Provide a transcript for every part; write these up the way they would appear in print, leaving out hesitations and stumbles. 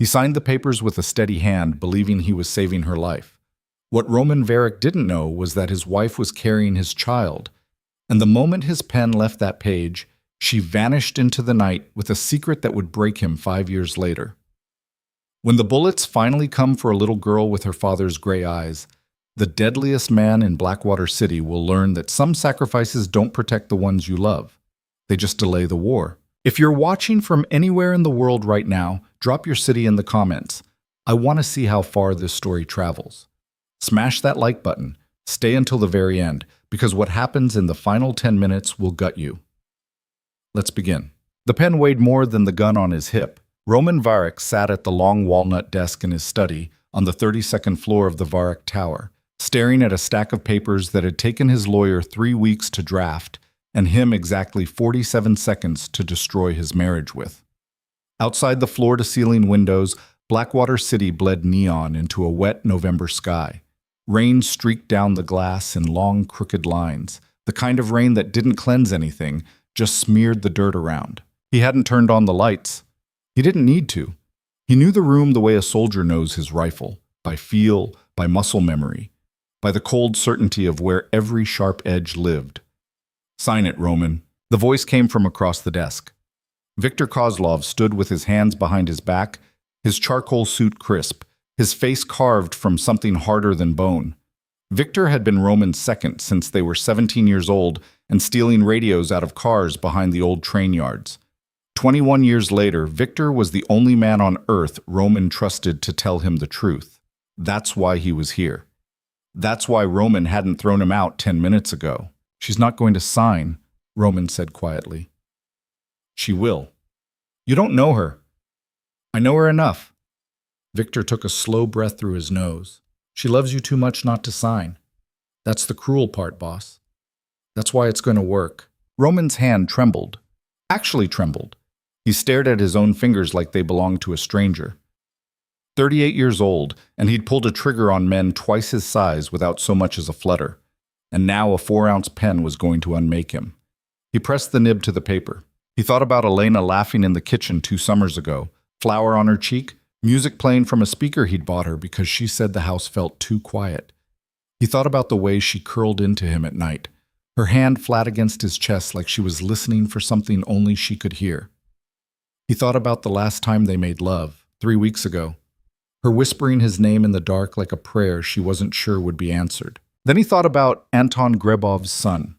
He signed the papers with a steady hand, believing he was saving her life. What Roman Varick didn't know was that his wife was carrying his child, and the moment his pen left that page, she vanished into the night with a secret that would break him 5 years later. When the bullets finally come for a little girl with her father's gray eyes, the deadliest man in Blackwater City will learn that some sacrifices don't protect the ones you love. They just delay the war. If you're watching from anywhere in the world right now, drop your city in the comments. I want to see how far this story travels. Smash that like button. Stay until the very end, because what happens in the final 10 minutes will gut you. Let's begin. The pen weighed more than the gun on his hip. Roman Varick sat at the long walnut desk in his study on the 32nd floor of the Varick Tower, staring at a stack of papers that had taken his lawyer 3 weeks to draft and him exactly 47 seconds to destroy his marriage with. Outside the floor-to-ceiling windows, Blackwater City bled neon into a wet November sky. Rain streaked down the glass in long, crooked lines, the kind of rain that didn't cleanse anything, just smeared the dirt around. He hadn't turned on the lights. He didn't need to. He knew the room the way a soldier knows his rifle, by feel, by muscle memory, by the cold certainty of where every sharp edge lived. "Sign it, Roman." The voice came from across the desk. Viktor Kozlov stood with his hands behind his back, his charcoal suit crisp, his face carved from something harder than bone. Viktor had been Roman's second since they were 17 years old and stealing radios out of cars behind the old train yards. 21 years later, Viktor was the only man on earth Roman trusted to tell him the truth. That's why he was here. That's why Roman hadn't thrown him out 10 minutes ago. "She's not going to sign," Roman said quietly. "She will. You don't know her." "I know her enough." Viktor took a slow breath through his nose. "She loves you too much not to sign. That's the cruel part, boss. That's why it's going to work." Roman's hand trembled. Actually trembled. He stared at his own fingers like they belonged to a stranger. 38 years old, and he'd pulled a trigger on men twice his size without so much as a flutter. And now a 4-ounce pen was going to unmake him. He pressed the nib to the paper. He thought about Elena laughing in the kitchen 2 summers ago, flour on her cheek, music playing from a speaker he'd bought her because she said the house felt too quiet. He thought about the way she curled into him at night, her hand flat against his chest like she was listening for something only she could hear. He thought about the last time they made love, 3 weeks ago, her whispering his name in the dark like a prayer she wasn't sure would be answered. Then he thought about Anton Grebov's son,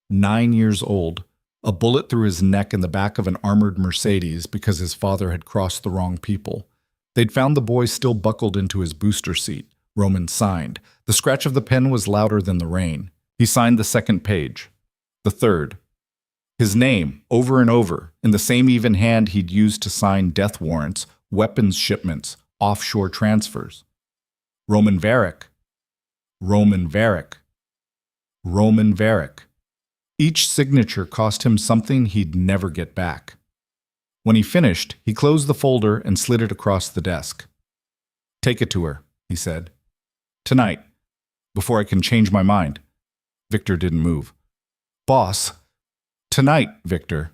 9 years old, a bullet through his neck in the back of an armored Mercedes because his father had crossed the wrong people. They'd found the boy still buckled into his booster seat. Roman signed. The scratch of the pen was louder than the rain. He signed the second page, the third. His name, over and over, in the same even hand he'd used to sign death warrants, weapons shipments, offshore transfers. Roman Varick. Roman Varick. Roman Varick. Each signature cost him something he'd never get back. When he finished, he closed the folder and slid it across the desk. "Take it to her," he said. "Tonight, before I can change my mind." Viktor didn't move. "Boss." "Tonight, Viktor."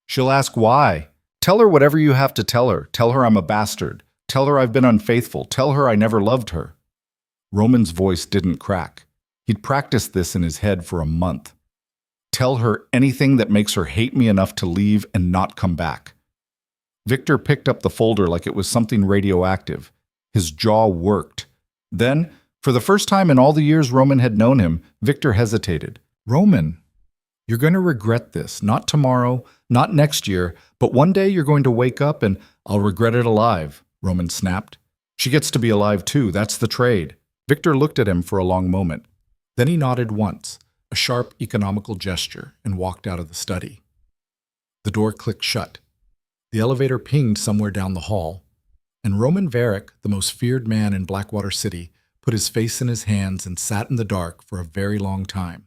"She'll ask why. Tell her whatever you have to tell her. Tell her I'm a bastard. Tell her I've been unfaithful. Tell her I never loved her." Roman's voice didn't crack. He'd practiced this in his head for a month. "Tell her anything that makes her hate me enough to leave and not come back." Viktor picked up the folder like it was something radioactive. His jaw worked. Then, for the first time in all the years Roman had known him, Viktor hesitated. "Roman, you're going to regret this. Not tomorrow, not next year, but one day you're going to wake up and I'll regret it alive," Roman snapped. "She gets to be alive too. That's the trade." Viktor looked at him for a long moment. Then he nodded once, a sharp, economical gesture, and walked out of the study. The door clicked shut. The elevator pinged somewhere down the hall, and Roman Varick, the most feared man in Blackwater City, put his face in his hands and sat in the dark for a very long time.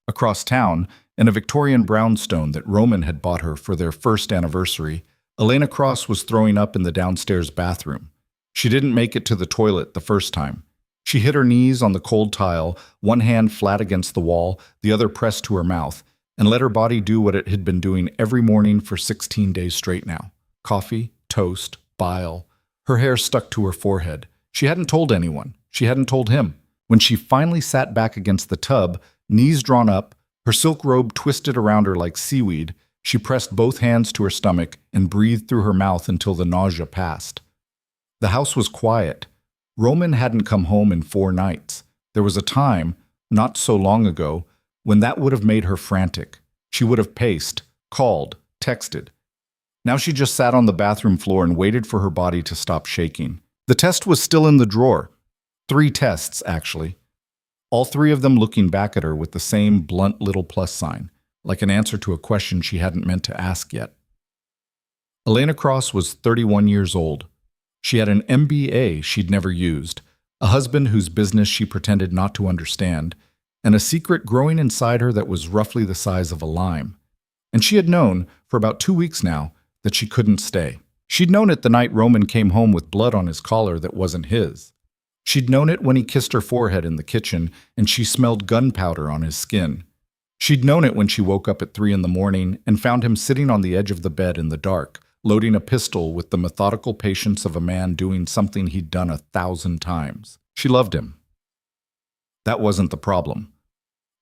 Across town, in a Victorian brownstone that Roman had bought her for their first anniversary, Elena Cross was throwing up in the downstairs bathroom. She didn't make it to the toilet the first time. She hit her knees on the cold tile, one hand flat against the wall, the other pressed to her mouth, and let her body do what it had been doing every morning for 16 days straight now. Coffee, toast, bile. Her hair stuck to her forehead. She hadn't told anyone. She hadn't told him. When she finally sat back against the tub, knees drawn up, her silk robe twisted around her like seaweed, she pressed both hands to her stomach and breathed through her mouth until the nausea passed. The house was quiet. Roman hadn't come home in 4 nights. There was a time, not so long ago, when that would have made her frantic. She would have paced, called, texted. Now she just sat on the bathroom floor and waited for her body to stop shaking. The test was still in the drawer. 3 tests, actually. All 3 of them looking back at her with the same blunt little plus sign, like an answer to a question she hadn't meant to ask yet. Elena Cross was 31 years old. She had an MBA she'd never used, a husband whose business she pretended not to understand, and a secret growing inside her that was roughly the size of a lime. And she had known, for about 2 weeks now, that she couldn't stay. She'd known it the night Roman came home with blood on his collar that wasn't his. She'd known it when he kissed her forehead in the kitchen and she smelled gunpowder on his skin. She'd known it when she woke up at 3 in the morning and found him sitting on the edge of the bed in the dark, loading a pistol with the methodical patience of a man doing something he'd done 1,000 times. She loved him. That wasn't the problem.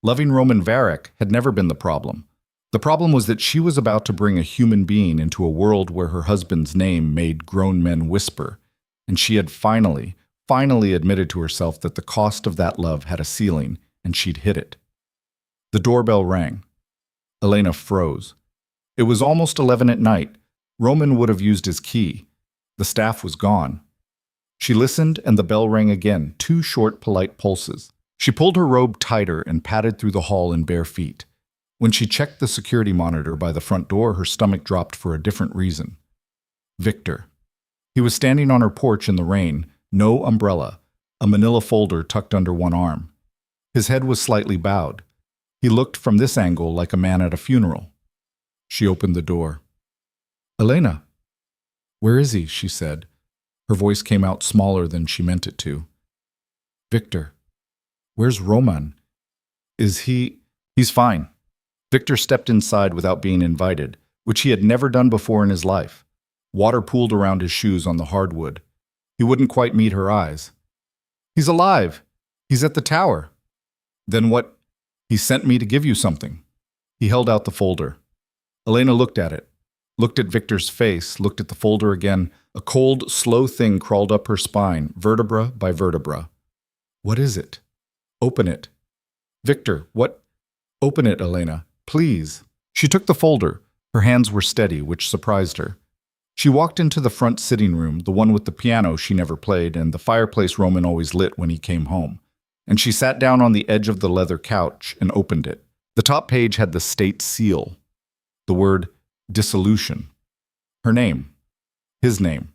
Loving Roman Varric had never been the problem. The problem was that she was about to bring a human being into a world where her husband's name made grown men whisper, and she had finally admitted to herself that the cost of that love had a ceiling, and she'd hit it. The doorbell rang. Elena froze. It was almost 11 at night. Roman would have used his key. The staff was gone. She listened, and the bell rang again, 2 short, polite pulses. She pulled her robe tighter and padded through the hall in bare feet. When she checked the security monitor by the front door, her stomach dropped for a different reason. Victor. He was standing on her porch in the rain, no umbrella, a manila folder tucked under one arm. His head was slightly bowed. He looked from this angle like a man at a funeral. She opened the door. "Elena." "Where is he?" she said. Her voice came out smaller than she meant it to. "Victor. Where's Roman? Is he—" "He's fine." Victor stepped inside without being invited, which he had never done before in his life. Water pooled around his shoes on the hardwood. He wouldn't quite meet her eyes. "He's alive. He's at the tower." "Then what—" "He sent me to give you something." He held out the folder. Elena looked at it, looked at Victor's face, looked at the folder again. A cold, slow thing crawled up her spine, vertebra by vertebra. "What is it?" "Open it." "Victor, what—" "Open it, Elena. Please." She took the folder. Her hands were steady, which surprised her. She walked into the front sitting room, the one with the piano she never played and the fireplace Roman always lit when he came home. And she sat down on the edge of the leather couch and opened it. The top page had the state seal. The word dissolution. Her name. His name.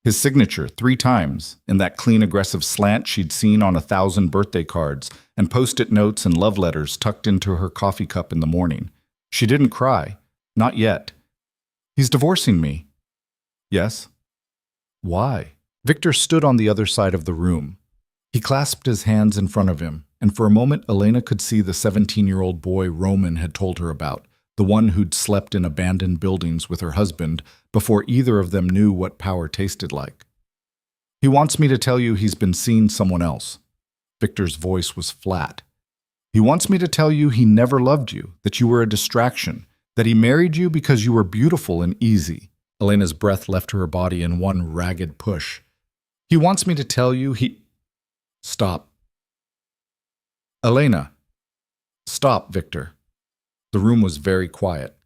His signature 3 times in that clean, aggressive slant she'd seen on 1,000 birthday cards and post-it notes and love letters tucked into her coffee cup in the morning. She didn't cry. Not yet. "He's divorcing me." "Yes." "Why?" Victor stood on the other side of the room. He clasped his hands in front of him, and for a moment Elena could see the 17-year-old boy Roman had told her about, the one who'd slept in abandoned buildings with her husband before either of them knew what power tasted like. "He wants me to tell you he's been seeing someone else." Victor's voice was flat. "He wants me to tell you he never loved you, that you were a distraction, that he married you because you were beautiful and easy." Elena's breath left her body in one ragged push. "He wants me to tell you he—" "Stop." "Elena." "Stop, Victor." The room was very quiet.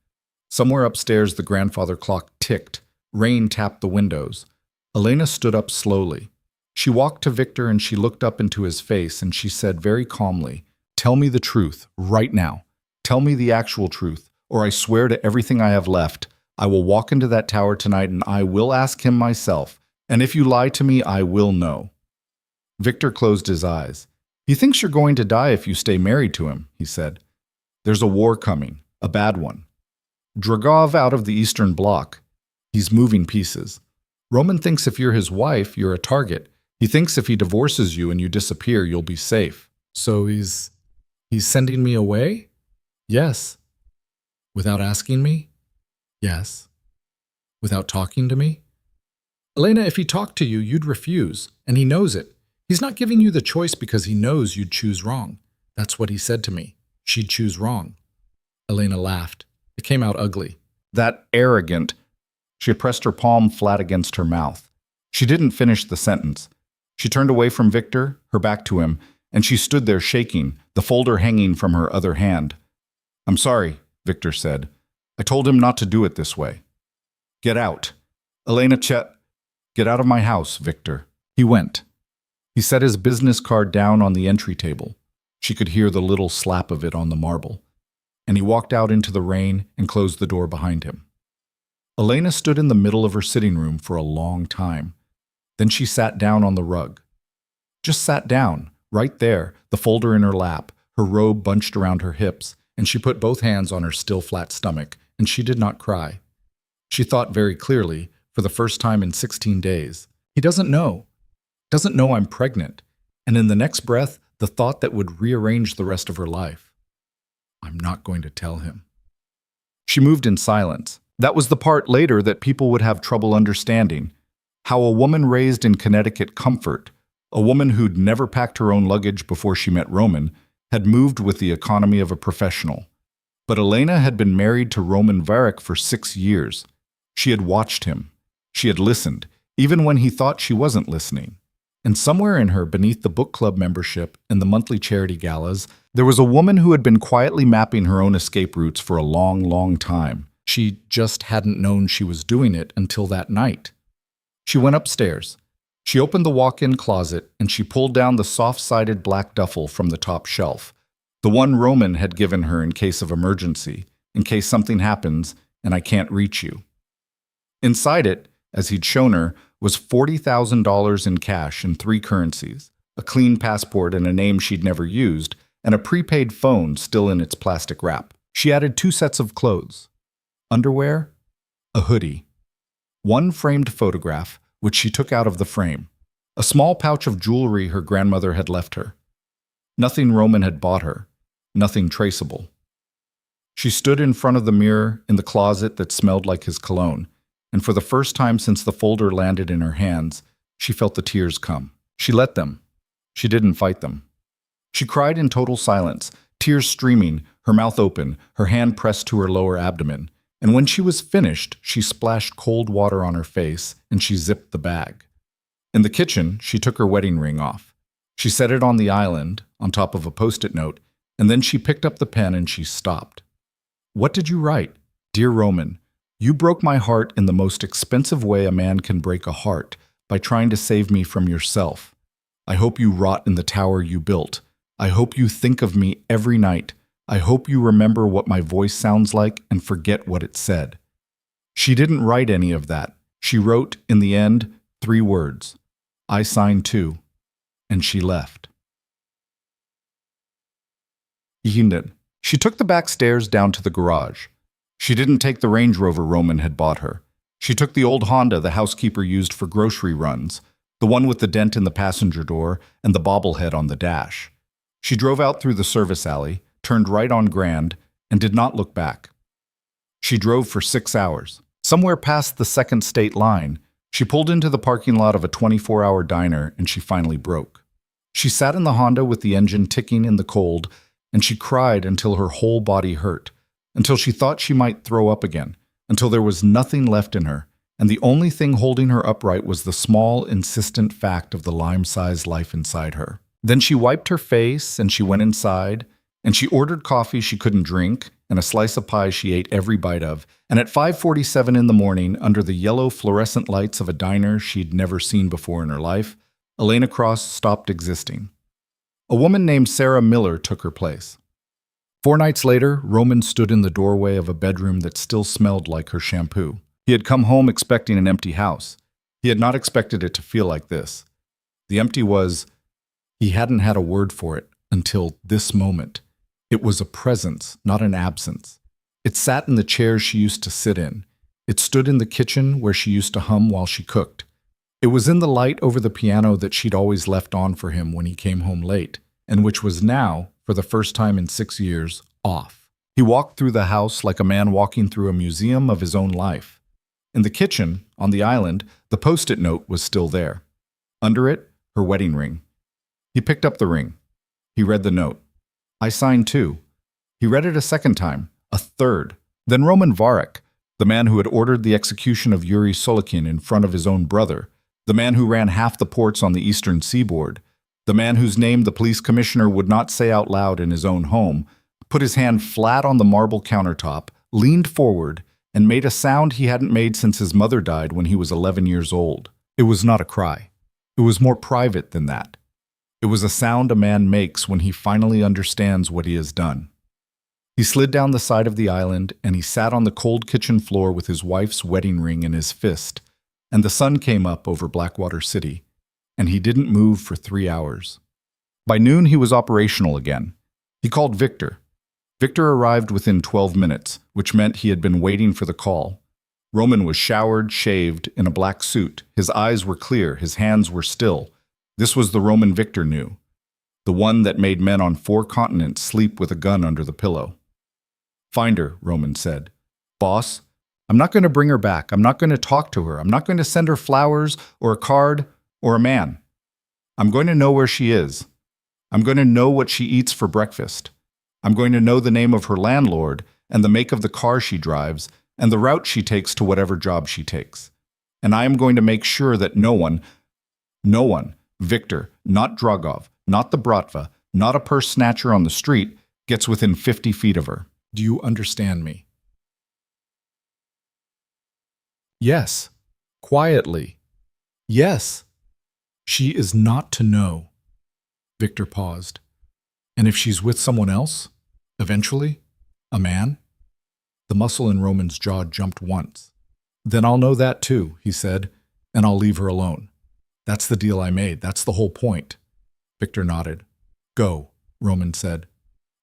Somewhere upstairs the grandfather clock ticked. Rain tapped the windows. Elena stood up slowly. She walked to Victor and she looked up into his face and she said very calmly, "Tell me the truth, right now. Tell me the actual truth, or I swear to everything I have left, I will walk into that tower tonight and I will ask him myself. And if you lie to me, I will know." Victor closed his eyes. "He thinks you're going to die if you stay married to him," he said. "There's a war coming, a bad one. Dragov out of the Eastern Bloc. He's moving pieces. Roman thinks if you're his wife, you're a target. He thinks if he divorces you and you disappear, you'll be safe." "So he's sending me away?" "Yes." "Without asking me?" "Yes." "Without talking to me?" Elena, if he talked to you, you'd refuse, and he knows it. He's not giving you the choice because he knows you'd choose wrong. That's what he said to me. She'd choose wrong. Elena laughed. It came out ugly. That arrogant. She pressed her palm flat against her mouth. She didn't finish the sentence. She turned away from Victor, her back to him, and she stood there shaking, the folder hanging from her other hand. "I'm sorry," Victor said. "I told him not to do it this way." "Get out." "Elena Get out of my house, Victor." He went. He set his business card down on the entry table. She could hear the little slap of it on the marble. And he walked out into the rain and closed the door behind him. Elena stood in the middle of her sitting room for a long time. Then she sat down on the rug. Just sat down, right there, the folder in her lap, her robe bunched around her hips, and she put both hands on her still flat stomach, and she did not cry. She thought very clearly, for the first time in 16 days, he doesn't know. Doesn't know I'm pregnant. And in the next breath, the thought that would rearrange the rest of her life. I'm not going to tell him. She moved in silence. That was the part later that people would have trouble understanding. How a woman raised in Connecticut comfort, a woman who'd never packed her own luggage before she met Roman, had moved with the economy of a professional. But Elena had been married to Roman Varric for 6 years. She had watched him. She had listened, even when he thought she wasn't listening. And somewhere in her, beneath the book club membership and the monthly charity galas, there was a woman who had been quietly mapping her own escape routes for a long, long time. She just hadn't known she was doing it until that night. She went upstairs. She opened the walk-in closet and she pulled down the soft-sided black duffel from the top shelf, the one Roman had given her in case of emergency, in case something happens and I can't reach you. Inside it, as he'd shown her, was $40,000 in cash in 3 currencies, a clean passport and a name she'd never used, and a prepaid phone still in its plastic wrap. She added 2 sets of clothes. Underwear, a hoodie, 1 framed photograph, which she took out of the frame, a small pouch of jewelry her grandmother had left her. Nothing Roman had bought her, nothing traceable. She stood in front of the mirror in the closet that smelled like his cologne, and for the first time since the folder landed in her hands, she felt the tears come. She let them. She didn't fight them. She cried in total silence, tears streaming, her mouth open, her hand pressed to her lower abdomen. And when she was finished, she splashed cold water on her face and she zipped the bag. In the kitchen, she took her wedding ring off. She set it on the island, on top of a post-it note, and then she picked up the pen and she stopped. "What did you write? Dear Roman, you broke my heart in the most expensive way a man can break a heart, by trying to save me from yourself. I hope you rot in the tower you built. I hope you think of me every night. I hope you remember what my voice sounds like and forget what it said." She didn't write any of that. She wrote, in the end, 3 words. "I sign too." And she left. She took the back stairs down to the garage. She didn't take the Range Rover Roman had bought her. She took the old Honda the housekeeper used for grocery runs, the one with the dent in the passenger door and the bobblehead on the dash. She drove out through the service alley, turned right on Grand, and did not look back. She drove for 6 hours. Somewhere past the second state line, she pulled into the parking lot of a 24-hour diner and she finally broke. She sat in the Honda with the engine ticking in the cold, and she cried until her whole body hurt, until she thought she might throw up again, until there was nothing left in her, and the only thing holding her upright was the small, insistent fact of the lime-sized life inside her. Then she wiped her face and she went inside, and she ordered coffee she couldn't drink and a slice of pie she ate every bite of, and at 5:47 in the morning, under the yellow fluorescent lights of a diner she'd never seen before in her life, Elena Cross stopped existing. A woman named Sarah Miller took her place. 4 nights later, Roman stood in the doorway of a bedroom that still smelled like her shampoo. He had come home expecting an empty house. He had not expected it to feel like this. The empty was, he hadn't had a word for it until this moment. It was a presence, not an absence. It sat in the chairs she used to sit in. It stood in the kitchen where she used to hum while she cooked. It was in the light over the piano that she'd always left on for him when he came home late, and which was now, for the first time in 6 years, off. He walked through the house like a man walking through a museum of his own life. In the kitchen, on the island, the post-it note was still there. Under it, her wedding ring. He picked up the ring. He read the note. I signed too. He read it a second time, a third. Then Roman Varek, the man who had ordered the execution of Yuri Solikin in front of his own brother, the man who ran half the ports on the eastern seaboard, the man whose name the police commissioner would not say out loud in his own home, put his hand flat on the marble countertop, leaned forward, and made a sound he hadn't made since his mother died when he was 11 years old. It was not a cry. It was more private than that. It was a sound a man makes when he finally understands what he has done. He slid down the side of the island, and he sat on the cold kitchen floor with his wife's wedding ring in his fist, and the sun came up over Blackwater City, and he didn't move for 3 hours. By noon, he was operational again. He called Victor. Victor arrived within 12 minutes, which meant he had been waiting for the call. Roman was showered, shaved, in a black suit. His eyes were clear, his hands were still. This was the Roman Victor knew, the one that made men on 4 continents sleep with a gun under the pillow. Find her, Roman said. Boss, I'm not going to bring her back. I'm not going to talk to her. I'm not going to send her flowers or a card or a man. I'm going to know where she is. I'm going to know what she eats for breakfast. I'm going to know the name of her landlord and the make of the car she drives and the route she takes to whatever job she takes. And I am going to make sure that no one, Victor, not Dragov, not the Bratva, not a purse snatcher on the street, gets within 50 feet of her. Do you understand me? Yes. Quietly. Yes. She is not to know. Victor paused. And if she's with someone else? Eventually? A man? The muscle in Roman's jaw jumped once. Then I'll know that too, he said, and I'll leave her alone. That's the deal I made. That's the whole point. Victor nodded. Go, Roman said.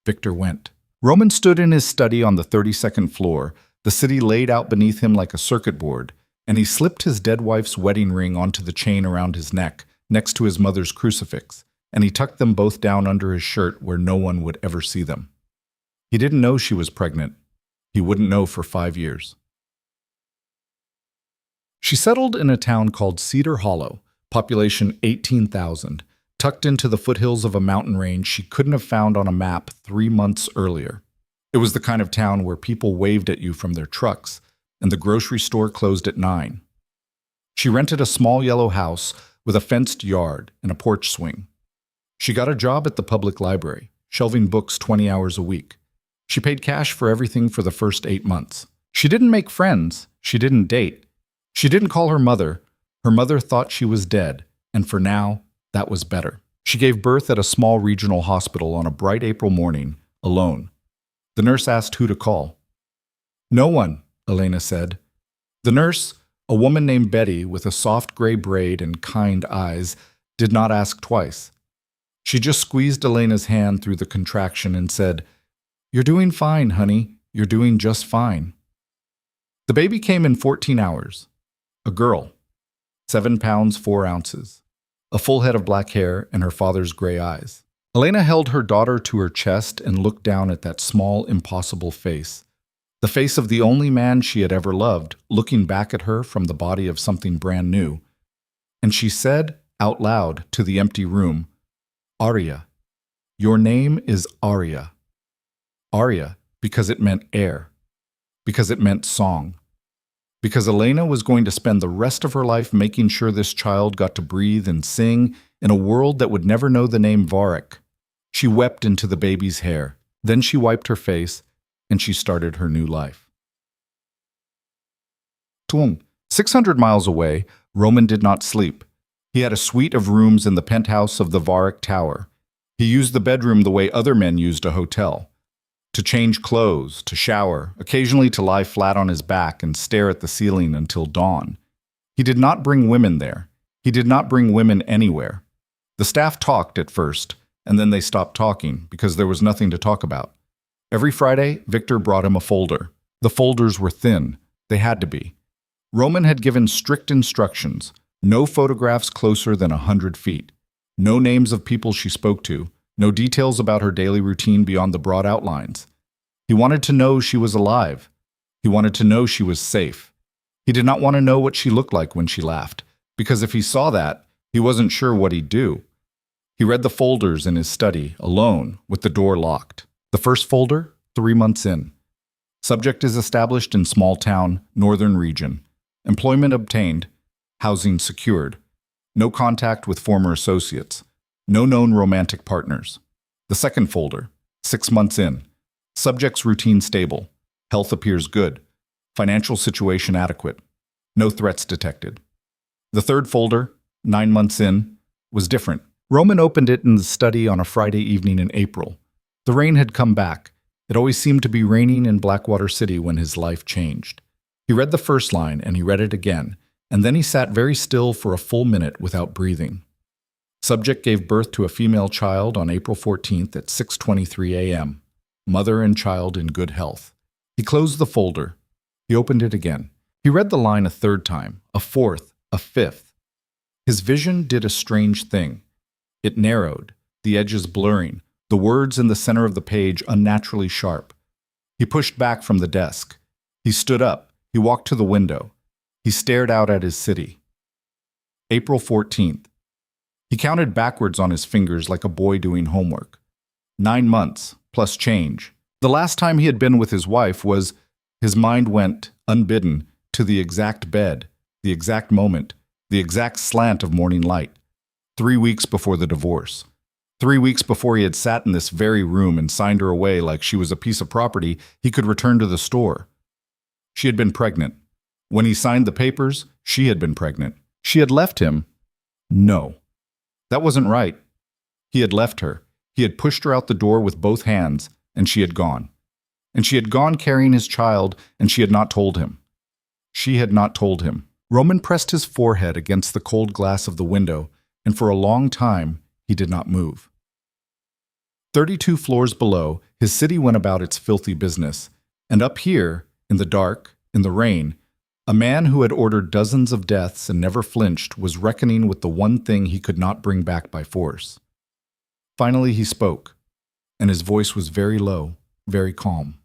Victor went. Roman stood in his study on the 32nd floor, the city laid out beneath him like a circuit board, and he slipped his dead wife's wedding ring onto the chain around his neck, next to his mother's crucifix, and he tucked them both down under his shirt where no one would ever see them. He didn't know she was pregnant. He wouldn't know for 5 years. She settled in a town called Cedar Hollow, population 18,000, tucked into the foothills of a mountain range she couldn't have found on a map 3 months earlier. It was the kind of town where people waved at you from their trucks, and the grocery store closed at 9. She rented a small yellow house with a fenced yard and a porch swing. She got a job at the public library, shelving books 20 hours a week. She paid cash for everything for the first 8 months. She didn't make friends. She didn't date. She didn't call her mother. Her mother thought she was dead, and for now, that was better. She gave birth at a small regional hospital on a bright April morning, alone. The nurse asked who to call. No one, Elena said. The nurse, a woman named Betty with a soft gray braid and kind eyes, did not ask twice. She just squeezed Elena's hand through the contraction and said, You're doing fine, honey. You're doing just fine. The baby came in 14 hours. A girl, 7 pounds 4 ounces, a full head of black hair and her father's gray eyes. Elena held her daughter to her chest and looked down at that small, impossible face, the face of the only man she had ever loved, looking back at her from the body of something brand new. And she said out loud to the empty room, Arya, your name is Arya. Arya, because it meant air, because it meant song, because Elena was going to spend the rest of her life making sure this child got to breathe and sing in a world that would never know the name Varek. She wept into the baby's hair. Then she wiped her face, and she started her new life. 600 miles away, Roman did not sleep. He had a suite of rooms in the penthouse of the Varek Tower. He used the bedroom the way other men used a hotel. To change clothes, to shower, occasionally to lie flat on his back and stare at the ceiling until dawn. He did not bring women there. He did not bring women anywhere. The staff talked at first, and then they stopped talking because there was nothing to talk about. Every Friday, Victor brought him a folder. The folders were thin. They had to be. Roman had given strict instructions. No photographs closer than 100 feet. No names of people she spoke to. No details about her daily routine beyond the broad outlines. He wanted to know she was alive. He wanted to know she was safe. He did not want to know what she looked like when she laughed, because if he saw that, he wasn't sure what he'd do. He read the folders in his study, alone, with the door locked. The first folder, 3 months in. Subject is established in small town, northern region. Employment obtained. Housing secured. No contact with former associates. No known romantic partners. The second folder, 6 months in. Subject's routine stable. Health appears good. Financial situation adequate. No threats detected. The third folder, 9 months in, was different. Roman opened it in the study on a Friday evening in April. The rain had come back. It always seemed to be raining in Blackwater City when his life changed. He read the first line and he read it again, and then he sat very still for a full minute without breathing. Subject gave birth to a female child on April 14th at 6:23 a.m. Mother and child in good health. He closed the folder. He opened it again. He read the line a third time, a fourth, a fifth. His vision did a strange thing. It narrowed, the edges blurring, the words in the center of the page unnaturally sharp. He pushed back from the desk. He stood up. He walked to the window. He stared out at his city. April 14th. He counted backwards on his fingers like a boy doing homework. 9 months, plus change. The last time he had been with his wife was, his mind went, unbidden, to the exact bed, the exact moment, the exact slant of morning light. 3 weeks before the divorce. 3 weeks before he had sat in this very room and signed her away like she was a piece of property he could return to the store. She had been pregnant. When he signed the papers, she had been pregnant. She had left him. No. That wasn't right. He had left her. He had pushed her out the door with both hands, and she had gone. And she had gone carrying his child, and she had not told him. She had not told him. Roman pressed his forehead against the cold glass of the window, and for a long time he did not move. 32 floors below, his city went about its filthy business, and up here, in the dark, in the rain, a man who had ordered dozens of deaths and never flinched was reckoning with the one thing he could not bring back by force. Finally he spoke, and his voice was very low, very calm.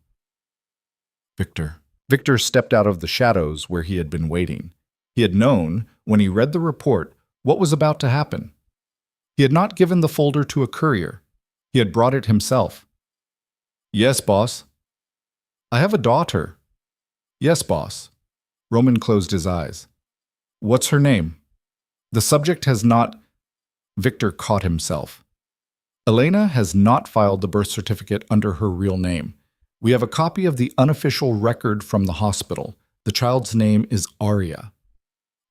Victor. Victor stepped out of the shadows where he had been waiting. He had known, when he read the report, what was about to happen. He had not given the folder to a courier. He had brought it himself. Yes, boss. I have a daughter. Yes, boss. Roman closed his eyes. What's her name? The subject has not... Victor caught himself. Elena has not filed the birth certificate under her real name. We have a copy of the unofficial record from the hospital. The child's name is Arya.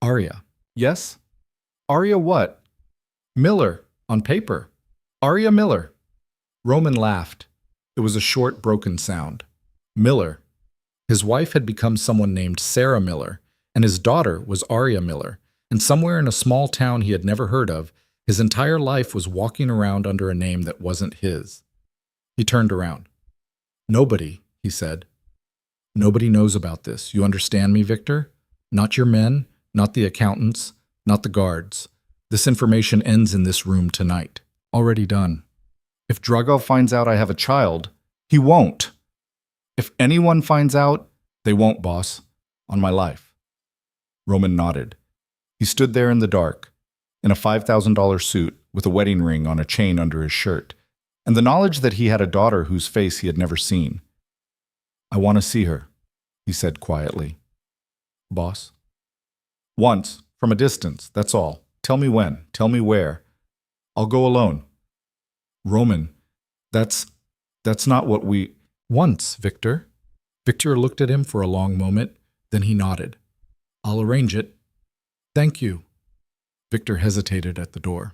Arya. Yes? Arya what? Miller, on paper. Arya Miller. Roman laughed. It was a short, broken sound. Miller. His wife had become someone named Sarah Miller, and his daughter was Arya Miller, and somewhere in a small town he had never heard of, his entire life was walking around under a name that wasn't his. He turned around. Nobody, he said. Nobody knows about this. You understand me, Victor? Not your men, not the accountants, not the guards. This information ends in this room tonight. Already done. If Dragov finds out I have a child, he won't. If anyone finds out, they won't, boss. On my life. Roman nodded. He stood there in the dark, in a $5,000 suit with a wedding ring on a chain under his shirt, and the knowledge that he had a daughter whose face he had never seen. I want to see her, he said quietly. Boss? Once, from a distance, that's all. Tell me when, tell me where. I'll go alone. Roman, that's not what we... Once, Victor. Victor looked at him for a long moment, then he nodded. I'll arrange it. Thank you. Victor hesitated at the door.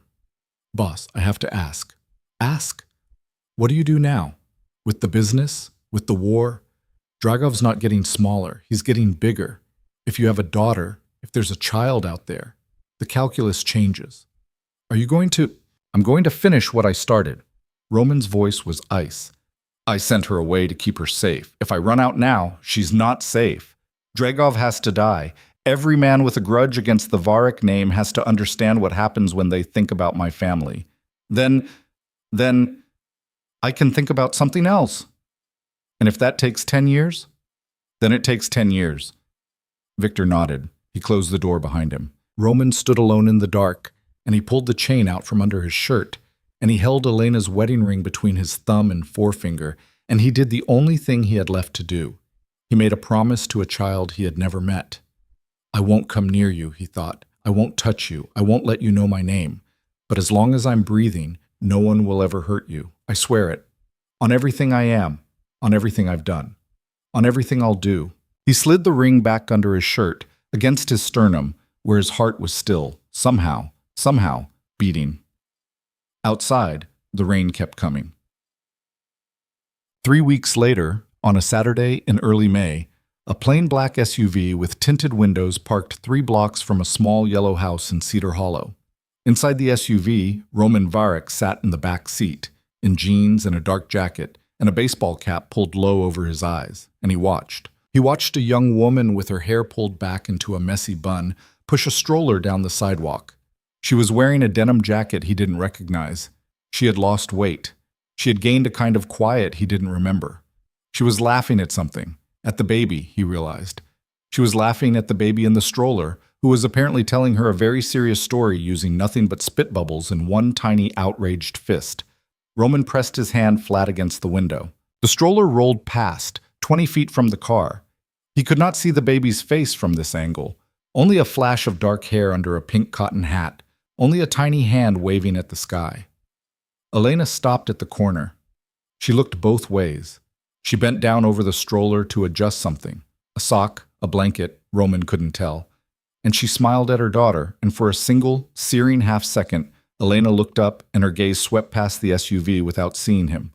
Boss, I have to ask. Ask? What do you do now? With the business? With the war? Dragov's not getting smaller. He's getting bigger. If you have a daughter, if there's a child out there, the calculus changes. Are you going to... I'm going to finish what I started. Roman's voice was ice. I sent her away to keep her safe. If I run out now, she's not safe. Dragov has to die. Every man with a grudge against the Varric name has to understand what happens when they think about my family. Then I can think about something else. And if that takes 10 years, then it takes 10 years. Victor nodded. He closed the door behind him. Roman stood alone in the dark, and he pulled the chain out from under his shirt, and he held Elena's wedding ring between his thumb and forefinger, and he did the only thing he had left to do. He made a promise to a child he had never met. I won't come near you, he thought. I won't touch you. I won't let you know my name. But as long as I'm breathing, no one will ever hurt you. I swear it. On everything I am, on everything I've done, on everything I'll do. He slid the ring back under his shirt, against his sternum, where his heart was still, somehow, beating. Outside, the rain kept coming. 3 weeks later, on a Saturday in early May, a plain black SUV with tinted windows parked 3 blocks from a small yellow house in Cedar Hollow. Inside the SUV, Roman Varek sat in the back seat, in jeans and a dark jacket, and a baseball cap pulled low over his eyes, and he watched. He watched a young woman with her hair pulled back into a messy bun push a stroller down the sidewalk. She was wearing a denim jacket he didn't recognize. She had lost weight. She had gained a kind of quiet he didn't remember. She was laughing at something, at the baby, he realized. She was laughing at the baby in the stroller, who was apparently telling her a very serious story using nothing but spit bubbles in one tiny outraged fist. Roman pressed his hand flat against the window. The stroller rolled past, 20 feet from the car. He could not see the baby's face from this angle. Only a flash of dark hair under a pink cotton hat. Only a tiny hand waving at the sky. Elena stopped at the corner. She looked both ways. She bent down over the stroller to adjust something. A sock, a blanket, Roman couldn't tell. And she smiled at her daughter, and for a single, searing half-second, Elena looked up and her gaze swept past the SUV without seeing him.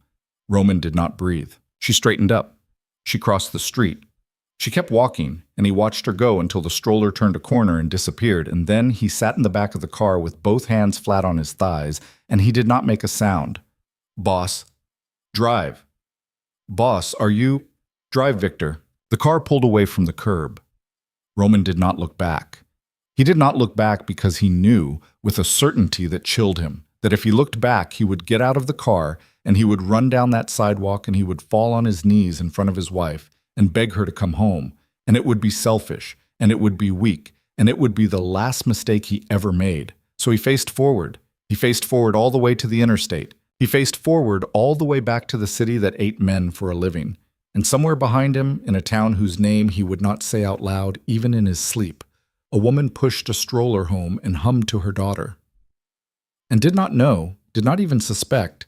Roman did not breathe. She straightened up. She crossed the street. She kept walking, and he watched her go until the stroller turned a corner and disappeared, and then he sat in the back of the car with both hands flat on his thighs, and he did not make a sound. Boss. Drive. Boss, are you? Drive, Victor. The car pulled away from the curb. Roman did not look back. He did not look back because he knew, with a certainty that chilled him, that if he looked back, he would get out of the car, and he would run down that sidewalk, and he would fall on his knees in front of his wife, and beg her to come home, and it would be selfish, and it would be weak, and it would be the last mistake he ever made. So he faced forward. He faced forward all the way to the interstate. He faced forward all the way back to the city that ate men for a living. And somewhere behind him, in a town whose name he would not say out loud even in his sleep, a woman pushed a stroller home and hummed to her daughter. And did not know, did not even suspect,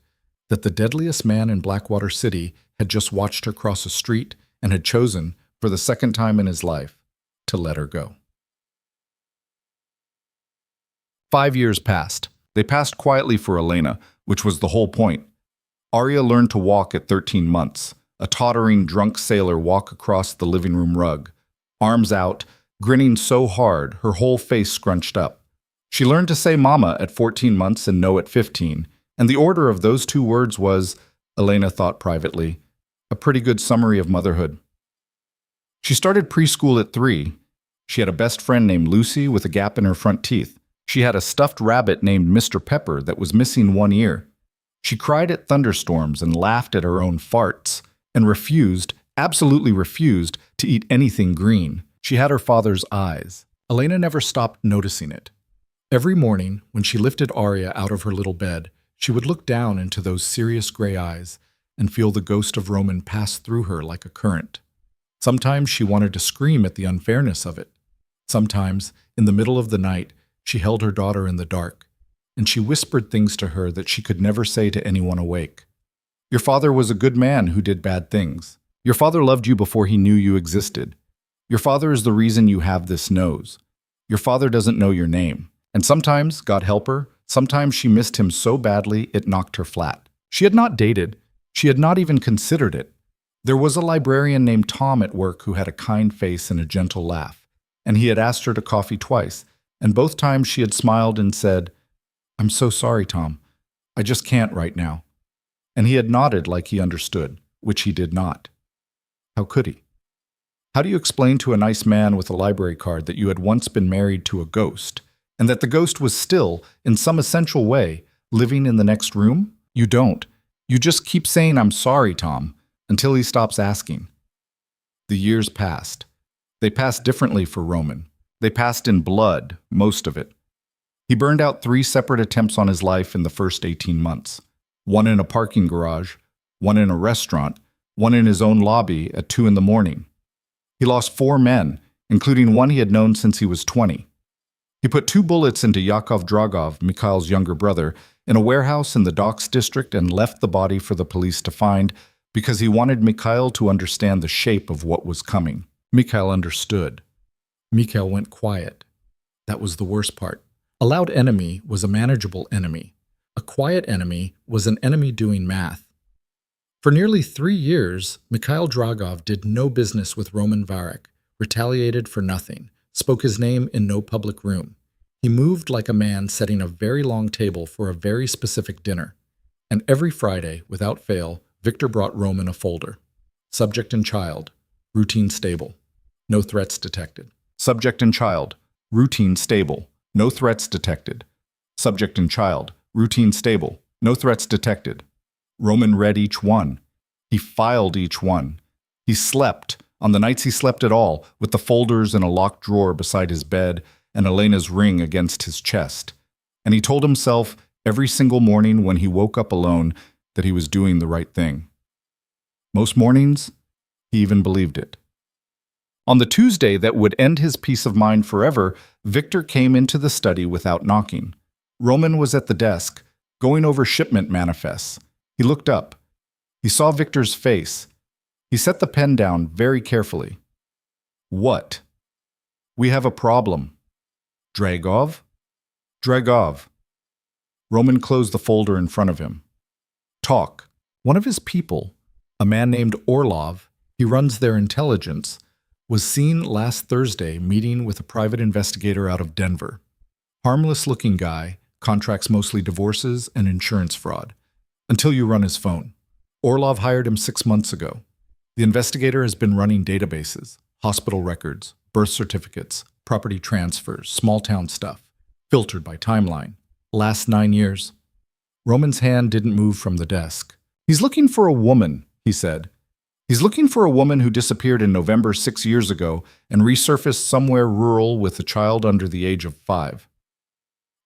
that the deadliest man in Blackwater City had just watched her cross a street and had chosen, for the second time in his life, to let her go. 5 years passed. They passed quietly for Elena, which was the whole point. Arya learned to walk at 13 months, a tottering drunk sailor walk across the living room rug, arms out, grinning so hard her whole face scrunched up. She learned to say mama at 14 months and no at 15, and the order of those 2 words was, Elena thought privately, a pretty good summary of motherhood. She started preschool at 3. She had a best friend named Lucy with a gap in her front teeth. She had a stuffed rabbit named Mr. Pepper that was missing 1 ear. She cried at thunderstorms and laughed at her own farts, and refused, absolutely refused, to eat anything green. She had her father's eyes. Elena never stopped noticing it. Every morning, when she lifted Arya out of her little bed, she would look down into those serious gray eyes and feel the ghost of Roman pass through her like a current. Sometimes she wanted to scream at the unfairness of it. Sometimes, in the middle of the night, she held her daughter in the dark, and she whispered things to her that she could never say to anyone awake. Your father was a good man who did bad things. Your father loved you before he knew you existed. Your father is the reason you have this nose. Your father doesn't know your name. And sometimes, God help her, sometimes she missed him so badly it knocked her flat. She had not dated. She had not even considered it. There was a librarian named Tom at work who had a kind face and a gentle laugh, and he had asked her to coffee twice, and both times she had smiled and said, I'm so sorry, Tom. I just can't right now. And he had nodded like he understood, which he did not. How could he? How do you explain to a nice man with a library card that you had once been married to a ghost, and that the ghost was still, in some essential way, living in the next room? You don't. You just keep saying, I'm sorry, Tom, until he stops asking. The years passed. They passed differently for Roman. They passed in blood, most of it. He burned out 3 separate attempts on his life in the first 18 months. One in a parking garage, one in a restaurant, one in his own lobby at 2 in the morning. He lost 4 men, including one he had known since he was 20. He put 2 bullets into Yakov Dragov, Mikhail's younger brother, in a warehouse in the Docks district and left the body for the police to find because he wanted Mikhail to understand the shape of what was coming. Mikhail understood. Mikhail went quiet. That was the worst part. A loud enemy was a manageable enemy. A quiet enemy was an enemy doing math. For nearly 3 years, Mikhail Dragov did no business with Roman Varek, retaliated for nothing, spoke his name in no public room. He moved like a man setting a very long table for a very specific dinner. And every Friday, without fail, Victor brought Roman a folder. Subject and child, routine stable, no threats detected. Subject and child, routine stable, no threats detected. Subject and child, routine stable, no threats detected. Roman read each one. He filed each one. He slept, on the nights he slept at all, with the folders in a locked drawer beside his bed and Elena's ring against his chest. And he told himself every single morning when he woke up alone that he was doing the right thing. Most mornings, he even believed it. On the Tuesday that would end his peace of mind forever, Victor came into the study without knocking. Roman was at the desk, going over shipment manifests. He looked up. He saw Victor's face. He set the pen down very carefully. What? We have a problem. Dragov? Dragov. Roman closed the folder in front of him. Talk. One of his people, a man named Orlov, he runs their intelligence, was seen last Thursday meeting with a private investigator out of Denver. Harmless-looking guy, contracts mostly divorces and insurance fraud. Until you run his phone. Orlov hired him 6 months ago. The investigator has been running databases, hospital records, birth certificates, property transfers, small-town stuff, filtered by timeline. Last 9 years. Roman's hand didn't move from the desk. He's looking for a woman, he said. He's looking for a woman who disappeared in November 6 years ago and resurfaced somewhere rural with a child under the age of 5.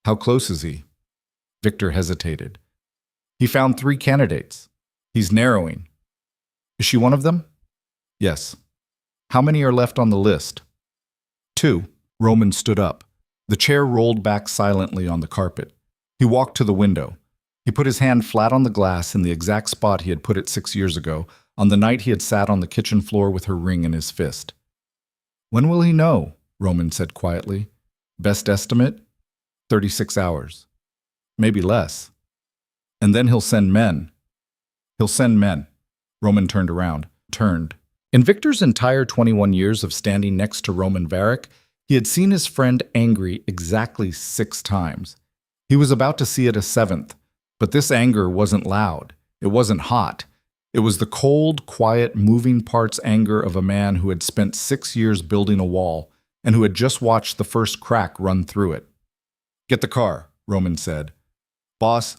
How close is he? Victor hesitated. He found 3 candidates. He's narrowing. Is she one of them? Yes. How many are left on the list? 2. Roman stood up. The chair rolled back silently on the carpet. He walked to the window. He put his hand flat on the glass in the exact spot he had put it 6 years ago, on the night he had sat on the kitchen floor with her ring in his fist. When will he know? Roman said quietly. Best estimate? 36 hours. Maybe less. And then he'll send men. He'll send men. Roman turned around. Turned. In Victor's entire 21 years of standing next to Roman Varek, he had seen his friend angry exactly 6 times. He was about to see it a 7th, but this anger wasn't loud. It wasn't hot. It was the cold, quiet, moving parts anger of a man who had spent 6 years building a wall and who had just watched the first crack run through it. Get the car, Roman said. Boss,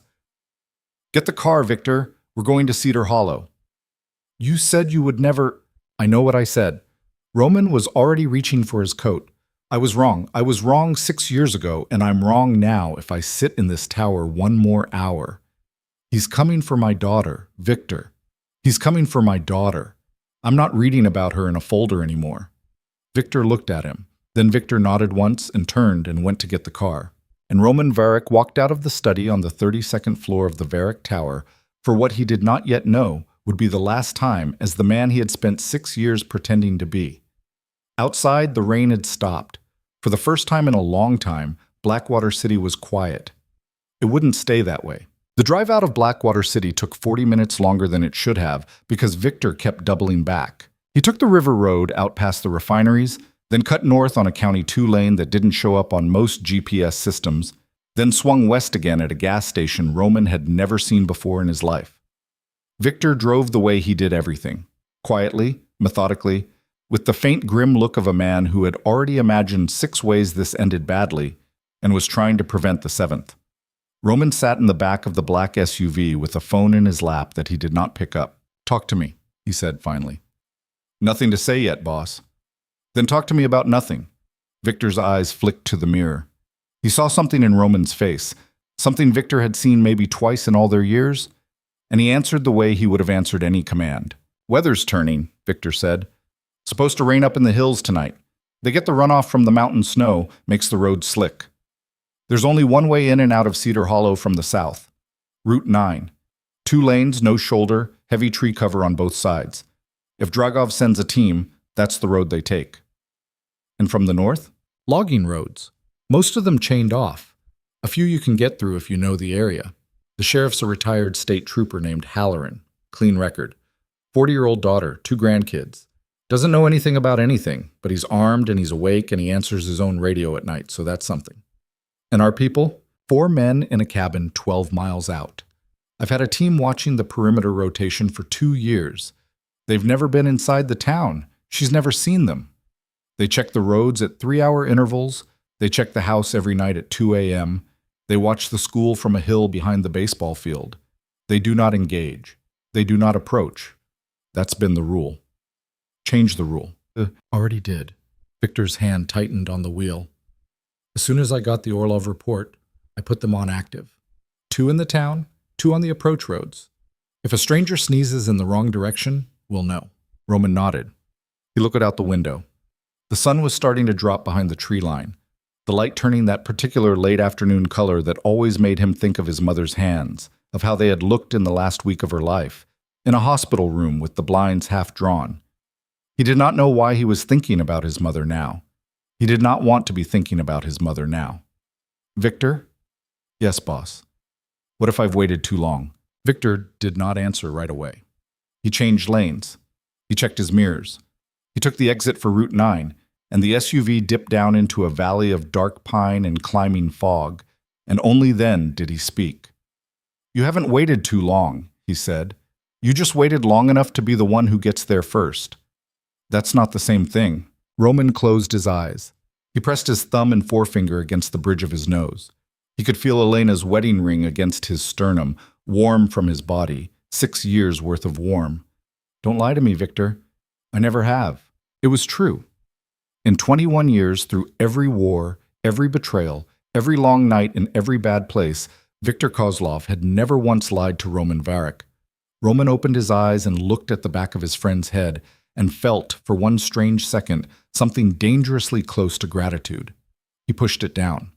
get the car, Victor. We're going to Cedar Hollow. You said you would never... I know what I said. Roman was already reaching for his coat. I was wrong. I was wrong 6 years ago, and I'm wrong now if I sit in this tower 1 more hour. He's coming for my daughter, Victor. He's coming for my daughter. I'm not reading about her in a folder anymore. Victor looked at him. Then Victor nodded once and turned and went to get the car. And Roman Varek walked out of the study on the 32nd floor of the Varek Tower for what he did not yet know would be the last time as the man he had spent 6 years pretending to be. Outside, the rain had stopped. For the first time in a long time, Blackwater City was quiet. It wouldn't stay that way. The drive out of Blackwater City took 40 minutes longer than it should have because Victor kept doubling back. He took the river road out past the refineries, then cut north on a County 2 lane that didn't show up on most GPS systems, then swung west again at a gas station Roman had never seen before in his life. Victor drove the way he did everything, quietly, methodically, with the faint grim look of a man who had already imagined 6 ways this ended badly and was trying to prevent the 7th. Roman sat in the back of the black SUV with a phone in his lap that he did not pick up. Talk to me, he said finally. Nothing to say yet, boss. Then talk to me about nothing. Victor's eyes flicked to the mirror. He saw something in Roman's face, something Victor had seen maybe twice in all their years, and he answered the way he would have answered any command. Weather's turning, Victor said. Supposed to rain up in the hills tonight. They get the runoff from the mountain snow, makes the road slick. There's only one way in and out of Cedar Hollow from the south. Route 9. 2 lanes, no shoulder, heavy tree cover on both sides. If Dragov sends a team, that's the road they take. And from the north? Logging roads. Most of them chained off. A few you can get through if you know the area. The sheriff's a retired state trooper named Halloran. Clean record. 40-year-old daughter, 2 grandkids. Doesn't know anything about anything, but he's armed and he's awake and he answers his own radio at night, so that's something. And our people? 4 men in a cabin 12 miles out. I've had a team watching the perimeter rotation for 2 years. They've never been inside the town. She's never seen them. They check the roads at 3-hour intervals. They check the house every night at 2 a.m. They watch the school from a hill behind the baseball field. They do not engage. They do not approach. That's been the rule. Change the rule. Already did. Victor's hand tightened on the wheel. As soon as I got the Orlov report, I put them on active. 2 in the town, 2 on the approach roads. If a stranger sneezes in the wrong direction, we'll know. Roman nodded. He looked out the window. The sun was starting to drop behind the tree line, the light turning that particular late afternoon color that always made him think of his mother's hands, of how they had looked in the last week of her life, in a hospital room with the blinds half drawn. He did not know why he was thinking about his mother now. He did not want to be thinking about his mother now. Victor? Yes, boss. What if I've waited too long? Victor did not answer right away. He changed lanes. He checked his mirrors. He took the exit for Route 9, and the SUV dipped down into a valley of dark pine and climbing fog, and only then did he speak. You haven't waited too long, he said. You just waited long enough to be the one who gets there first. That's not the same thing. Roman closed his eyes. He pressed his thumb and forefinger against the bridge of his nose. He could feel Elena's wedding ring against his sternum, warm from his body, 6 years' worth of warm. Don't lie to me, Victor. I never have. It was true. In 21 years, through every war, every betrayal, every long night in every bad place, Victor Kozlov had never once lied to Roman Varric. Roman opened his eyes and looked at the back of his friend's head and felt, for one strange second, something dangerously close to gratitude. He pushed it down.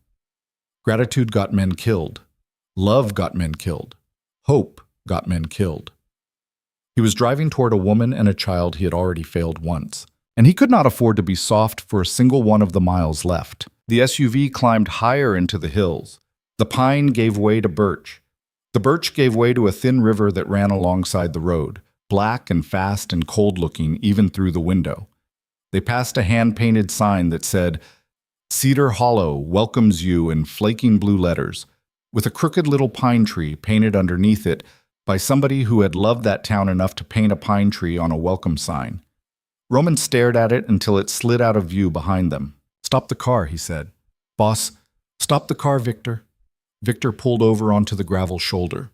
Gratitude got men killed. Love got men killed. Hope got men killed. He was driving toward a woman and a child he had already failed once, and he could not afford to be soft for a single one of the miles left. The SUV climbed higher into the hills. The pine gave way to birch. The birch gave way to a thin river that ran alongside the road, black and fast and cold-looking even through the window. They passed a hand-painted sign that said, Cedar Hollow welcomes you in flaking blue letters, with a crooked little pine tree painted underneath it by somebody who had loved that town enough to paint a pine tree on a welcome sign. Roman stared at it until it slid out of view behind them. Stop the car, he said. Boss, stop the car, Victor. Victor pulled over onto the gravel shoulder.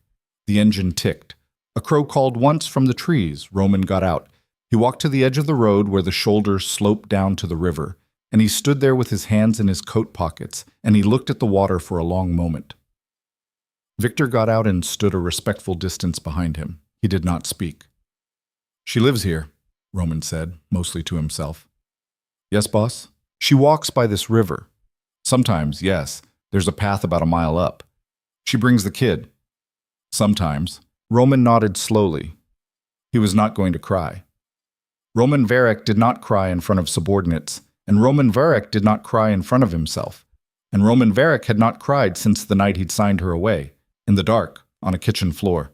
The engine ticked. A crow called once from the trees. Roman got out. He walked to the edge of the road where the shoulder sloped down to the river, and he stood there with his hands in his coat pockets, and he looked at the water for a long moment. Victor got out and stood a respectful distance behind him. He did not speak. She lives here, Roman said, mostly to himself. Yes, boss? She walks by this river. Sometimes, yes. There's a path about a mile up. She brings the kid. Sometimes. Roman nodded slowly. He was not going to cry. Roman Varric did not cry in front of subordinates, and Roman Varric did not cry in front of himself. And Roman Varric had not cried since the night he'd signed her away, in the dark, on a kitchen floor.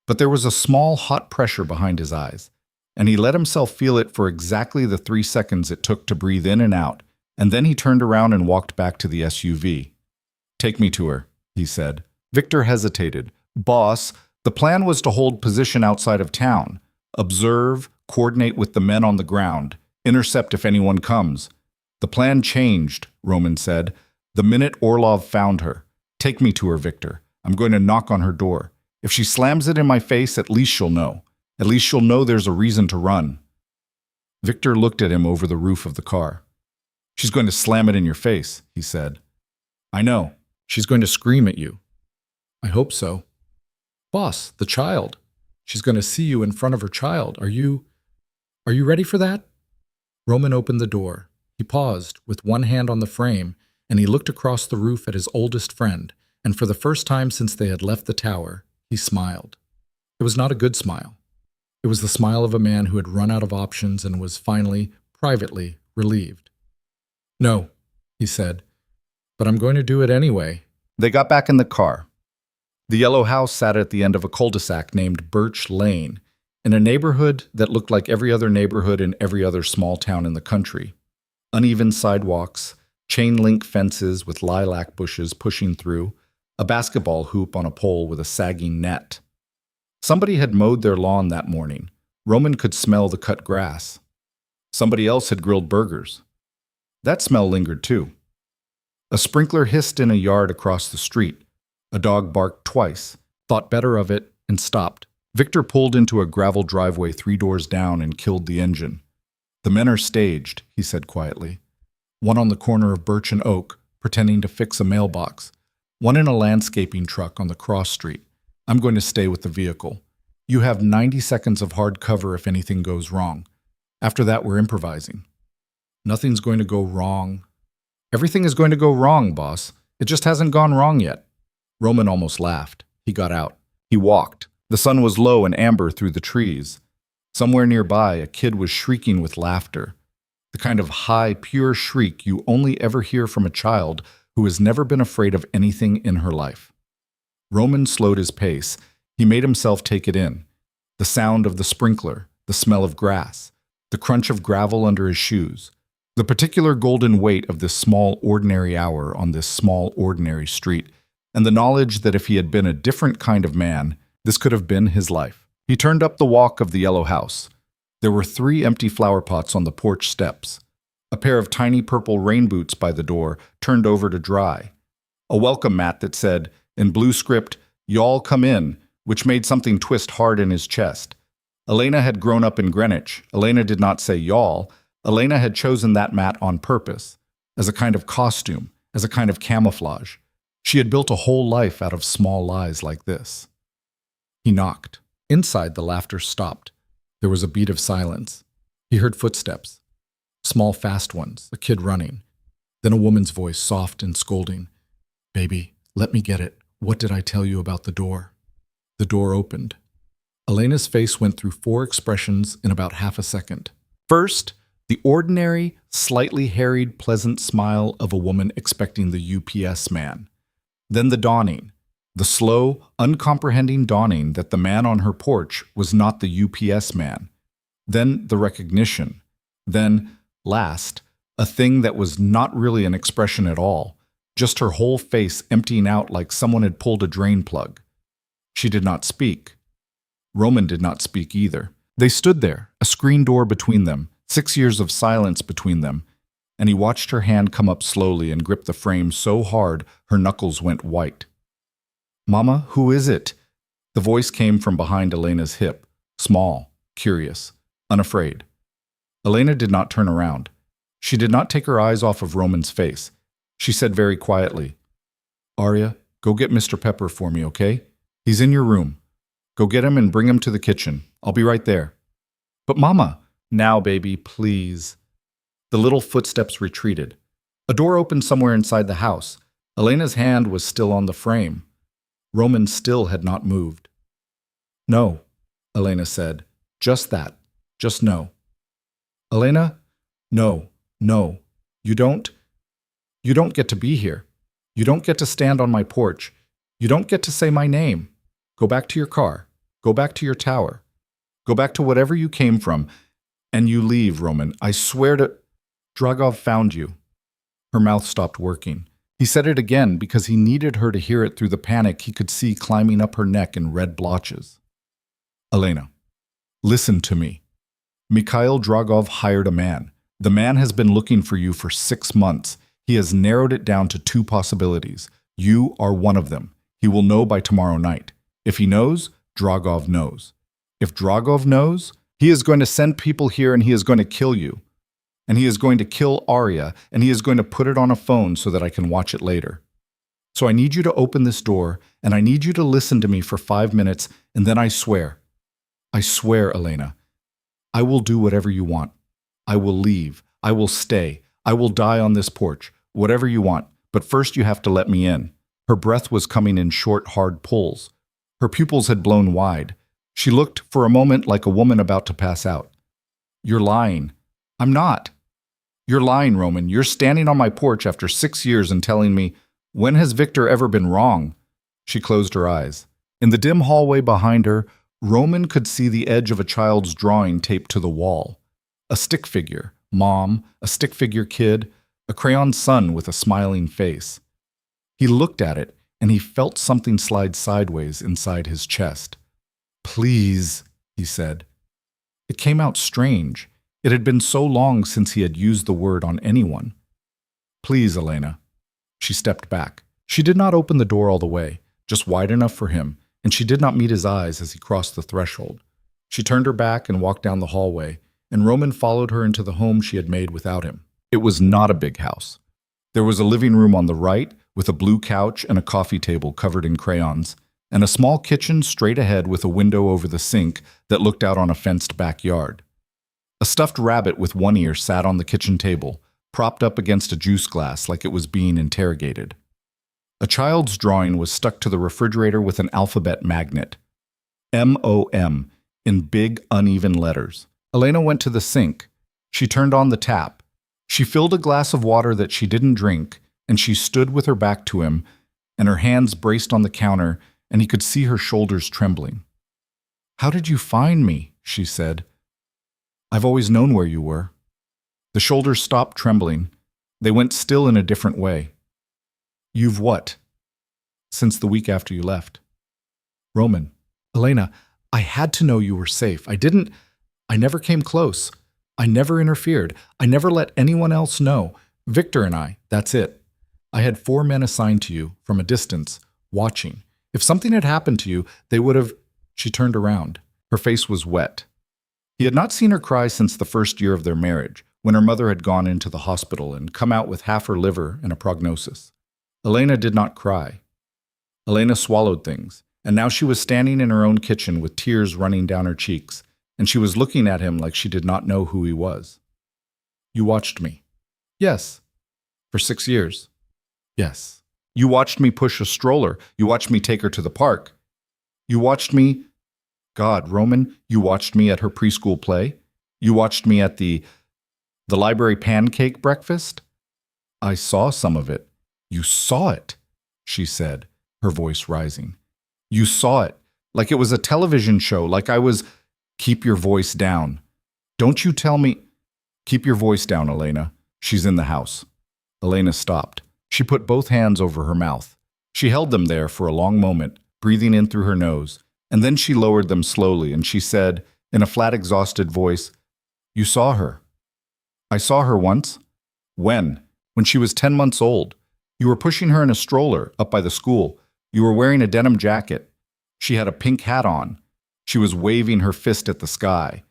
But there was a small, hot pressure behind his eyes, and he let himself feel it for exactly the 3 seconds it took to breathe in and out, and then he turned around and walked back to the SUV. Take me to her, he said. Victor hesitated. Boss, the plan was to hold position outside of town, observe, coordinate with the men on the ground, intercept if anyone comes. The plan changed, Roman said, the minute Orlov found her. Take me to her, Victor. I'm going to knock on her door. If she slams it in my face, at least she'll know. At least she'll know there's a reason to run. Victor looked at him over the roof of the car. She's going to slam it in your face, he said. I know. She's going to scream at you. I hope so. Boss, the child. She's going to see you in front of her child. Are you ready for that? Roman opened the door. He paused, with one hand on the frame, and he looked across the roof at his oldest friend, and for the first time since they had left the tower, he smiled. It was not a good smile. It was the smile of a man who had run out of options and was finally, privately, relieved. No, he said, but I'm going to do it anyway. They got back in the car. The yellow house sat at the end of a cul-de-sac named Birch Lane, in a neighborhood that looked like every other neighborhood in every other small town in the country. Uneven sidewalks, chain-link fences with lilac bushes pushing through, a basketball hoop on a pole with a sagging net. Somebody had mowed their lawn that morning. Roman could smell the cut grass. Somebody else had grilled burgers. That smell lingered too. A sprinkler hissed in a yard across the street. A dog barked twice, thought better of it, and stopped. Victor pulled into a gravel driveway 3 doors down and killed the engine. The men are staged, he said quietly. One on the corner of Birch and Oak, pretending to fix a mailbox. One in a landscaping truck on the cross street. I'm going to stay with the vehicle. You have 90 seconds of hard cover if anything goes wrong. After that, we're improvising. Nothing's going to go wrong. Everything is going to go wrong, boss. It just hasn't gone wrong yet. Roman almost laughed. He got out. He walked. The sun was low and amber through the trees. Somewhere nearby, a kid was shrieking with laughter. The kind of high, pure shriek you only ever hear from a child who has never been afraid of anything in her life. Roman slowed his pace. He made himself take it in. The sound of the sprinkler, the smell of grass, the crunch of gravel under his shoes, the particular golden weight of this small, ordinary hour on this small, ordinary street, and the knowledge that if he had been a different kind of man, this could have been his life. He turned up the walk of the yellow house. There were 3 empty flower pots on the porch steps. A pair of tiny purple rain boots by the door, turned over to dry. A welcome mat that said, in blue script, "Y'all come in," which made something twist hard in his chest. Elena had grown up in Greenwich. Elena did not say y'all. Elena had chosen that mat on purpose, as a kind of costume, as a kind of camouflage. She had built a whole life out of small lies like this. He knocked. Inside, the laughter stopped. There was a beat of silence. He heard footsteps. Small, fast ones, a kid running. Then a woman's voice, soft and scolding. "Baby, let me get it. What did I tell you about the door?" The door opened. Elena's face went through 4 expressions in about half a second. First, the ordinary, slightly harried, pleasant smile of a woman expecting the UPS man. Then the dawning, the slow, uncomprehending dawning that the man on her porch was not the UPS man. Then the recognition. Then, last, a thing that was not really an expression at all, just her whole face emptying out like someone had pulled a drain plug. She did not speak. Roman did not speak either. They stood there, a screen door between them, 6 years of silence between them, and he watched her hand come up slowly and grip the frame so hard her knuckles went white. "Mama, who is it?" The voice came from behind Elena's hip, small, curious, unafraid. Elena did not turn around. She did not take her eyes off of Roman's face. She said very quietly, "Arya, go get Mr. Pepper for me, okay? He's in your room. Go get him and bring him to the kitchen. I'll be right there." "But Mama—" "Now, baby, please." The little footsteps retreated. A door opened somewhere inside the house. Elena's hand was still on the frame. Roman still had not moved. "No," Elena said. "Just that. Just no." "Elena? No, no. You don't get to be here. You don't get to stand on my porch. You don't get to say my name. Go back to your car. Go back to your tower. Go back to whatever you came from. And you leave, Roman. I swear to—" "Dragov found you." Her mouth stopped working. He said it again because he needed her to hear it through the panic he could see climbing up her neck in red blotches. "Elena, listen to me. Mikhail Dragov hired a man. The man has been looking for you for 6 months. He has narrowed it down to 2 possibilities. You are one of them. He will know by tomorrow night. If he knows, Dragov knows. If Dragov knows, He is going to send people here and he is going to kill you. And he is going to kill Arya and he is going to put it on a phone so that I can watch it later. So I need you to open this door and I need you to listen to me for 5 minutes and then I swear, Elena, I will do whatever you want. I will leave. I will stay. I will die on this porch. Whatever you want. But first you have to let me in. Her breath was coming in short, hard pulls. Her pupils had blown wide. She looked for a moment like a woman about to pass out. You're lying. I'm not. You're lying, Roman. You're standing on my porch after 6 years and telling me, when has Victor ever been wrong? She closed her eyes. In the dim hallway behind her, Roman could see the edge of a child's drawing taped to the wall. A stick figure, mom, a stick figure kid, a crayon son with a smiling face. He looked at it, and he felt something slide sideways inside his chest. Please, he said. It came out strange. It had been so long since he had used the word on anyone. Please, Elena. She stepped back. She did not open the door all the way, just wide enough for him, and she did not meet his eyes as he crossed the threshold. She turned her back and walked down the hallway, and Roman followed her into the home she had made without him. It was not a big house. There was a living room on the right, with a blue couch and a coffee table covered in crayons, and a small kitchen straight ahead with a window over the sink that looked out on a fenced backyard. A stuffed rabbit with one ear sat on the kitchen table, propped up against a juice glass like it was being interrogated. A child's drawing was stuck to the refrigerator with an alphabet magnet. M-O-M, in big, uneven letters. Elena went to the sink. She turned on the tap. She filled a glass of water that she didn't drink, and she stood with her back to him, and her hands braced on the counter, and he could see her shoulders trembling. How did you find me? She said. I've always known where you were. The shoulders stopped trembling. They went still in a different way. You've what? Since the week after you left. Roman. Elena, I had to know you were safe. I never came close. I never interfered. I never let anyone else know. Victor and I, that's it. I had 4 men assigned to you, from a distance, watching. If something had happened to you, they would have... She turned around. Her face was wet. He had not seen her cry since the first year of their marriage, when her mother had gone into the hospital and come out with half her liver and a prognosis. Elena did not cry. Elena swallowed things, and now she was standing in her own kitchen with tears running down her cheeks, and she was looking at him like she did not know who he was. You watched me. Yes. For 6 years. Yes. You watched me push a stroller. You watched me take her to the park. You watched me... God, Roman, you watched me at her preschool play? You watched me at the library pancake breakfast? I saw some of it. You saw it, she said, her voice rising. You saw it, like it was a television show, like I was... Keep your voice down. Don't you tell me... Keep your voice down, Elena. She's in the house. Elena stopped. She put both hands over her mouth. She held them there for a long moment, breathing in through her nose, and then she lowered them slowly, and she said, in a flat, exhausted voice, You saw her. I saw her once. When? When she was 10 months old. You were pushing her in a stroller up by the school. You were wearing a denim jacket. She had a pink hat on. She was waving her fist at the sky.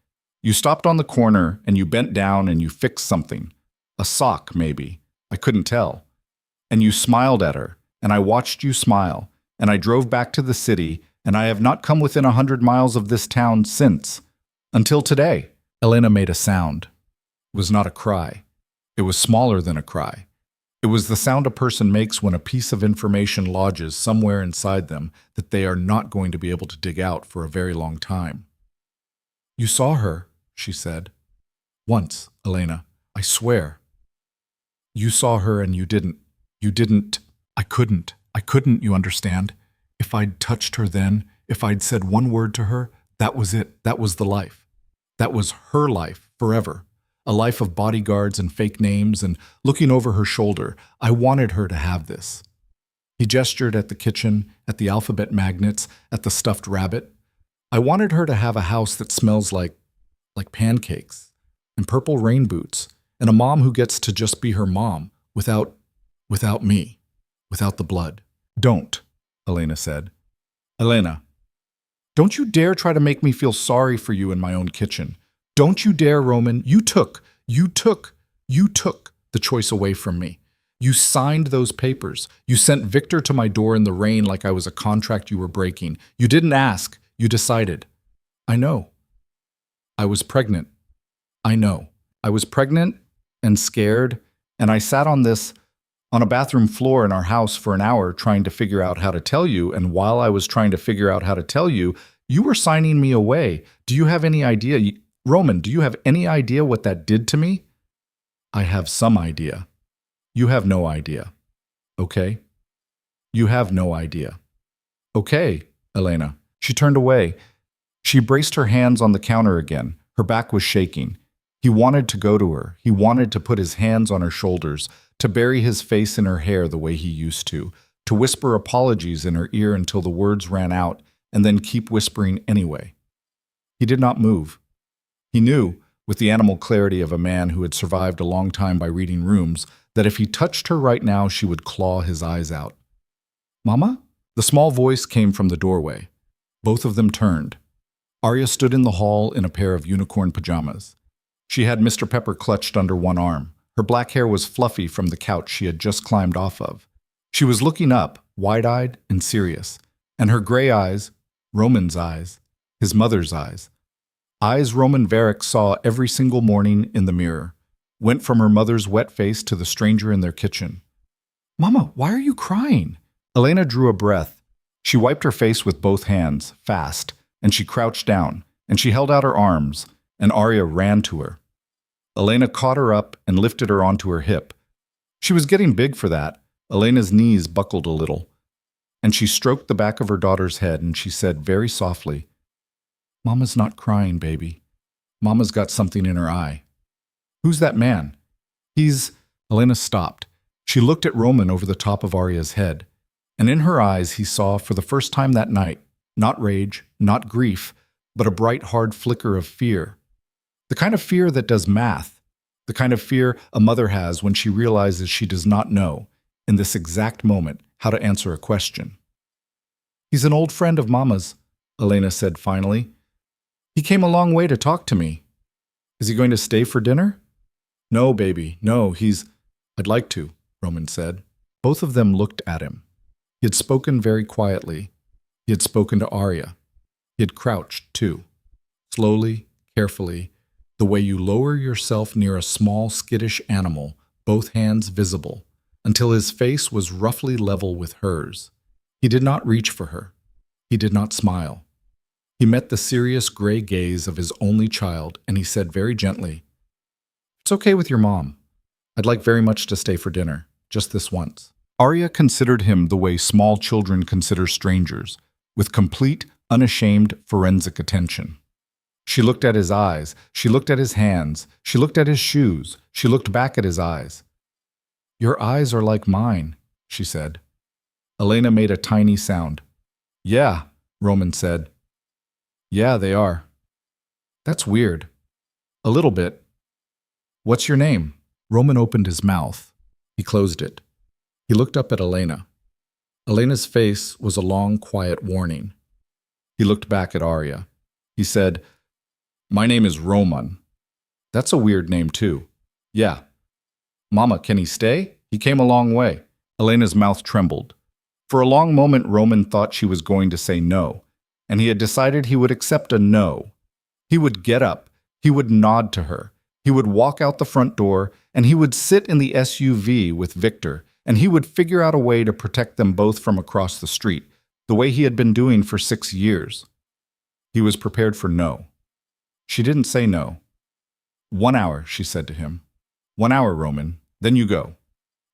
You stopped on the corner, and you bent down and you fixed something. A sock, maybe. I couldn't tell. And you smiled at her, and I watched you smile, and I drove back to the city, and I have not come within 100 miles of this town since. Until today. Elena made a sound. It was not a cry. It was smaller than a cry. It was the sound a person makes when a piece of information lodges somewhere inside them that they are not going to be able to dig out for a very long time. You saw her, she said. Once, Elena. I swear. You saw her and you didn't. I couldn't, you understand? If I'd touched her then, if I'd said one word to her, that was it. That was the life. That was her life, forever. A life of bodyguards and fake names and looking over her shoulder. I wanted her to have this. He gestured at the kitchen, at the alphabet magnets, at the stuffed rabbit. I wanted her to have a house that smells like pancakes and purple rain boots and a mom who gets to just be her mom without me, without the blood. Don't, Elena said. Elena, don't you dare try to make me feel sorry for you in my own kitchen. Don't you dare, Roman. You took the choice away from me. You signed those papers. You sent Victor to my door in the rain like I was a contract you were breaking. You didn't ask. You decided. I know. I was pregnant. I know. I was pregnant and scared, and I sat on a bathroom floor in our house for an hour trying to figure out how to tell you, and while I was trying to figure out how to tell you, you were signing me away. Do you have any idea? Roman, do you have any idea what that did to me? I have some idea. You have no idea. Okay? You have no idea. Okay, Elena. She turned away. She braced her hands on the counter again. Her back was shaking. He wanted to go to her. He wanted to put his hands on her shoulders, to bury his face in her hair the way he used to whisper apologies in her ear until the words ran out, and then keep whispering anyway. He did not move. He knew, with the animal clarity of a man who had survived a long time by reading rooms, that if he touched her right now, she would claw his eyes out. Mama? The small voice came from the doorway. Both of them turned. Arya stood in the hall in a pair of unicorn pajamas. She had Mr. Pepper clutched under one arm. Her black hair was fluffy from the couch she had just climbed off of. She was looking up, wide-eyed and serious, and her gray eyes, Roman's eyes, his mother's eyes Roman Varric saw every single morning in the mirror, went from her mother's wet face to the stranger in their kitchen. Mama, why are you crying? Elena drew a breath. She wiped her face with both hands, fast, and she crouched down, and she held out her arms, and Arya ran to her. Elena caught her up and lifted her onto her hip. She was getting big for that. Elena's knees buckled a little, and she stroked the back of her daughter's head, and she said very softly, Mama's not crying, baby. Mama's got something in her eye. Who's that man? Elena stopped. She looked at Roman over the top of Arya's head, and in her eyes he saw, for the first time that night, not rage, not grief, but a bright, hard flicker of fear. The kind of fear that does math. The kind of fear a mother has when she realizes she does not know, in this exact moment, how to answer a question. He's an old friend of Mama's, Elena said finally. He came a long way to talk to me. Is he going to stay for dinner? No, baby, no, I'd like to, Roman said. Both of them looked at him. He had spoken very quietly. He had spoken to Arya. He had crouched, too. Slowly, carefully, the way you lower yourself near a small, skittish animal, both hands visible, until his face was roughly level with hers. He did not reach for her. He did not smile. He met the serious gray gaze of his only child, and he said very gently, It's okay with your mom. I'd like very much to stay for dinner, just this once. Arya considered him the way small children consider strangers, with complete, unashamed, forensic attention. She looked at his eyes, she looked at his hands, she looked at his shoes, she looked back at his eyes. Your eyes are like mine, she said. Elena made a tiny sound. Yeah, Roman said. Yeah, they are. That's weird. A little bit. What's your name? Roman opened his mouth. He closed it. He looked up at Elena. Elena's face was a long, quiet warning. He looked back at Arya. He said, My name is Roman. That's a weird name, too. Yeah. Mama, can he stay? He came a long way. Elena's mouth trembled. For a long moment, Roman thought she was going to say no, and he had decided he would accept a no. He would get up, he would nod to her, he would walk out the front door, and he would sit in the SUV with Victor, and he would figure out a way to protect them both from across the street, the way he had been doing for 6 years. He was prepared for no. She didn't say no. 1 hour, she said to him. 1 hour, Roman, then you go.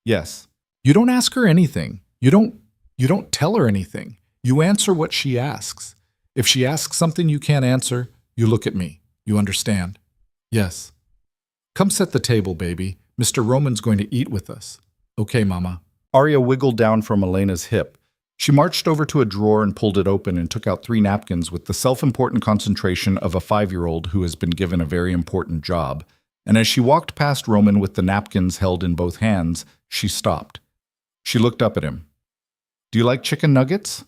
Yes. You don't ask her anything. You don't tell her anything. You answer what she asks. If she asks something you can't answer, you look at me. You understand? Yes. Come set the table, baby. Mr. Roman's going to eat with us. Okay, Mama. Arya wiggled down from Elena's hip. She marched over to a drawer and pulled it open and took out 3 napkins with the self-important concentration of a 5-year-old who has been given a very important job. And as she walked past Roman with the napkins held in both hands, she stopped. She looked up at him. Do you like chicken nuggets?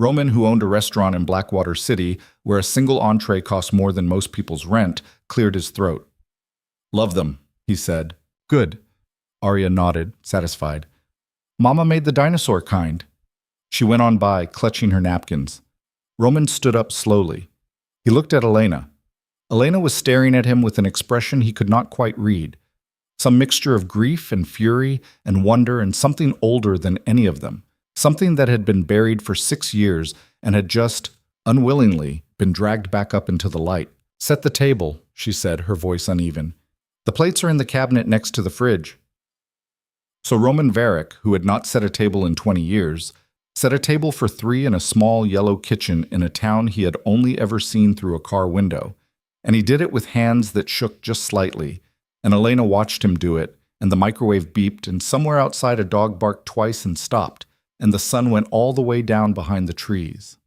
Roman, who owned a restaurant in Blackwater City, where a single entree cost more than most people's rent, cleared his throat. "Love them," he said. "Good." Arya nodded, satisfied. "Mama made the dinosaur kind." She went on by, clutching her napkins. Roman stood up slowly. He looked at Elena. Elena was staring at him with an expression he could not quite read. Some mixture of grief and fury and wonder and something older than any of them. Something that had been buried for 6 years and had just, unwillingly, been dragged back up into the light. "Set the table," she said, her voice uneven. "The plates are in the cabinet next to the fridge." So Roman Varick, who had not set a table in 20 years, set a table for 3 in a small yellow kitchen in a town he had only ever seen through a car window. And he did it with hands that shook just slightly, and Elena watched him do it, and the microwave beeped, and somewhere outside a dog barked twice and stopped, and the sun went all the way down behind the trees.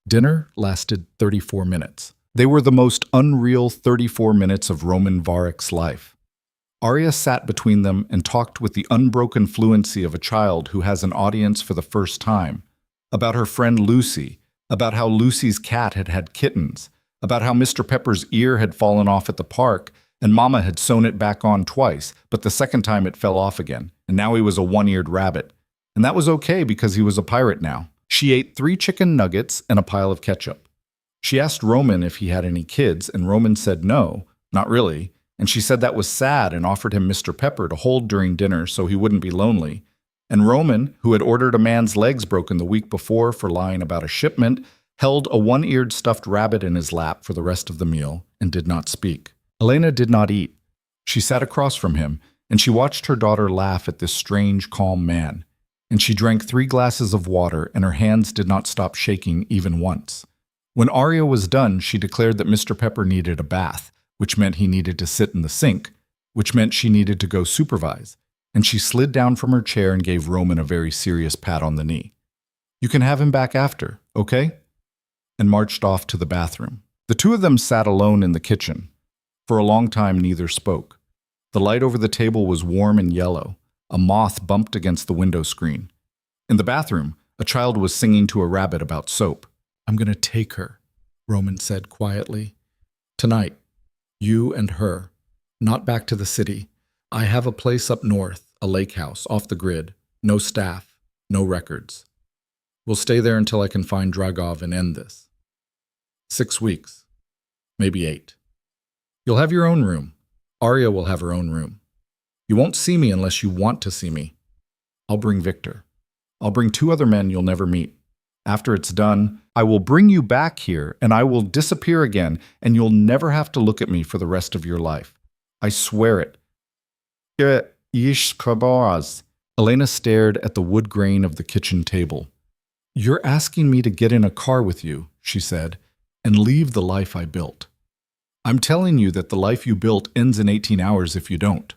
Dinner lasted 34 minutes. They were the most unreal 34 minutes of Roman Varick's life. Arya sat between them and talked with the unbroken fluency of a child who has an audience for the first time, about her friend Lucy, about how Lucy's cat had had kittens, about how Mr. Pepper's ear had fallen off at the park, and Mama had sewn it back on twice, but the second time it fell off again, and now he was a one-eared rabbit. And that was okay because he was a pirate now. She ate 3 chicken nuggets and a pile of ketchup. She asked Roman if he had any kids, and Roman said no, not really, and she said that was sad and offered him Mr. Pepper to hold during dinner so he wouldn't be lonely. And Roman, who had ordered a man's legs broken the week before for lying about a shipment, held a one-eared stuffed rabbit in his lap for the rest of the meal and did not speak. Elena did not eat. She sat across from him, and she watched her daughter laugh at this strange, calm man. And she drank 3 glasses of water, and her hands did not stop shaking even once. When Arya was done, she declared that Mr. Pepper needed a bath, which meant he needed to sit in the sink, which meant she needed to go supervise, and she slid down from her chair and gave Roman a very serious pat on the knee. "You can have him back after, okay?" And marched off to the bathroom. The 2 of them sat alone in the kitchen. For a long time, neither spoke. The light over the table was warm and yellow. A moth bumped against the window screen. In the bathroom, a child was singing to a rabbit about soap. "I'm going to take her," Roman said quietly. "Tonight. You and her. Not back to the city. I have a place up north, a lake house, off the grid. No staff, no records. We'll stay there until I can find Dragov and end this. 6 weeks. Maybe 8. You'll have your own room. Arya will have her own room. You won't see me unless you want to see me. I'll bring Victor. I'll bring 2 other men you'll never meet. After it's done, I will bring you back here and I will disappear again and you'll never have to look at me for the rest of your life. I swear it." Elena stared at the wood grain of the kitchen table. "You're asking me to get in a car with you," she said, "and leave the life I built. I'm telling you that the life you built ends in 18 hours if you don't.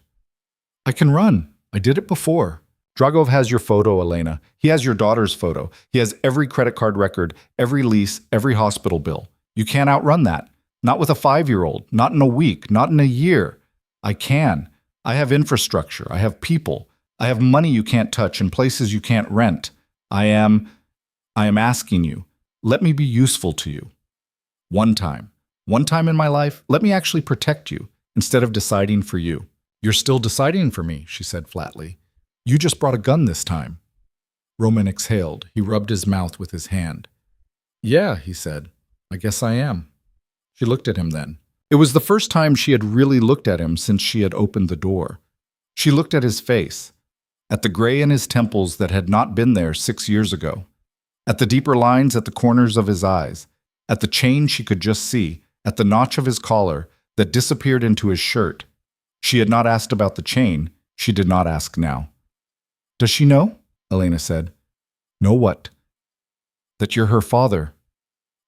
I can run. I did it before. Dragov has your photo, Elena. He has your daughter's photo. He has every credit card record, every lease, every hospital bill. You can't outrun that. Not with a 5-year-old, not in a week, not in a year. I can. I have infrastructure. I have people. I have money you can't touch and places you can't rent. I am asking you, let me be useful to you. One time in my life, let me actually protect you instead of deciding for you." "You're still deciding for me," she said flatly. "You just brought a gun this time." Roman exhaled. He rubbed his mouth with his hand. "Yeah," he said. "I guess I am." She looked at him then. It was the first time she had really looked at him since she had opened the door. She looked at his face, at the gray in his temples that had not been there 6 years ago, at the deeper lines at the corners of his eyes, at the chain she could just see, at the notch of his collar that disappeared into his shirt. She had not asked about the chain. She did not ask now. "Does she know?" Elena said. "Know what?" "That you're her father."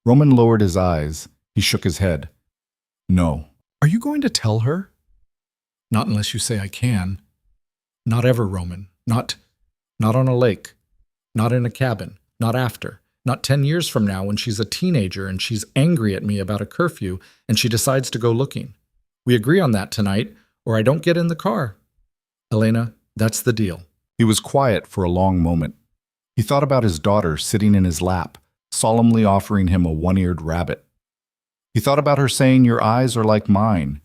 Roman lowered his eyes. He shook his head. "No." "Are you going to tell her?" "Not unless you say I can." "Not ever, Roman. Not on a lake. Not in a cabin. Not after. Not 10 years from now when she's a teenager and she's angry at me about a curfew and she decides to go looking. We agree on that tonight, or I don't get in the car." "Elena, that's the deal." He was quiet for a long moment. He thought about his daughter sitting in his lap, solemnly offering him a one-eared rabbit. He thought about her saying, "Your eyes are like mine."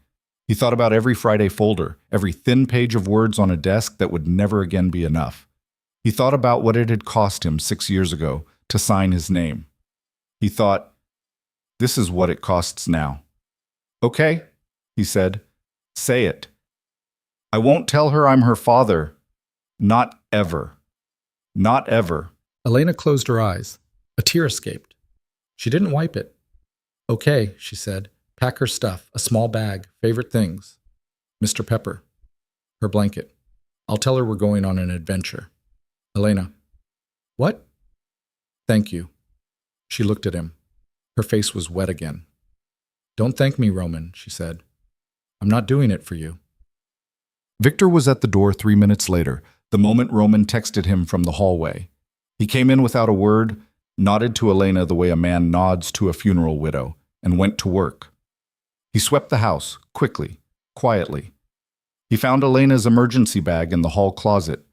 He thought about every Friday folder, every thin page of words on a desk that would never again be enough. He thought about what it had cost him 6 years ago to sign his name. He thought, this is what it costs now. "Okay," he said, "say it. I won't tell her I'm her father. Not ever. Not ever." Elena closed her eyes. A tear escaped. She didn't wipe it. "Okay," she said. "Pack her stuff, a small bag, favorite things. Mr. Pepper. Her blanket. I'll tell her we're going on an adventure." Elena. "What?" "Thank you." She looked at him. Her face was wet again. "Don't thank me, Roman," she said. "I'm not doing it for you." Victor was at the door 3 minutes later, the moment Roman texted him from the hallway. He came in without a word, nodded to Elena the way a man nods to a funeral widow, and went to work. He swept the house, quickly, quietly. He found Elena's emergency bag in the hall closet.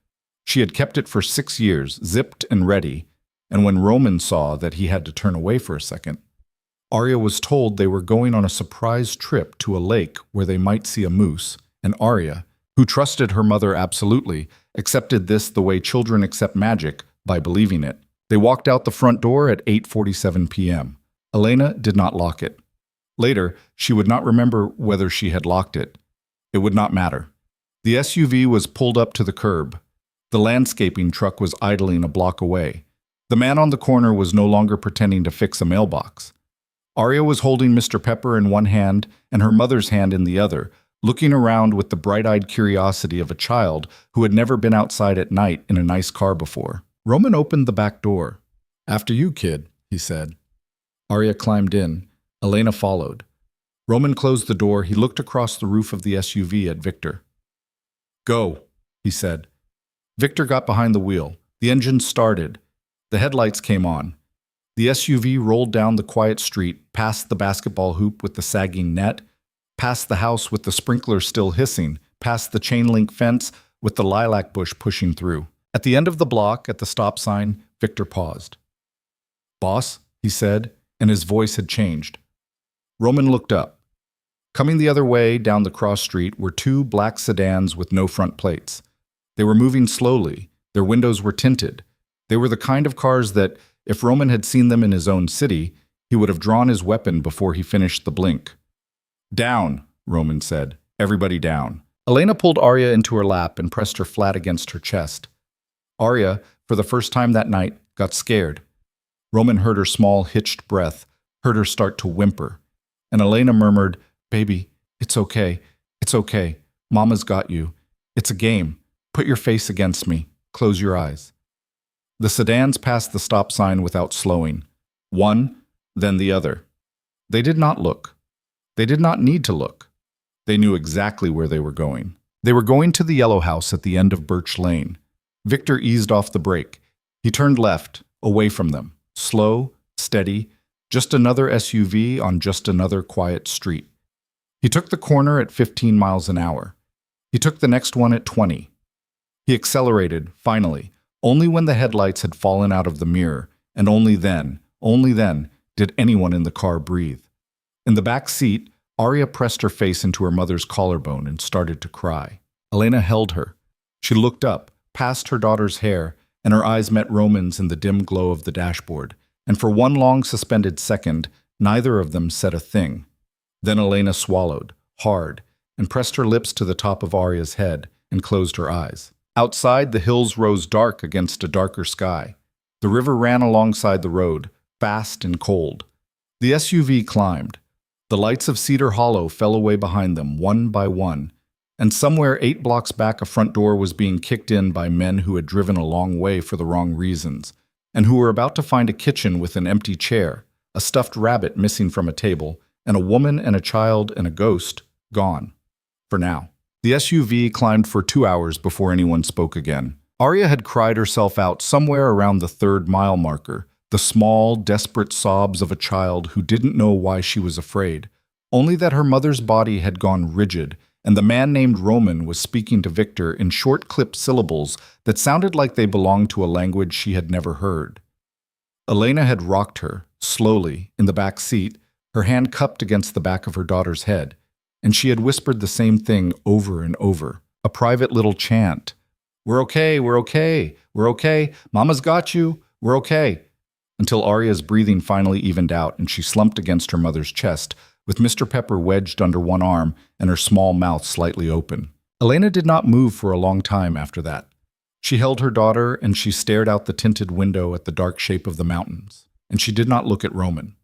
She had kept it for 6 years, zipped and ready, and when Roman saw that he had to turn away for a second, Arya was told they were going on a surprise trip to a lake where they might see a moose, and Arya, who trusted her mother absolutely, accepted this the way children accept magic, by believing it. They walked out the front door at 8:47 p.m. Elena did not lock it. Later, she would not remember whether she had locked it. It would not matter. The SUV was pulled up to the curb. The landscaping truck was idling a block away. The man on the corner was no longer pretending to fix a mailbox. Arya was holding Mr. Pepper in one hand and her mother's hand in the other, looking around with the bright-eyed curiosity of a child who had never been outside at night in a nice car before. Roman opened the back door. "After you, kid," he said. Arya climbed in. Elena followed. Roman closed the door. He looked across the roof of the SUV at Victor. "Go," he said. Victor got behind the wheel. The engine started. The headlights came on. The SUV rolled down the quiet street, past the basketball hoop with the sagging net, past the house with the sprinkler still hissing, past the chain-link fence with the lilac bush pushing through. At the end of the block, at the stop sign, Victor paused. "Boss," he said, and his voice had changed. Roman looked up. Coming the other way down the cross street were two black sedans with no front plates. They were moving slowly. Their windows were tinted. They were the kind of cars that, if Roman had seen them in his own city, he would have drawn his weapon before he finished the blink. "Down," Roman said. "Everybody down." Elena pulled Arya into her lap and pressed her flat against her chest. Arya, for the first time that night, got scared. Roman heard her small, hitched breath, heard her start to whimper. And Elena murmured, "Baby, it's okay. It's okay. Mama's got you. It's a game. Put your face against me. Close your eyes." The sedans passed the stop sign without slowing. One, then the other. They did not look. They did not need to look. They knew exactly where they were going. They were going to the yellow house at the end of Birch Lane. Victor eased off the brake. He turned left, away from them. Slow, steady, just another SUV on just another quiet street. He took the corner at 15 miles an hour. He took the next one at 20. He accelerated, finally, only when the headlights had fallen out of the mirror, and only then, did anyone in the car breathe. In the back seat, Arya pressed her face into her mother's collarbone and started to cry. Elena held her. She looked up, past her daughter's hair, and her eyes met Roman's in the dim glow of the dashboard, and for one long suspended second, neither of them said a thing. Then Elena swallowed, hard, and pressed her lips to the top of Arya's head and closed her eyes. Outside, the hills rose dark against a darker sky. The river ran alongside the road, fast and cold. The SUV climbed. The lights of Cedar Hollow fell away behind them, one by one, and somewhere 8 blocks back a front door was being kicked in by men who had driven a long way for the wrong reasons, and who were about to find a kitchen with an empty chair, a stuffed rabbit missing from a table, and a woman and a child and a ghost gone. For now. The SUV climbed for 2 hours before anyone spoke again. Arya had cried herself out somewhere around the 3rd mile marker, the small, desperate sobs of a child who didn't know why she was afraid, only that her mother's body had gone rigid, and the man named Roman was speaking to Victor in short clipped syllables that sounded like they belonged to a language she had never heard. Elena had rocked her, slowly, in the back seat, her hand cupped against the back of her daughter's head, and she had whispered the same thing over and over, a private little chant. We're okay, we're okay, we're okay, Mama's got you, we're okay. Until Arya's breathing finally evened out and she slumped against her mother's chest, with Mr. Pepper wedged under one arm and her small mouth slightly open. Elena did not move for a long time after that. She held her daughter and she stared out the tinted window at the dark shape of the mountains, and she did not look at Roman.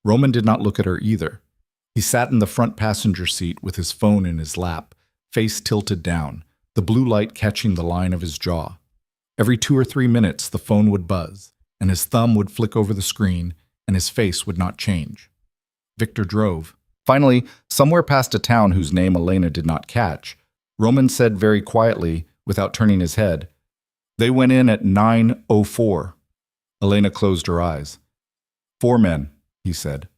Roman did not look at her either. He sat in the front passenger seat with his phone in his lap, face tilted down, the blue light catching the line of his jaw. Every 2 or 3 minutes the phone would buzz, and his thumb would flick over the screen, and his face would not change. Victor drove. Finally, somewhere past a town whose name Elena did not catch, Roman said very quietly, without turning his head, "They went in at 9:04. Elena closed her eyes. 4 men, he said.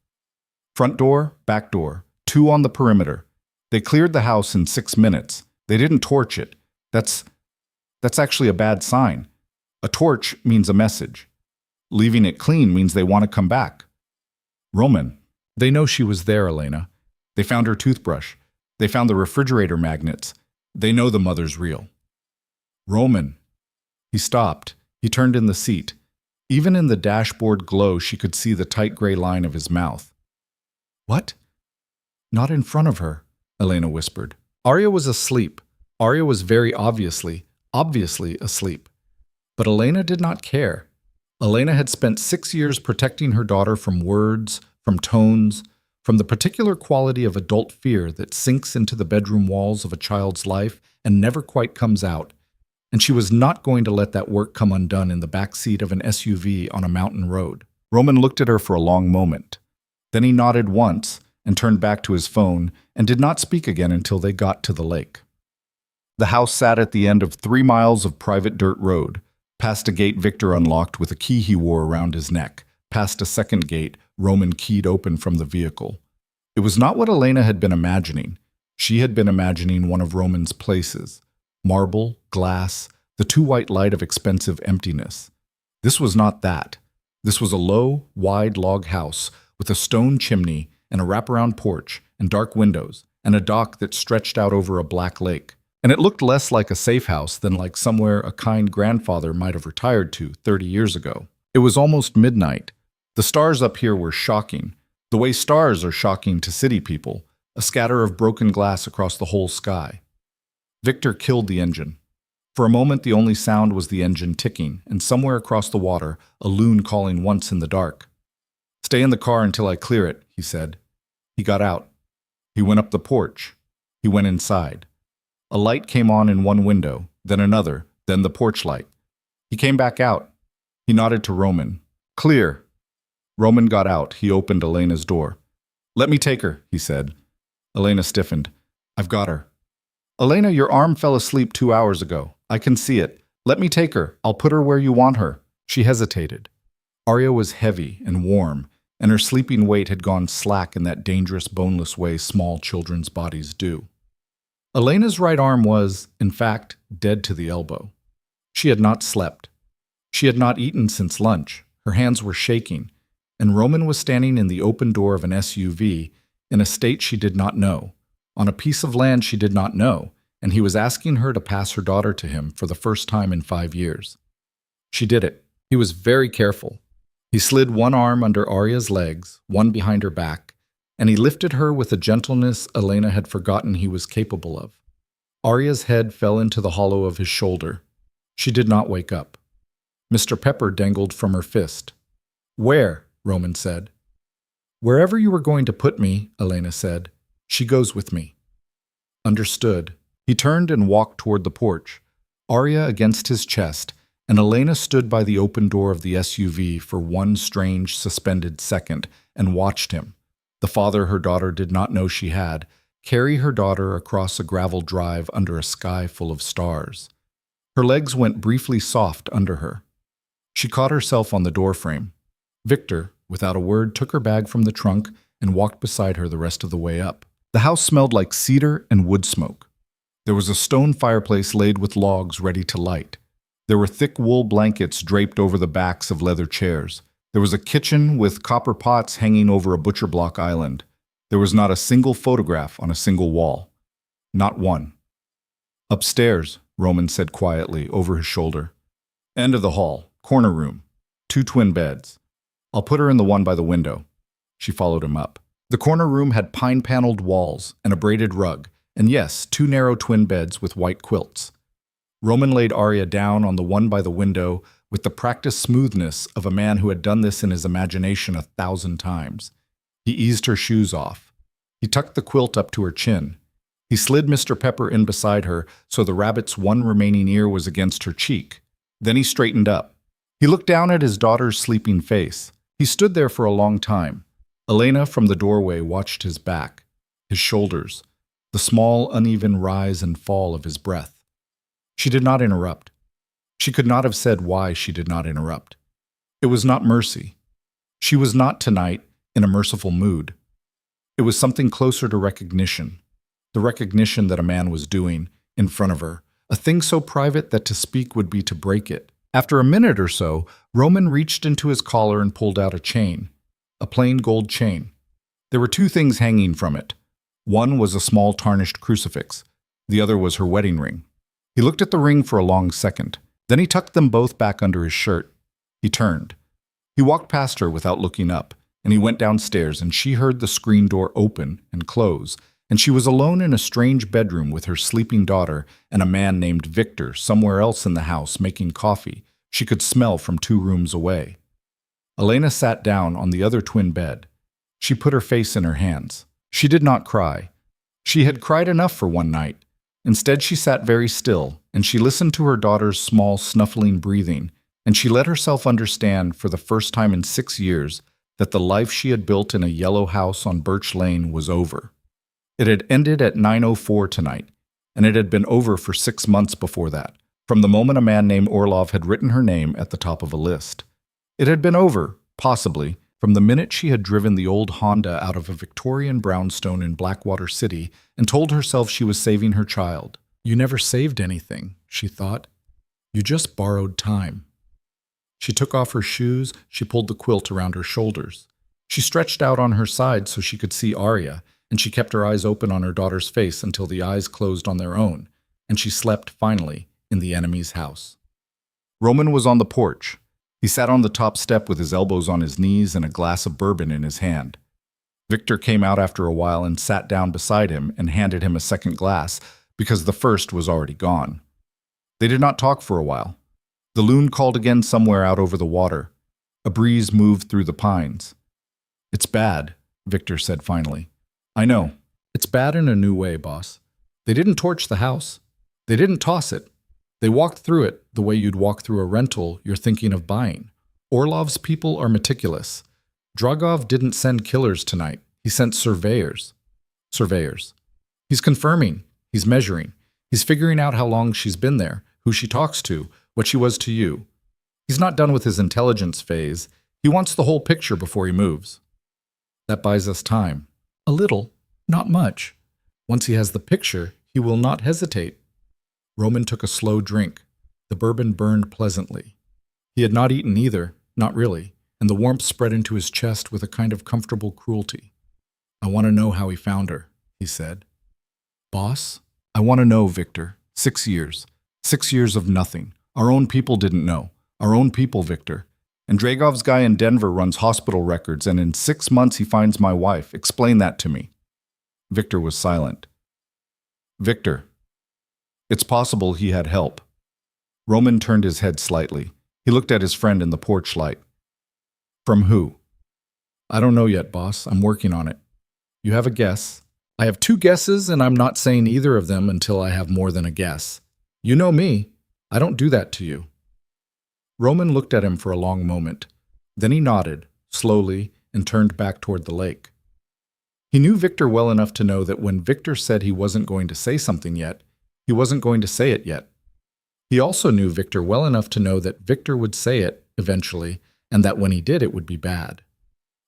Front door, back door, 2 on the perimeter. They cleared the house in 6 minutes. They didn't torch it. That's actually a bad sign. A torch means a message. Leaving it clean means they want to come back. Roman, they know she was there, Elena. They found her toothbrush. They found the refrigerator magnets. They know the mother's real. Roman. He stopped. He turned in the seat. Even in the dashboard glow, she could see the tight gray line of his mouth. What? Not in front of her, Elena whispered. Arya was asleep. Arya was very obviously asleep. But Elena did not care. Elena had spent 6 years protecting her daughter from words, from tones, from the particular quality of adult fear that sinks into the bedroom walls of a child's life and never quite comes out. And she was not going to let that work come undone in the back seat of an SUV on a mountain road. Roman looked at her for a long moment. Then he nodded once and turned back to his phone and did not speak again until they got to the lake. The house sat at the end of 3 miles of private dirt road, past a gate Victor unlocked with a key he wore around his neck, past a second gate Roman keyed open from the vehicle. It was not what Elena had been imagining. She had been imagining one of Roman's places. Marble, glass, the too white light of expensive emptiness. This was not that. This was a low, wide log house with a stone chimney and a wraparound porch and dark windows and a dock that stretched out over a black lake. And it looked less like a safe house than like somewhere a kind grandfather might have retired to 30 years ago. It was almost midnight. The stars up here were shocking, the way stars are shocking to city people, a scatter of broken glass across the whole sky. Victor killed the engine. For a moment, the only sound was the engine ticking, and somewhere across the water, a loon calling once in the dark. Stay in the car until I clear it, he said. He got out. He went up the porch. He went inside. A light came on in one window, then another, then the porch light. He came back out. He nodded to Roman. Clear. Roman got out. He opened Elena's door. Let me take her, he said. Elena stiffened. I've got her. Elena, your arm fell asleep 2 hours ago. I can see it. Let me take her. I'll put her where you want her. She hesitated. Arya was heavy and warm, and her sleeping weight had gone slack in that dangerous, boneless way small children's bodies do. Elena's right arm was, in fact, dead to the elbow. She had not slept. She had not eaten since lunch. Her hands were shaking, and Roman was standing in the open door of an SUV in a state she did not know, on a piece of land she did not know, and he was asking her to pass her daughter to him for the first time in 5 years. She did it. He was very careful. He slid one arm under Arya's legs, one behind her back, and he lifted her with a gentleness Elena had forgotten he was capable of. Arya's head fell into the hollow of his shoulder. She did not wake up. Mr. Pepper dangled from her fist. Where? Roman said. Wherever you were going to put me, Elena said. She goes with me. Understood. He turned and walked toward the porch, Arya against his chest, and Elena stood by the open door of the SUV for one strange, suspended second and watched him, the father her daughter did not know she had, carry her daughter across a gravel drive under a sky full of stars. Her legs went briefly soft under her. She caught herself on the doorframe. Victor, without a word, took her bag from the trunk and walked beside her the rest of the way up. The house smelled like cedar and wood smoke. There was a stone fireplace laid with logs ready to light. There were thick wool blankets draped over the backs of leather chairs. There was a kitchen with copper pots hanging over a butcher block island. There was not a single photograph on a single wall. Not one. Upstairs, Roman said quietly over his shoulder. End of the hall, corner room, 2 twin beds. I'll put her in the one by the window. She followed him up. The corner room had pine-paneled walls and a braided rug, and yes, 2 narrow twin beds with white quilts. Roman laid Arya down on the one by the window with the practiced smoothness of a man who had done this in his imagination 1,000 times. He eased her shoes off. He tucked the quilt up to her chin. He slid Mr. Pepper in beside her so the rabbit's one remaining ear was against her cheek. Then he straightened up. He looked down at his daughter's sleeping face. He stood there for a long time. Elena from the doorway watched his back, his shoulders, the small, uneven rise and fall of his breath. She did not interrupt. She could not have said why she did not interrupt. It was not mercy. She was not tonight in a merciful mood. It was something closer to recognition, the recognition that a man was doing in front of her, a thing so private that to speak would be to break it. After a minute or so, Roman reached into his collar and pulled out a chain, a plain gold chain. There were 2 things hanging from it. One was a small tarnished crucifix. The other was her wedding ring. He looked at the ring for a long second. Then he tucked them both back under his shirt. He turned. He walked past her without looking up, and he went downstairs, and she heard the screen door open and close, and she was alone in a strange bedroom with her sleeping daughter and a man named Victor somewhere else in the house making coffee she could smell from 2 rooms away. Elena sat down on the other twin bed. She put her face in her hands. She did not cry. She had cried enough for one night. Instead, she sat very still, and she listened to her daughter's small, snuffling breathing, and she let herself understand for the first time in 6 years that the life she had built in a yellow house on Birch Lane was over. It had ended at 9:04 tonight, and it had been over for 6 months before that, from the moment a man named Orlov had written her name at the top of a list. It had been over, possibly, from the minute she had driven the old Honda out of a Victorian brownstone in Blackwater City and told herself she was saving her child. You never saved anything, she thought. You just borrowed time. She took off her shoes, she pulled the quilt around her shoulders. She stretched out on her side so she could see Arya, and she kept her eyes open on her daughter's face until the eyes closed on their own, and she slept, finally, in the enemy's house. Roman was on the porch. He sat on the top step with his elbows on his knees and a glass of bourbon in his hand. Victor came out after a while and sat down beside him and handed him a second glass because the first was already gone. They did not talk for a while. The loon called again somewhere out over the water. A breeze moved through the pines. It's bad, Victor said finally. I know. It's bad in a new way, boss. They didn't torch the house. They didn't toss it. They walked through it the way you'd walk through a rental you're thinking of buying. Orlov's people are meticulous. Dragov didn't send killers tonight. He sent surveyors. Surveyors. He's confirming. He's measuring. He's figuring out how long she's been there, who she talks to, what she was to you. He's not done with his intelligence phase. He wants the whole picture before he moves. That buys us time. A little, not much. Once he has the picture, he will not hesitate. Roman took a slow drink. The bourbon burned pleasantly. He had not eaten either, not really, and the warmth spread into his chest with a kind of comfortable cruelty. I want to know how he found her, he said. Boss, I want to know, Victor. 6 years. 6 years of nothing. Our own people didn't know. Our own people, Victor. And Dragov's guy in Denver runs hospital records, and in 6 months he finds my wife. Explain that to me. Victor was silent. Victor. It's possible he had help. Roman turned his head slightly. He looked at his friend in the porch light. From who? I don't know yet, boss. I'm working on it. You have a guess. I have 2 guesses, and I'm not saying either of them until I have more than a guess. You know me. I don't do that to you. Roman looked at him for a long moment. Then he nodded, slowly, and turned back toward the lake. He knew Victor well enough to know that when Victor said he wasn't going to say something yet, he wasn't going to say it yet. He also knew Victor well enough to know that Victor would say it, eventually, and that when he did it would be bad.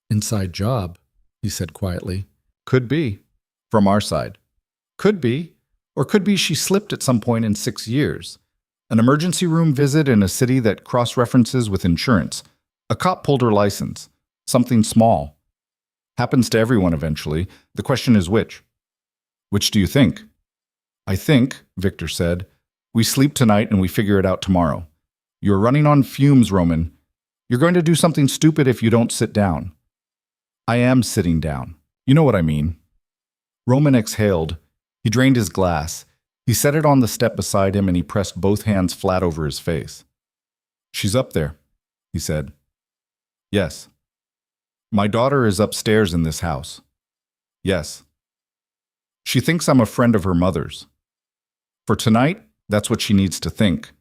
Inside job, he said quietly. Could be. From our side. Could be. Or could be she slipped at some point in 6 years. An emergency room visit in a city that cross-references with insurance. A cop pulled her license. Something small. Happens to everyone eventually. The question is which? Which do you think? I think, Victor said, we sleep tonight and we figure it out tomorrow. You're running on fumes, Roman. You're going to do something stupid if you don't sit down. I am sitting down. You know what I mean. Roman exhaled. He drained his glass. He set it on the step beside him and he pressed both hands flat over his face. She's up there, he said. Yes. My daughter is upstairs in this house. Yes. She thinks I'm a friend of her mother's. For tonight, that's what she needs to think.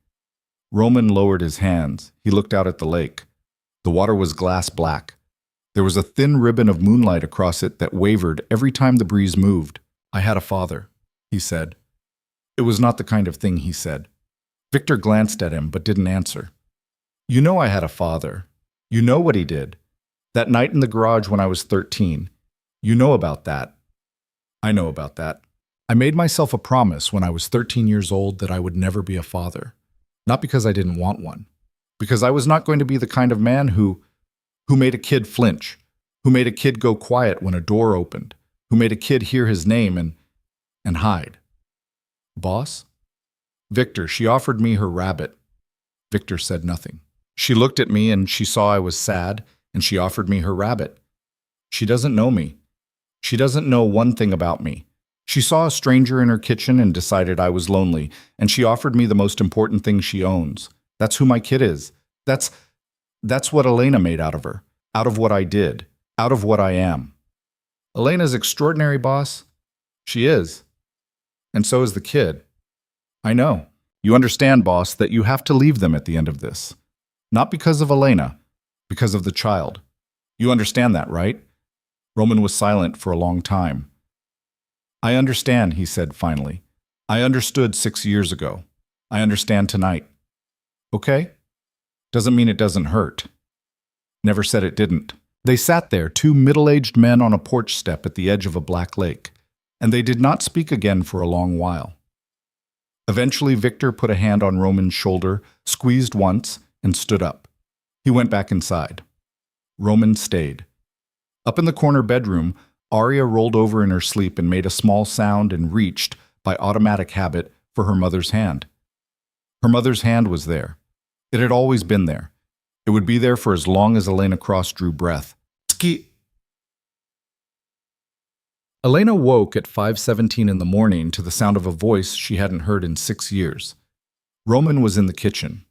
Roman lowered his hands. He looked out at the lake. The water was glass black. There was a thin ribbon of moonlight across it that wavered every time the breeze moved. I had a father, he said. It was not the kind of thing he said. Victor glanced at him but didn't answer. You know I had a father. You know what he did. That night in the garage when I was 13. You know about that. I know about that. I made myself a promise when I was 13 years old that I would never be a father. Not because I didn't want one. Because I was not going to be the kind of man who made a kid flinch, who made a kid go quiet when a door opened, who made a kid hear his name and hide. Boss? Victor, she offered me her rabbit. Victor said nothing. She looked at me and she saw I was sad, and she offered me her rabbit. She doesn't know me. She doesn't know one thing about me. She saw a stranger in her kitchen and decided I was lonely, and she offered me the most important thing she owns. That's who my kid is. That's what Elena made out of her, out of what I did, out of what I am. Elena's extraordinary, boss. She is. And so is the kid. I know. You understand, boss, that you have to leave them at the end of this. Not because of Elena, because of the child. You understand that, right? Roman was silent for a long time. I understand, he said finally. I understood 6 years ago. I understand tonight. Okay? Doesn't mean it doesn't hurt. Never said it didn't. They sat there, two middle-aged men on a porch step at the edge of a black lake, and they did not speak again for a long while. Eventually, Victor put a hand on Roman's shoulder, squeezed once, and stood up. He went back inside. Roman stayed. Up in the corner bedroom, Arya rolled over in her sleep and made a small sound and reached, by automatic habit, for her mother's hand. Her mother's hand was there. It had always been there. It would be there for as long as Elena Cross drew breath. Ski. Elena woke at 5:17 in the morning to the sound of a voice she hadn't heard in 6 years. Roman was in the kitchen.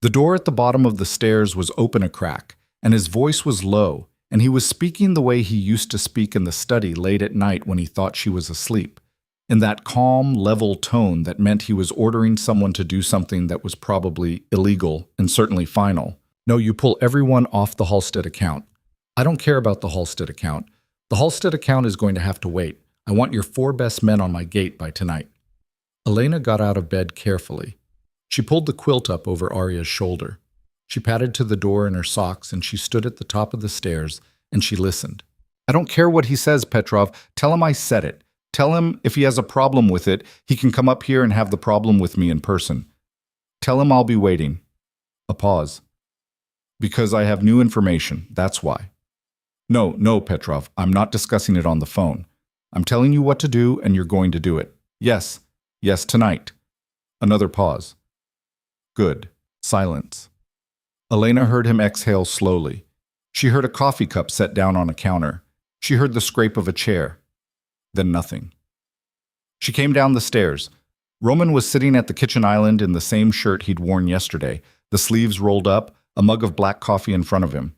The door at the bottom of the stairs was open a crack, and his voice was low, and he was speaking the way he used to speak in the study late at night when he thought she was asleep, in that calm, level tone that meant he was ordering someone to do something that was probably illegal and certainly final. No, you pull everyone off the Halstead account. I don't care about the Halstead account. The Halstead account is going to have to wait. I want your 4 best men on my gate by tonight. Elena got out of bed carefully. She pulled the quilt up over Arya's shoulder. She padded to the door in her socks and she stood at the top of the stairs and she listened. I don't care what he says, Petrov. Tell him I said it. Tell him if he has a problem with it, he can come up here and have the problem with me in person. Tell him I'll be waiting. A pause. Because I have new information, that's why. No, Petrov, I'm not discussing it on the phone. I'm telling you what to do and you're going to do it. Yes, tonight. Another pause. Good. Silence. Elena heard him exhale slowly. She heard a coffee cup set down on a counter. She heard the scrape of a chair. Then nothing. She came down the stairs. Roman was sitting at the kitchen island in the same shirt he'd worn yesterday, the sleeves rolled up, a mug of black coffee in front of him.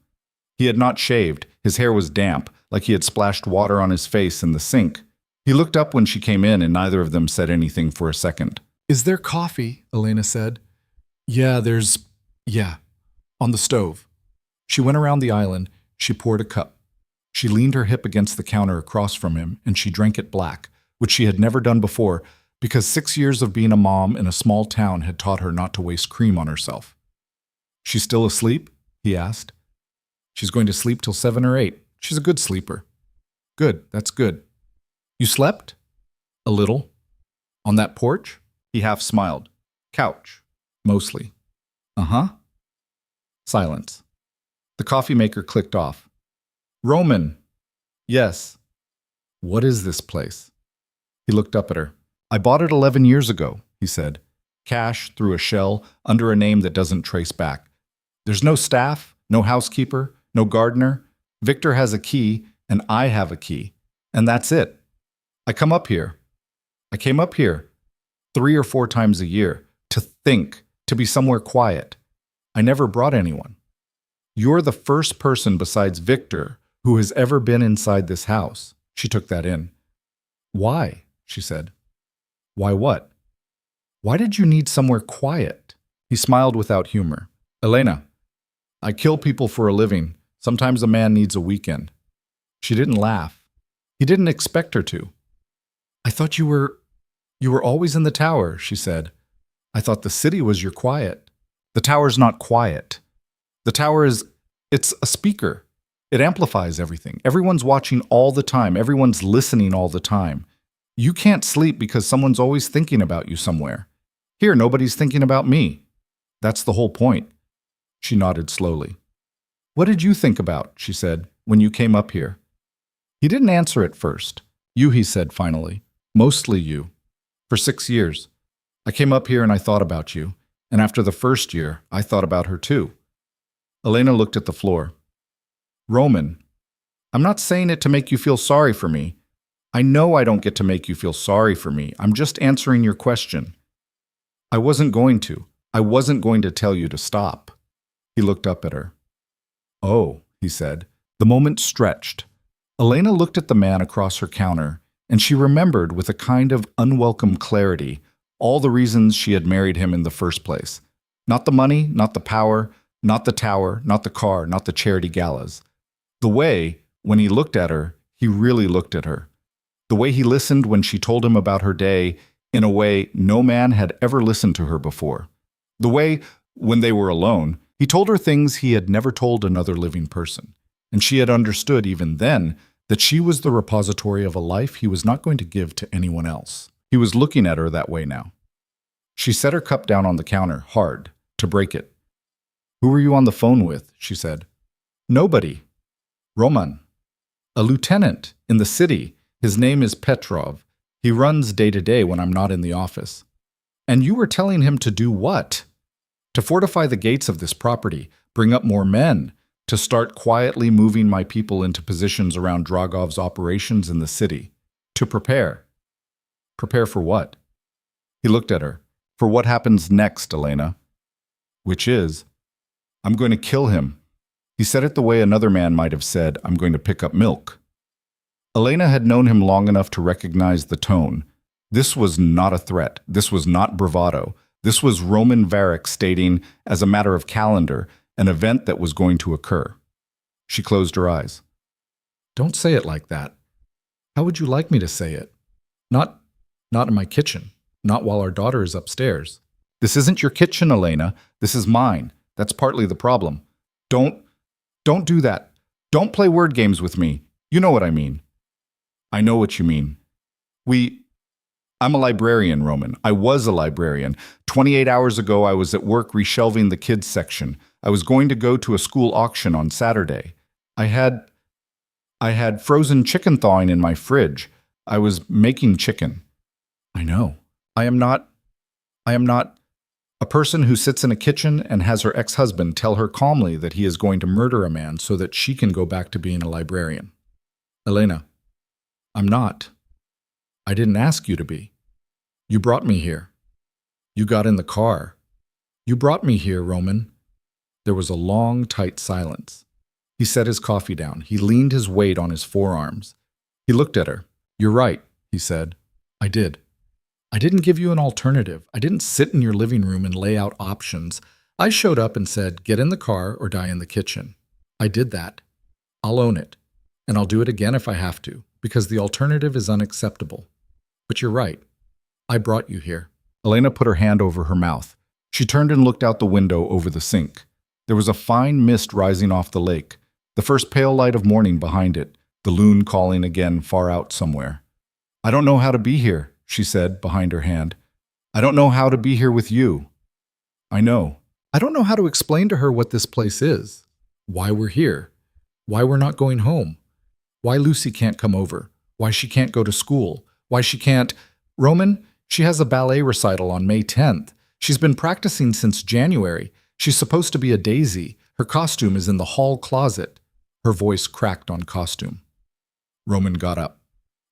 He had not shaved. His hair was damp, like he had splashed water on his face in the sink. He looked up when she came in and neither of them said anything for a second. Is there coffee? Elena said. Yeah, on the stove. She went around the island. She poured a cup. She leaned her hip against the counter across from him, and she drank it black, which she had never done before, because 6 years of being a mom in a small town had taught her not to waste cream on herself. She's still asleep? He asked. She's going to sleep till 7 or 8. She's a good sleeper. Good, that's good. You slept? A little. On that porch? He half smiled. Couch. Mostly. Uh-huh. Silence. The coffee maker clicked off. Roman. Yes. What is this place? He looked up at her. I bought it 11 years ago, he said. Cash through a shell under a name that doesn't trace back. There's no staff, no housekeeper, no gardener. Victor has a key, and I have a key. And that's it. I came up here 3 or 4 times a year to think, to be somewhere quiet. I never brought anyone. You're the first person besides Victor who has ever been inside this house. She took that in. Why? She said. Why what? Why did you need somewhere quiet? He smiled without humor. Elena, I kill people for a living. Sometimes a man needs a weekend. She didn't laugh. He didn't expect her to. I thought you were always in the tower, she said. I thought the city was your quiet. The tower's not quiet. The tower it's a speaker. It amplifies everything. Everyone's watching all the time. Everyone's listening all the time. You can't sleep because someone's always thinking about you somewhere. Here, nobody's thinking about me. That's the whole point. She nodded slowly. What did you think about, she said, when you came up here? He didn't answer at first. You, he said finally. Mostly you. For 6 years. I came up here and I thought about you. And after the first year, I thought about her too. Elena looked at the floor. Roman, I'm not saying it to make you feel sorry for me. I know I don't get to make you feel sorry for me. I'm just answering your question. I wasn't going to. I wasn't going to tell you to stop. He looked up at her. Oh, he said. The moment stretched. Elena looked at the man across her counter, and she remembered with a kind of unwelcome clarity all the reasons she had married him in the first place. Not the money, not the power, not the tower, not the car, not the charity galas. The way, when he looked at her, he really looked at her. The way he listened when she told him about her day in a way no man had ever listened to her before. The way, when they were alone, he told her things he had never told another living person. And she had understood even then that she was the repository of a life he was not going to give to anyone else. He was looking at her that way now. She set her cup down on the counter, hard, to break it. Who were you on the phone with? She said. Nobody. Roman. A lieutenant in the city. His name is Petrov. He runs day to day when I'm not in the office. And you were telling him to do what? To fortify the gates of this property, bring up more men, to start quietly moving my people into positions around Dragov's operations in the city. To prepare. Prepare for what? He looked at her. For what happens next, Elena? Which is, I'm going to kill him. He said it the way another man might have said, I'm going to pick up milk. Elena had known him long enough to recognize the tone. This was not a threat. This was not bravado. This was Roman Varick stating, as a matter of calendar, an event that was going to occur. She closed her eyes. Don't say it like that. How would you like me to say it? Not in my kitchen. Not while our daughter is upstairs. This isn't your kitchen, Elena. This is mine. That's partly the problem. Don't do that. Don't play word games with me. You know what I mean. I know what you mean. I'm a librarian, Roman. I was a librarian. 28 hours ago, I was at work reshelving the kids section. I was going to go to a school auction on Saturday. I had frozen chicken thawing in my fridge. I was making chicken. I know. I am not a person who sits in a kitchen and has her ex-husband tell her calmly that he is going to murder a man so that she can go back to being a librarian. Elena, I'm not. I didn't ask you to be. You brought me here. You got in the car. You brought me here, Roman. There was a long, tight silence. He set his coffee down. He leaned his weight on his forearms. He looked at her. You're right, he said. I did. I didn't give you an alternative. I didn't sit in your living room and lay out options. I showed up and said, get in the car or die in the kitchen. I did that. I'll own it. And I'll do it again if I have to, because the alternative is unacceptable. But you're right. I brought you here. Elena put her hand over her mouth. She turned and looked out the window over the sink. There was a fine mist rising off the lake, the first pale light of morning behind it, the loon calling again far out somewhere. I don't know how to be here, she said behind her hand. I don't know how to be here with you. I know. I don't know how to explain to her what this place is. Why we're here. Why we're not going home. Why Lucy can't come over. Why she can't go to school. Why she can't… Roman, she has a ballet recital on May 10th. She's been practicing since January. She's supposed to be a daisy. Her costume is in the hall closet. Her voice cracked on costume. Roman got up.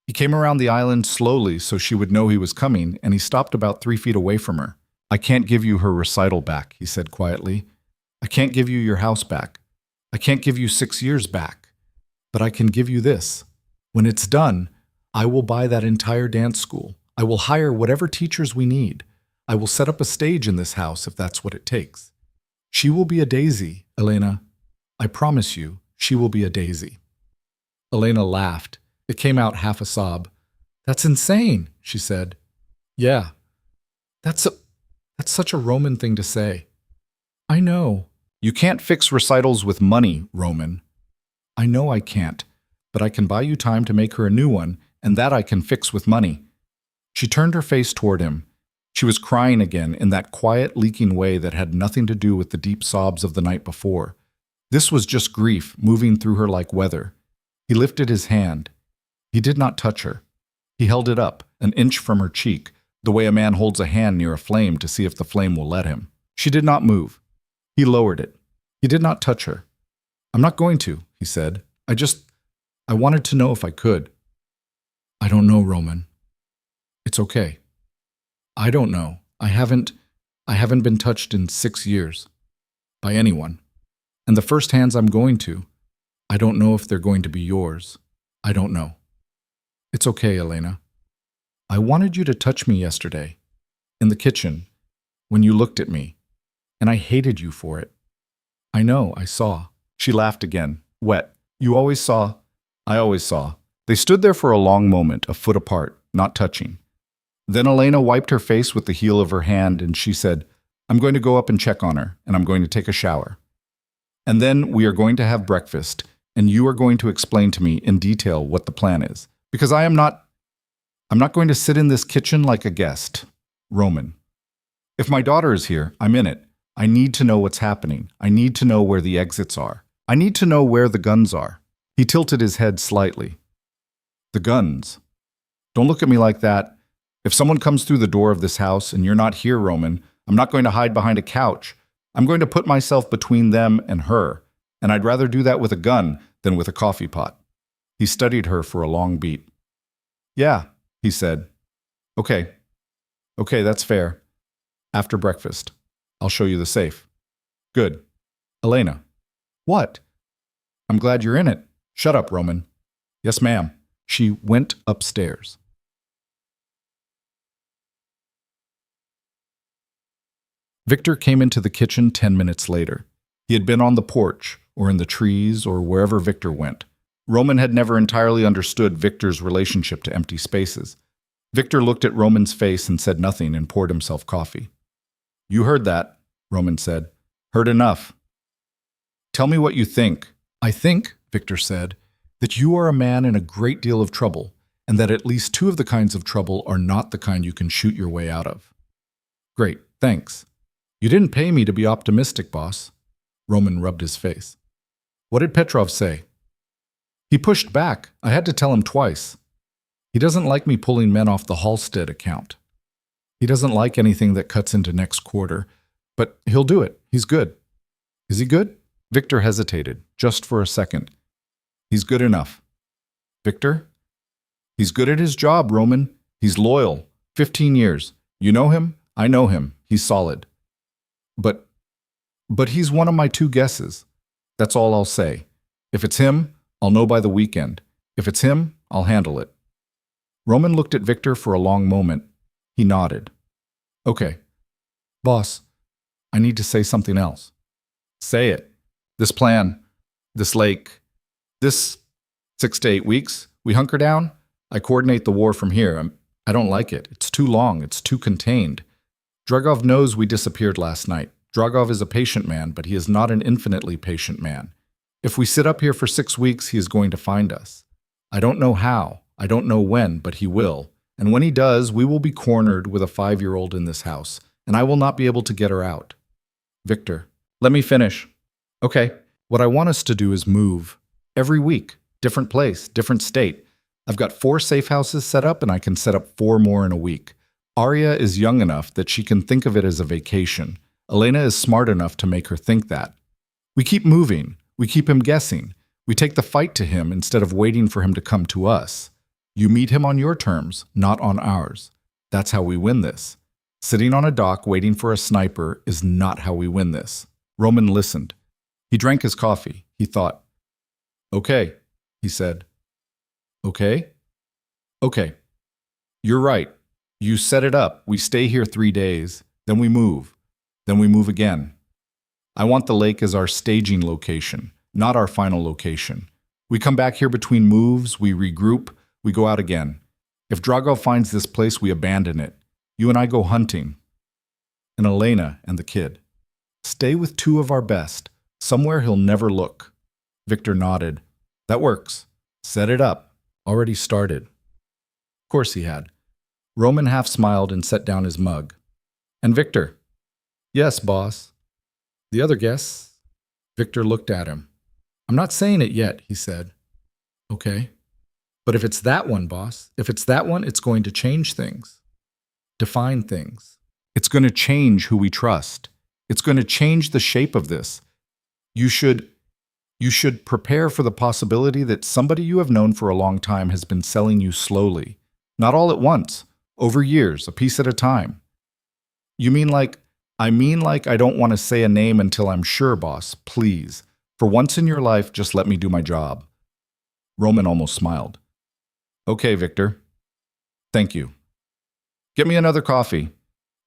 He came around the island slowly so she would know he was coming, and he stopped about 3 feet away from her. I can't give you her recital back, he said quietly. I can't give you your house back. I can't give you 6 years back. But I can give you this. When it's done, I will buy that entire dance school. I will hire whatever teachers we need. I will set up a stage in this house if that's what it takes. She will be a daisy, Elena. I promise you, she will be a daisy. Elena laughed. It came out half a sob. That's insane, she said. Yeah, that's such a Roman thing to say. I know. You can't fix recitals with money, Roman. I know I can't, but I can buy you time to make her a new one, and that I can fix with money. She turned her face toward him. She was crying again in that quiet, leaking way that had nothing to do with the deep sobs of the night before. This was just grief moving through her like weather. He lifted his hand. He did not touch her. He held it up, an inch from her cheek, the way a man holds a hand near a flame to see if the flame will let him. She did not move. He lowered it. He did not touch her. I'm not going to, he said. I wanted to know if I could. I don't know, Roman. It's okay. I don't know. I haven't been touched in 6 years. By anyone. And the first hands I'm going to, I don't know if they're going to be yours. I don't know. It's okay, Elena. I wanted you to touch me yesterday, in the kitchen, when you looked at me, and I hated you for it. I know, I saw. She laughed again, wet. You always saw. I always saw. They stood there for a long moment, a foot apart, not touching. Then Elena wiped her face with the heel of her hand, and she said, I'm going to go up and check on her, and I'm going to take a shower. And then we are going to have breakfast, and you are going to explain to me in detail what the plan is. Because I'm not going to sit in this kitchen like a guest. Roman. If my daughter is here, I'm in it. I need to know what's happening. I need to know where the exits are. I need to know where the guns are. He tilted his head slightly. The guns. Don't look at me like that. If someone comes through the door of this house and you're not here, Roman, I'm not going to hide behind a couch. I'm going to put myself between them and her, and I'd rather do that with a gun than with a coffee pot. He studied her for a long beat. Yeah, he said. Okay, that's fair. After breakfast, I'll show you the safe. Good. Elena. What? I'm glad you're in it. Shut up, Roman. Yes, ma'am. She went upstairs. Victor came into the kitchen 10 minutes later. He had been on the porch, or in the trees, or wherever Victor went. Roman had never entirely understood Victor's relationship to empty spaces. Victor looked at Roman's face and said nothing and poured himself coffee. You heard that, Roman said. Heard enough. Tell me what you think. I think, Victor said, that you are a man in a great deal of trouble, and that at least 2 of the kinds of trouble are not the kind you can shoot your way out of. Great, thanks. You didn't pay me to be optimistic, boss. Roman rubbed his face. What did Petrov say? He pushed back. I had to tell him twice. He doesn't like me pulling men off the Halstead account. He doesn't like anything that cuts into next quarter, but he'll do it. He's good. Is he good? Victor hesitated, just for a second. He's good enough. Victor? He's good at his job, Roman. He's loyal. 15 years. You know him? I know him. He's solid. But he's one of my 2 guesses. That's all I'll say. If it's him, I'll know by the weekend. If it's him, I'll handle it. Roman looked at Victor for a long moment. He nodded. Okay. Boss, I need to say something else. Say it. This plan, this lake, this 6 to 8 weeks, we hunker down. I coordinate the war from here. I don't like it. It's too long. It's too contained. Dragov knows we disappeared last night. Dragov is a patient man, but he is not an infinitely patient man. If we sit up here for 6 weeks, he is going to find us. I don't know how. I don't know when, but he will. And when he does, we will be cornered with a 5-year-old in this house, and I will not be able to get her out. Victor, let me finish. Okay, What I want us to do is move. Every week. Different place, different state. I've got 4 safe houses set up and I can set up 4 more in a week. Arya is young enough that she can think of it as a vacation. Elena is smart enough to make her think that. We keep moving. We keep him guessing. We take the fight to him instead of waiting for him to come to us. You meet him on your terms, not on ours. That's how we win this. Sitting on a dock waiting for a sniper is not how we win this. Roman listened. He drank his coffee. He thought. Okay, he said. Okay? Okay. You're right. You set it up. We stay here 3 days. Then we move. Then we move again. I want the lake as our staging location, not our final location. We come back here between moves, we regroup, we go out again. If Drago finds this place, we abandon it. You and I go hunting. And Elena and the kid. Stay with 2 of our best. Somewhere he'll never look. Victor nodded. That works. Set it up. Already started. Of course he had. Roman half smiled and set down his mug. And Victor? Yes, boss. The other guests? Victor looked at him. I'm not saying it yet, he said. Okay. But if it's that one, boss, if it's that one, it's going to change things. Define things. It's going to change who we trust. It's going to change the shape of this. You should prepare for the possibility that somebody you have known for a long time has been selling you slowly. Not all at once, over years, a piece at a time. You mean like, I don't want to say a name until I'm sure, boss, please. For once in your life, just let me do my job. Roman almost smiled. Okay, Victor. Thank you. Get me another coffee.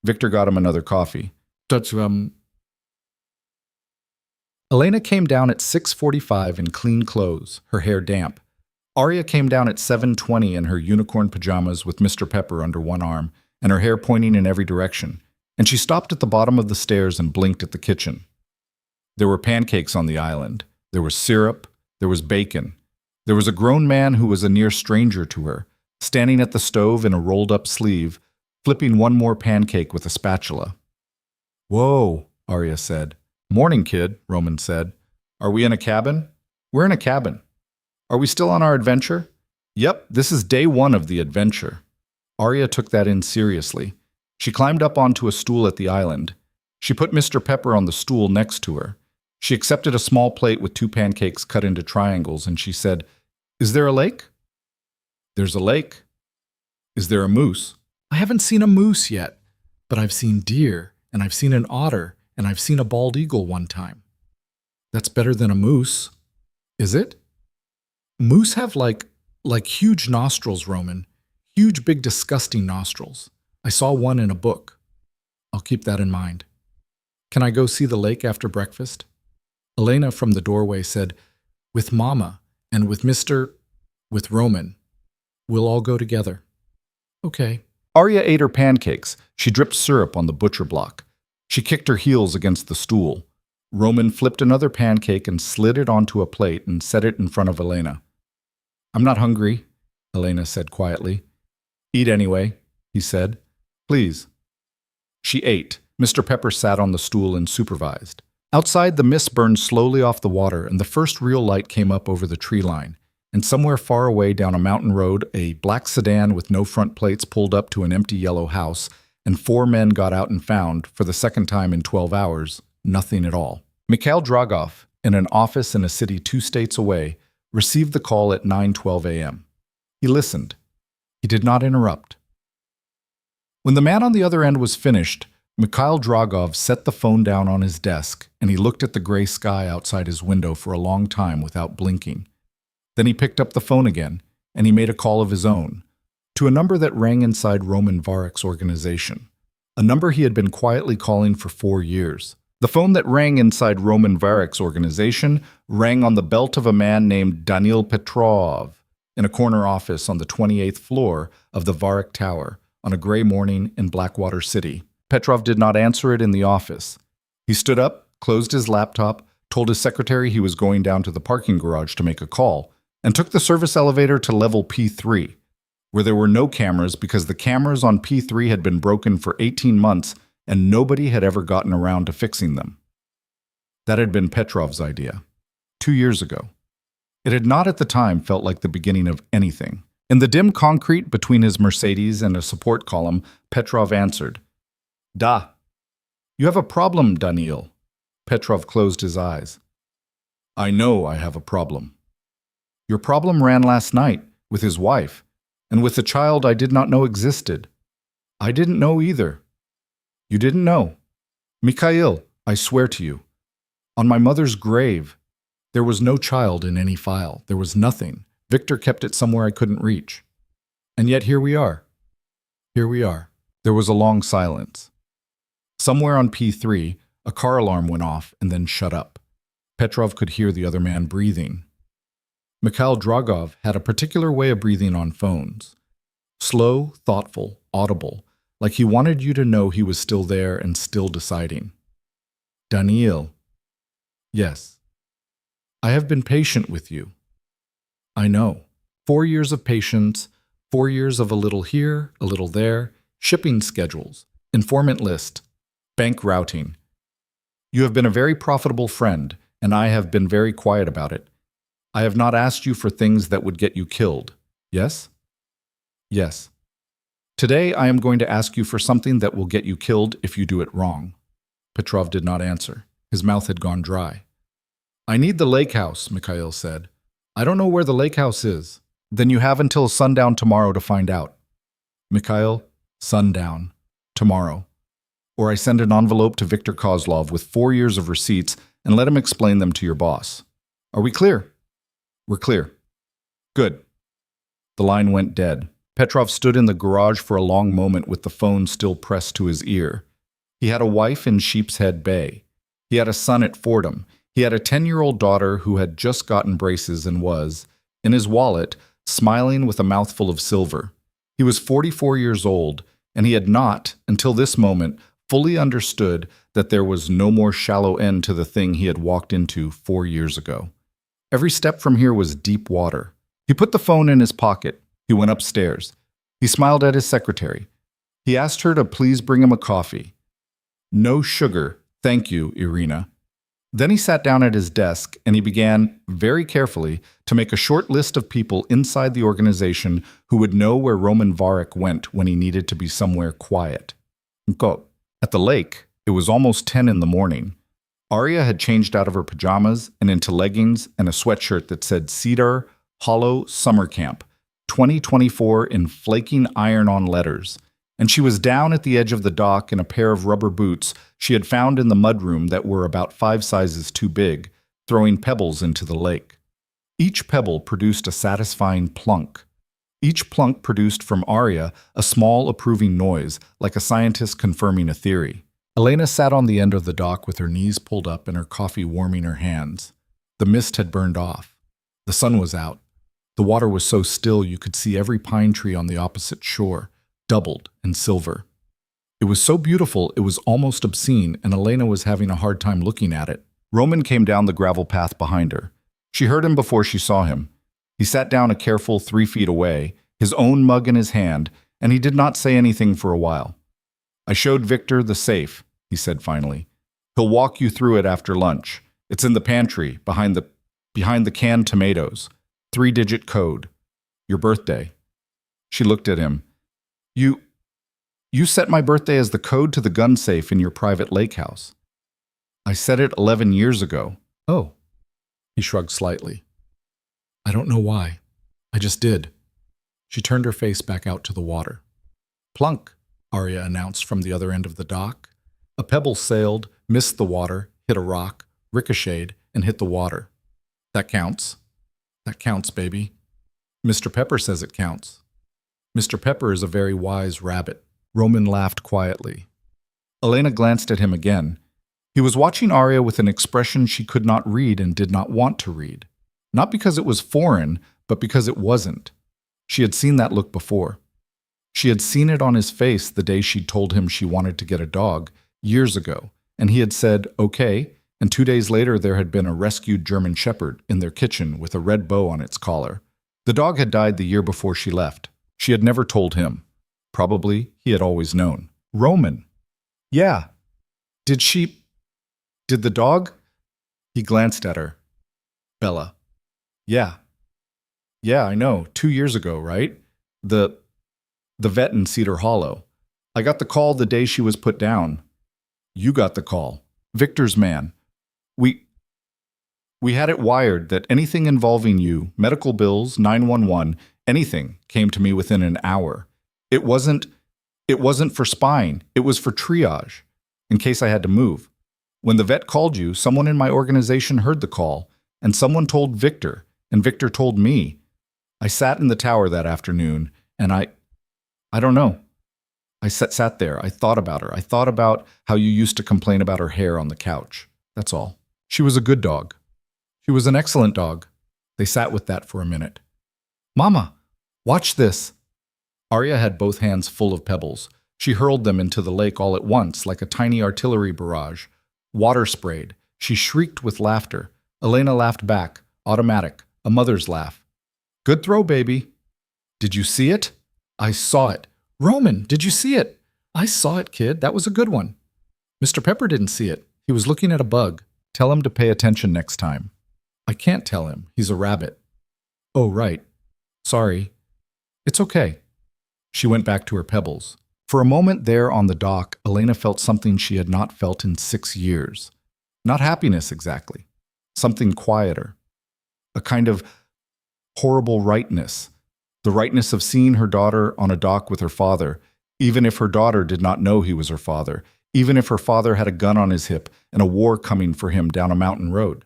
Victor got him another coffee. Elena came down at 6:45 in clean clothes, her hair damp. Arya came down at 7:20 in her unicorn pajamas with Mr. Pepper under one arm and her hair pointing in every direction, and she stopped at the bottom of the stairs and blinked at the kitchen. There were pancakes on the island. There was syrup. There was bacon. There was a grown man who was a near stranger to her, standing at the stove in a rolled-up sleeve, flipping one more pancake with a spatula. Whoa, Arya said. Morning, kid, Roman said. Are we in a cabin? We're in a cabin. Are we still on our adventure? Yep, this is day 1 of the adventure. Arya took that in seriously. She climbed up onto a stool at the island. She put Mr. Pepper on the stool next to her. She accepted a small plate with 2 pancakes cut into triangles, and she said, Is there a lake? There's a lake. Is there a moose? I haven't seen a moose yet, but I've seen deer, and I've seen an otter, and I've seen a bald eagle one time. That's better than a moose. Is it? Moose have like huge nostrils, Roman. Huge, big, disgusting nostrils. I saw one in a book. I'll keep that in mind. Can I go see the lake after breakfast? Elena from the doorway said, With Mama and with Roman. We'll all go together. Okay. Arya ate her pancakes. She dripped syrup on the butcher block. She kicked her heels against the stool. Roman flipped another pancake and slid it onto a plate and set it in front of Elena. I'm not hungry, Elena said quietly. Eat anyway, he said. Please. She ate. Mr. Pepper sat on the stool and supervised. Outside, the mist burned slowly off the water, and the first real light came up over the tree line. And somewhere far away down a mountain road, a black sedan with no front plates pulled up to an empty yellow house, and 4 men got out and found, for the second time in 12 hours, nothing at all. Mikhail Dragov, in an office in a city 2 states away, received the call at 9:12 a.m. He listened. He did not interrupt. When the man on the other end was finished, Mikhail Dragov set the phone down on his desk, and he looked at the gray sky outside his window for a long time without blinking. Then he picked up the phone again, and he made a call of his own, to a number that rang inside Roman Varek's organization, a number he had been quietly calling for 4 years. The phone that rang inside Roman Varek's organization rang on the belt of a man named Danil Petrov in a corner office on the 28th floor of the Varek Tower on a gray morning in Blackwater City. Petrov did not answer it in the office. He stood up, closed his laptop, told his secretary he was going down to the parking garage to make a call, and took the service elevator to level P3, where there were no cameras because the cameras on P3 had been broken for 18 months and nobody had ever gotten around to fixing them. That had been Petrov's idea. 2 years ago. It had not at the time felt like the beginning of anything. In the dim concrete between his Mercedes and a support column, Petrov answered. Da. You have a problem, Daniil. Petrov closed his eyes. I know I have a problem. Your problem ran last night with his wife and with a child I did not know existed. I didn't know either. You didn't know. Mikhail, I swear to you, on my mother's grave, there was no child in any file. There was nothing. Victor kept it somewhere I couldn't reach. And yet here we are. Here we are. There was a long silence. Somewhere on P3, a car alarm went off and then shut up. Petrov could hear the other man breathing. Mikhail Dragov had a particular way of breathing on phones. Slow, thoughtful, audible, like he wanted you to know he was still there and still deciding. Daniil. Yes. I have been patient with you. I know. 4 years of patience, 4 years of a little here, a little there, shipping schedules, informant list, bank routing. You have been a very profitable friend, and I have been very quiet about it. I have not asked you for things that would get you killed. Yes? Yes. Today I am going to ask you for something that will get you killed if you do it wrong. Petrov did not answer. His mouth had gone dry. I need the lake house, Mikhail said. I don't know where the lake house is. Then you have until sundown tomorrow to find out. Mikhail, sundown. Tomorrow. Or I send an envelope to Viktor Kozlov with 4 years of receipts and let him explain them to your boss. Are we clear? We're clear. Good. The line went dead. Petrov stood in the garage for a long moment with the phone still pressed to his ear. He had a wife in Sheepshead Bay. He had a son at Fordham. He had a 10-year-old daughter who had just gotten braces and was, in his wallet, smiling with a mouthful of silver. He was 44 years old, and he had not, until this moment, fully understood that there was no more shallow end to the thing he had walked into 4 years ago. Every step from here was deep water. He put the phone in his pocket. He went upstairs. He smiled at his secretary. He asked her to please bring him a coffee. No sugar, thank you, Irina. Then he sat down at his desk and he began, very carefully, to make a short list of people inside the organization who would know where Roman Varek went when he needed to be somewhere quiet. At the lake, it was almost 10 in the morning. Arya had changed out of her pajamas and into leggings and a sweatshirt that said Cedar Hollow Summer Camp, 2024 in flaking iron-on letters. And she was down at the edge of the dock in a pair of rubber boots she had found in the mudroom that were about 5 sizes too big, throwing pebbles into the lake. Each pebble produced a satisfying plunk. Each plunk produced from Arya a small approving noise, like a scientist confirming a theory. Elena sat on the end of the dock with her knees pulled up and her coffee warming her hands. The mist had burned off. The sun was out. The water was so still you could see every pine tree on the opposite shore, doubled and silver. It was so beautiful it was almost obscene, and Elena was having a hard time looking at it. Roman came down the gravel path behind her. She heard him before she saw him. He sat down a careful 3 feet away, his own mug in his hand, and he did not say anything for a while. I showed Victor the safe, he said finally. He'll walk you through it after lunch. It's in the pantry, behind the canned tomatoes. 3-digit code. Your birthday. She looked at him. You set my birthday as the code to the gun safe in your private lake house. I set it 11 years ago. Oh. He shrugged slightly. I don't know why. I just did. She turned her face back out to the water. Plunk, Arya announced from the other end of the dock. A pebble sailed, missed the water, hit a rock, ricocheted, and hit the water. That counts. That counts, baby. Mr. Pepper says it counts. Mr. Pepper is a very wise rabbit. Roman laughed quietly. Elena glanced at him again. He was watching Arya with an expression she could not read and did not want to read. Not because it was foreign, but because it wasn't. She had seen that look before. She had seen it on his face the day she'd told him she wanted to get a dog, years ago, and he had said, okay, and 2 days later there had been a rescued German shepherd in their kitchen with a red bow on its collar. The dog had died the year before she left. She had never told him. Probably he had always known. Roman. Yeah. Did the dog? He glanced at her. Bella. Yeah. Yeah, I know. 2 years ago, right? The the vet in Cedar Hollow. I got the call the day she was put down. You got the call. Victor's man. We we had it wired that anything involving you, medical bills, 911, anything came to me within an hour. It wasn't it wasn't for spying. It was for triage in case I had to move. When the vet called you, someone in my organization heard the call, and someone told Victor, and Victor told me. I sat in the tower that afternoon, and I don't know. I sat there. I thought about her. I thought about how you used to complain about her hair on the couch. That's all. She was a good dog. She was an excellent dog. They sat with that for a minute. Mama, watch this. Arya had both hands full of pebbles. She hurled them into the lake all at once, like a tiny artillery barrage. Water sprayed. She shrieked with laughter. Elena laughed back, automatic, a mother's laugh. Good throw, baby. Did you see it? I saw it. Roman, did you see it? I saw it, kid. That was a good one. Mr. Pepper didn't see it. He was looking at a bug. Tell him to pay attention next time. I can't tell him. He's a rabbit. Oh, right. Sorry. It's okay. She went back to her pebbles. For a moment there on the dock, Elena felt something she had not felt in 6 years. Not happiness exactly. Something quieter. A kind of horrible rightness. The rightness of seeing her daughter on a dock with her father, even if her daughter did not know he was her father, even if her father had a gun on his hip and a war coming for him down a mountain road.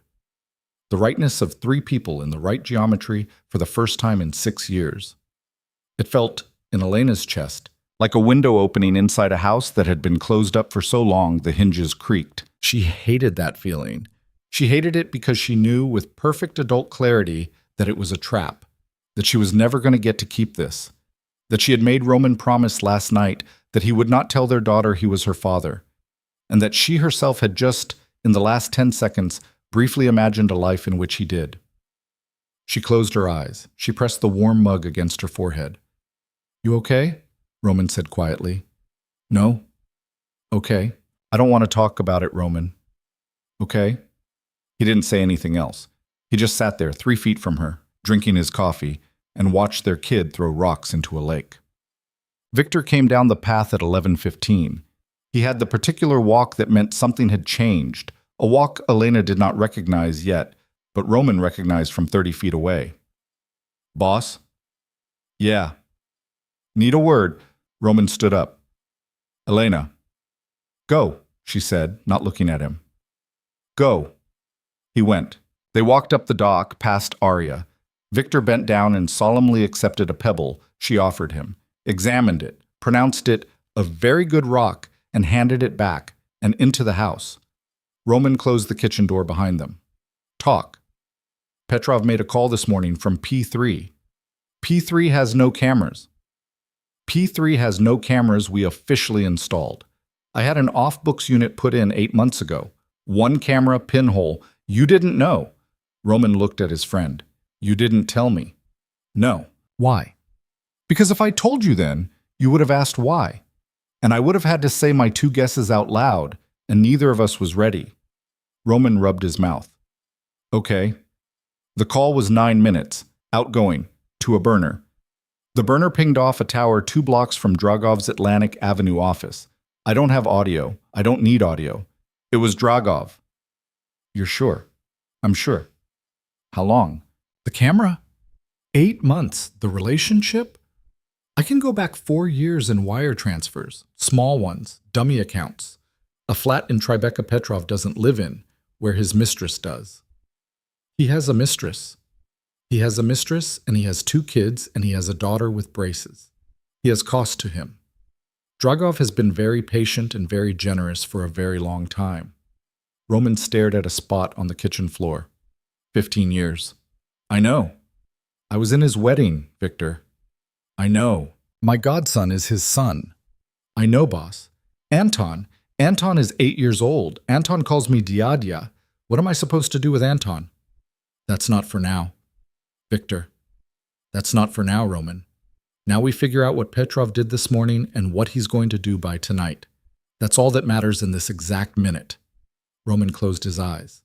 The rightness of 3 people in the right geometry for the first time in 6 years. It felt, in Elena's chest, like a window opening inside a house that had been closed up for so long the hinges creaked. She hated that feeling. She hated it because she knew with perfect adult clarity that it was a trap, that she was never going to get to keep this, that she had made Roman promise last night that he would not tell their daughter he was her father, and that she herself had just, in the last 10 seconds, briefly imagined a life in which he did. She closed her eyes. She pressed the warm mug against her forehead. You okay? Roman said quietly. No. Okay. I don't want to talk about it, Roman. Okay? He didn't say anything else. He just sat there 3 feet from her, drinking his coffee, and watched their kid throw rocks into a lake. Victor came down the path at 11:15. He had the particular walk that meant something had changed, a walk Elena did not recognize yet, but Roman recognized from 30 feet away. Boss? Yeah. Need a word. Roman stood up. Elena. Go, she said, not looking at him. Go. He went. They walked up the dock, past Arya. Victor bent down and solemnly accepted a pebble she offered him, examined it, pronounced it a very good rock, and handed it back, and into the house. Roman closed the kitchen door behind them. Talk. Petrov made a call this morning from P3. P3 has no cameras. P3 has no cameras we officially installed. I had an off-books unit put in 8 months ago. 1 camera pinhole. You didn't know. Roman looked at his friend. You didn't tell me. No. Why? Because if I told you then, you would have asked why. And I would have had to say my 2 guesses out loud, and neither of us was ready. Roman rubbed his mouth. Okay. The call was 9 minutes, outgoing, to a burner. The burner pinged off a tower 2 blocks from Dragov's Atlantic Avenue office. I don't have audio. I don't need audio. It was Dragov. You're sure? I'm sure. How long? The camera? 8 months. The relationship? I can go back 4 years in wire transfers, small ones, dummy accounts. A flat in Tribeca Petrov doesn't live in, where his mistress does. He has a mistress. He has a mistress, and he has 2 kids, and he has a daughter with braces. He has cost to him. Dragov has been very patient and very generous for a very long time. Roman stared at a spot on the kitchen floor. 15 years. I know. I was in his wedding, Victor. I know. My godson is his son. I know, boss. Anton. Anton is 8 years old. Anton calls me Diadya. What am I supposed to do with Anton? That's not for now. Victor. That's not for now, Roman. Now we figure out what Petrov did this morning and what he's going to do by tonight. That's all that matters in this exact minute. Roman closed his eyes.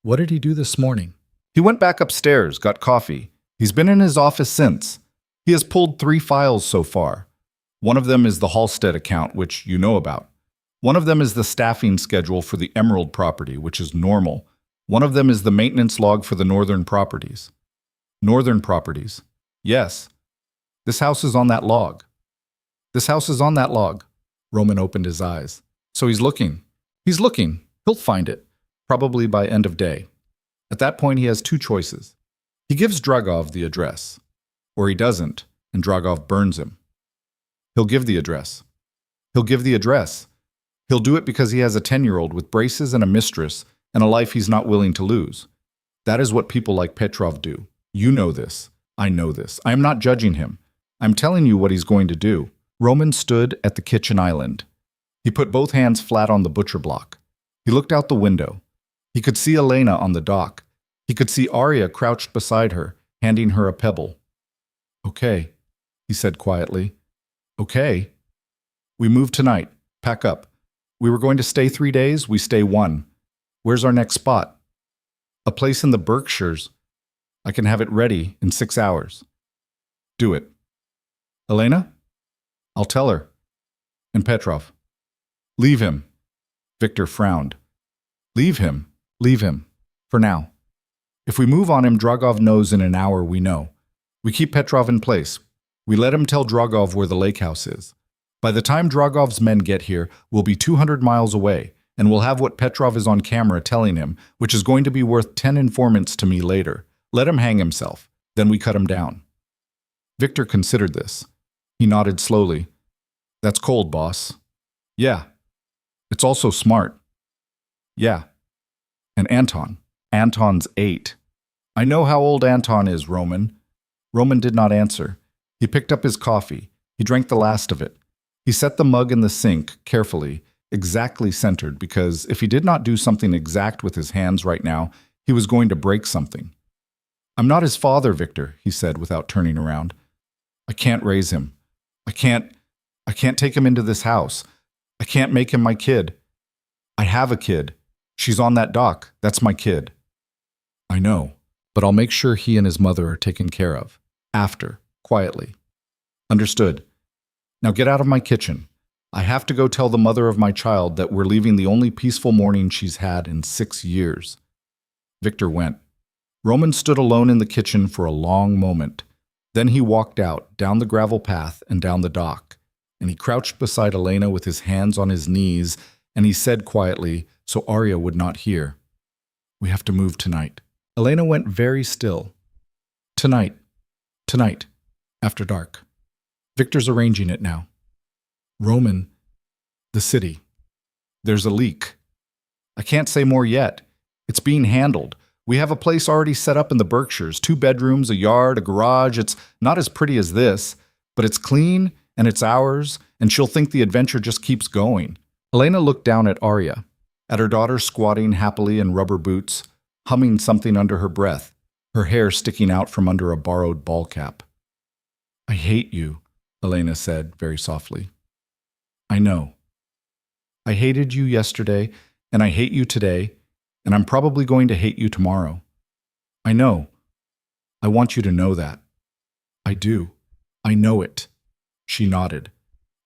What did he do this morning? He went back upstairs, got coffee. He's been in his office since. He has pulled 3 files so far. One of them is the Halstead account, which you know about. One of them is the staffing schedule for the Emerald property, which is normal. One of them is the maintenance log for the northern properties. Northern properties. Yes. This house is on that log. This house is on that log. Roman opened his eyes. So he's looking. He's looking. He'll find it. Probably by end of day. At that point, he has 2 choices. He gives Dragov the address. Or he doesn't, and Dragov burns him. He'll give the address. He'll give the address. He'll do it because he has a 10-year-old with braces and a mistress and a life he's not willing to lose. That is what people like Petrov do. You know this. I know this. I am not judging him. I'm telling you what he's going to do. Roman stood at the kitchen island. He put both hands flat on the butcher block. He looked out the window. He could see Elena on the dock. He could see Arya crouched beside her, handing her a pebble. Okay, he said quietly. Okay. We move tonight. Pack up. We were going to stay 3 days, we stay 1. Where's our next spot? A place in the Berkshires. I can have it ready in 6 hours. Do it. Elena? I'll tell her. And Petrov. Leave him. Victor frowned. Leave him. Leave him. For now. If we move on him, Dragov knows in an hour we know. We keep Petrov in place. We let him tell Dragov where the lake house is. By the time Dragov's men get here, we'll be 200 miles away, and we'll have what Petrov is on camera telling him, which is going to be worth 10 informants to me later. Let him hang himself. Then we cut him down. Victor considered this. He nodded slowly. That's cold, boss. Yeah. It's also smart. Yeah. And Anton. Anton's 8. I know how old Anton is, Roman. Roman did not answer. He picked up his coffee. He drank the last of it. He set the mug in the sink, carefully, exactly centered, because if he did not do something exact with his hands right now, he was going to break something. I'm not his father, Victor, he said without turning around. I can't raise him. I can't take him into this house. I can't make him my kid. I have a kid. She's on that dock. That's my kid. I know, but I'll make sure he and his mother are taken care of. After, quietly. Understood. Now get out of my kitchen. I have to go tell the mother of my child that we're leaving the only peaceful morning she's had in 6 years. Victor went. Roman stood alone in the kitchen for a long moment. Then he walked out, down the gravel path and down the dock, and he crouched beside Elena with his hands on his knees, and he said quietly, so Arya would not hear, "We have to move tonight." Elena went very still. Tonight. Tonight. After dark. Victor's arranging it now. Roman. The city. There's a leak. I can't say more yet. It's being handled. We have a place already set up in the Berkshires, 2 bedrooms, a yard, a garage. It's not as pretty as this, but it's clean and it's ours, and she'll think the adventure just keeps going. Elena looked down at Arya, at her daughter squatting happily in rubber boots, humming something under her breath, her hair sticking out from under a borrowed ball cap. I hate you, Elena said very softly. I know. I hated you yesterday, and I hate you today, and I'm probably going to hate you tomorrow. I know. I want you to know that. I do. I know it. She nodded.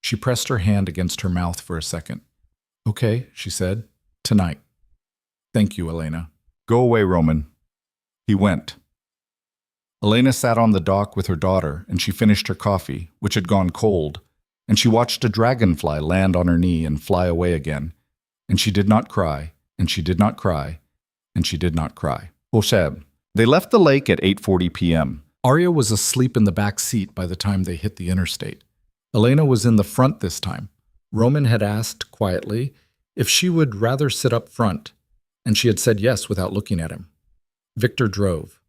She pressed her hand against her mouth for a second. Okay, she said. Tonight. Thank you, Elena. Go away, Roman. He went. Elena sat on the dock with her daughter, and she finished her coffee, which had gone cold, and she watched a dragonfly land on her knee and fly away again, and she did not cry, and she did not cry, and she did not cry. Bolsheb. They left the lake at 8:40 p.m. Arya was asleep in the back seat by the time they hit the interstate. Elena was in the front this time. Roman had asked, quietly, if she would rather sit up front, and she had said yes without looking at him. Victor drove.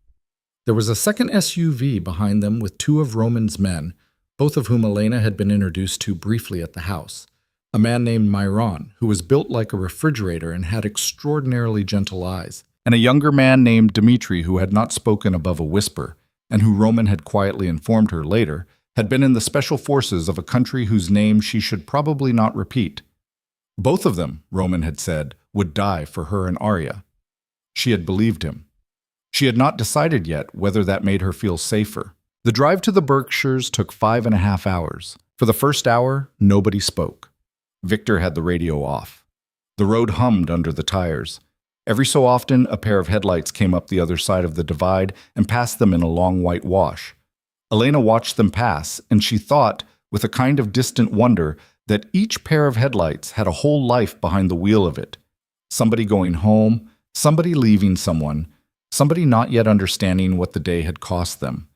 There was a second SUV behind them with 2 of Roman's men, both of whom Elena had been introduced to briefly at the house. A man named Myron, who was built like a refrigerator and had extraordinarily gentle eyes, and a younger man named Dmitri who had not spoken above a whisper, and who Roman had quietly informed her later, had been in the special forces of a country whose name she should probably not repeat. Both of them, Roman had said, would die for her and Arya. She had believed him. She had not decided yet whether that made her feel safer. The drive to the Berkshires took 5.5 hours. For the first hour, nobody spoke. Victor had the radio off. The road hummed under the tires. Every so often, a pair of headlights came up the other side of the divide and passed them in a long white wash. Elena watched them pass, and she thought, with a kind of distant wonder, that each pair of headlights had a whole life behind the wheel of it. Somebody going home, somebody leaving someone, somebody not yet understanding what the day had cost them.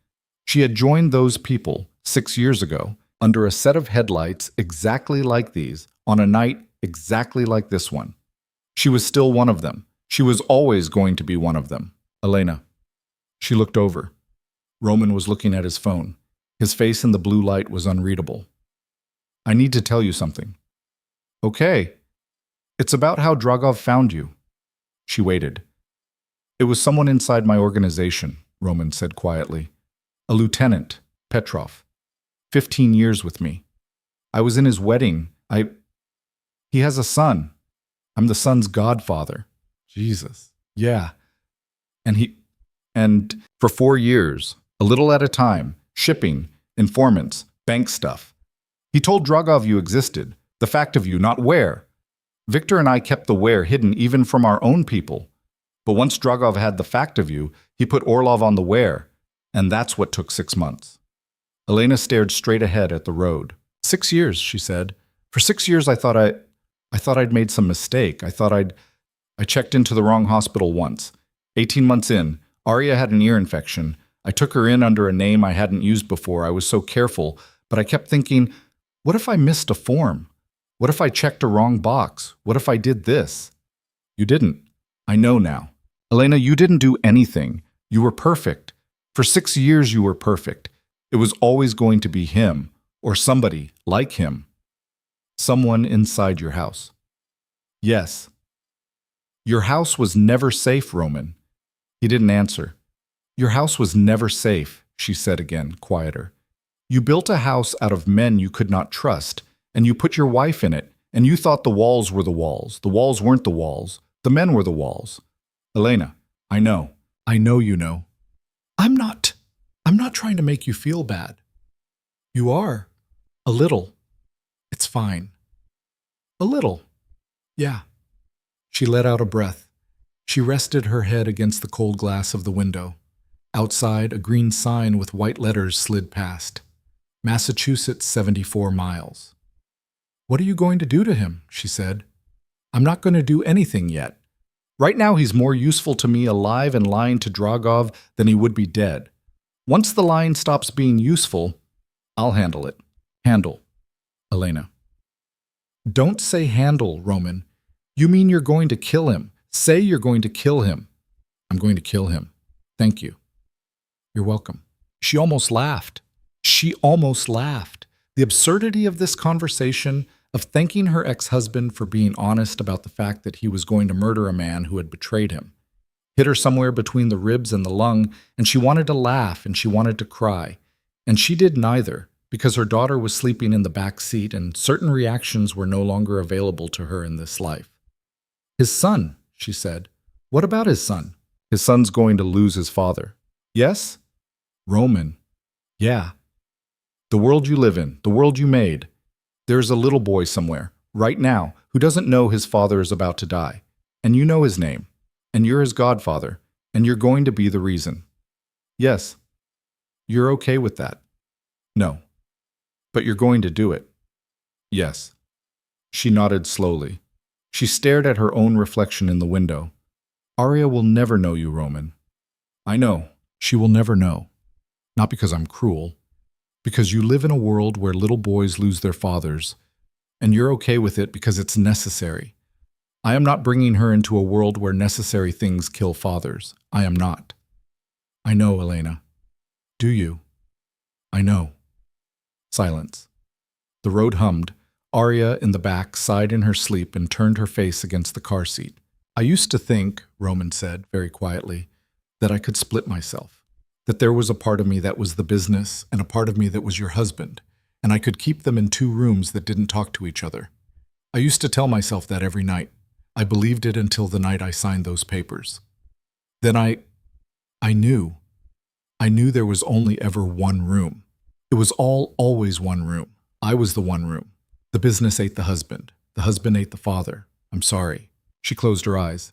She had joined those people 6 years ago under a set of headlights exactly like these on a night exactly like this one. She was still one of them. She was always going to be one of them. Elena. She looked over. Roman was looking at his phone. His face in the blue light was unreadable. I need to tell you something. Okay. It's about how Dragov found you. She waited. It was someone inside my organization, Roman said quietly. A lieutenant, Petrov. 15 years with me. I was in his wedding. He has a son. I'm the son's godfather. Jesus. Yeah. And for 4 years, a little at a time, shipping, informants, bank stuff. He told Dragov you existed, the fact of you, not where. Victor and I kept the where hidden even from our own people. But once Dragov had the fact of you, he put Orlov on the where, and that's what took 6 months. Elena stared straight ahead at the road. 6 years, she said. For 6 years I thought I'd made some mistake. I checked into the wrong hospital once. 18 months in, Arya had an ear infection. I took her in under a name I hadn't used before. I was so careful, but I kept thinking, what if I missed a form? What if I checked a wrong box? What if I did this? You didn't. I know now. Elena, you didn't do anything. You were perfect. For 6 years you were perfect. It was always going to be him, or somebody like him. Someone inside your house. Yes. Your house was never safe, Roman. He didn't answer. Your house was never safe, she said again, quieter. You built a house out of men you could not trust, and you put your wife in it, and you thought the walls were the walls. The walls weren't the walls. The men were the walls. Elena, I know. I know you know. I'm not trying to make you feel bad. You are. A little. It's fine. A little. Yeah. She let out a breath. She rested her head against the cold glass of the window. Outside, a green sign with white letters slid past. Massachusetts, 74 miles. What are you going to do to him? She said. I'm not going to do anything yet. Right now he's more useful to me alive and lying to Dragov than he would be dead. Once the line stops being useful, I'll handle it. Handle. Elena. Don't say handle, Roman. You mean you're going to kill him. Say you're going to kill him. I'm going to kill him. Thank you. You're welcome. She almost laughed. She almost laughed. The absurdity of this conversation, of thanking her ex-husband for being honest about the fact that he was going to murder a man who had betrayed him, hit her somewhere between the ribs and the lung, and she wanted to laugh and she wanted to cry. And she did neither, because her daughter was sleeping in the back seat and certain reactions were no longer available to her in this life. His son, she said. What about his son? His son's going to lose his father. Yes? Roman. Yeah. The world you live in, the world you made. There's a little boy somewhere, right now, who doesn't know his father is about to die. And you know his name. And you're his godfather. And you're going to be the reason. Yes. You're okay with that? No. But you're going to do it? Yes. She nodded slowly. She stared at her own reflection in the window. Arya will never know you, Roman. I know. She will never know. Not because I'm cruel. Because you live in a world where little boys lose their fathers, and you're okay with it because it's necessary. I am not bringing her into a world where necessary things kill fathers. I am not. I know, Elena. Do you? I know. Silence. The road hummed. Arya, in the back, sighed in her sleep and turned her face against the car seat. I used to think, Roman said, very quietly, that I could split myself. That there was a part of me that was the business and a part of me that was your husband, and I could keep them in 2 rooms that didn't talk to each other. I used to tell myself that every night. I believed it until the night I signed those papers. Then I I knew. I knew there was only ever one room. It was always one room. I was the one room. The business ate the husband. The husband ate the father. I'm sorry. She closed her eyes.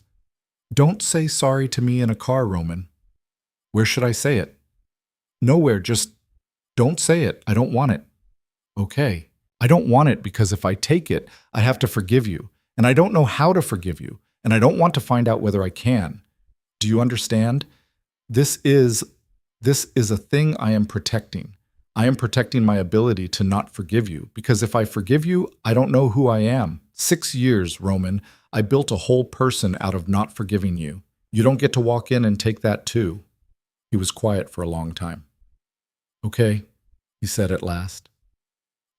Don't say sorry to me in a car, Roman. Where should I say it? Nowhere, just don't say it. I don't want it. Okay. I don't want it because if I take it, I have to forgive you. And I don't know how to forgive you. And I don't want to find out whether I can. Do you understand? This is a thing I am protecting. I am protecting my ability to not forgive you, because if I forgive you, I don't know who I am. 6 years, Roman, I built a whole person out of not forgiving you. You don't get to walk in and take that too. He was quiet for a long time. Okay, he said at last.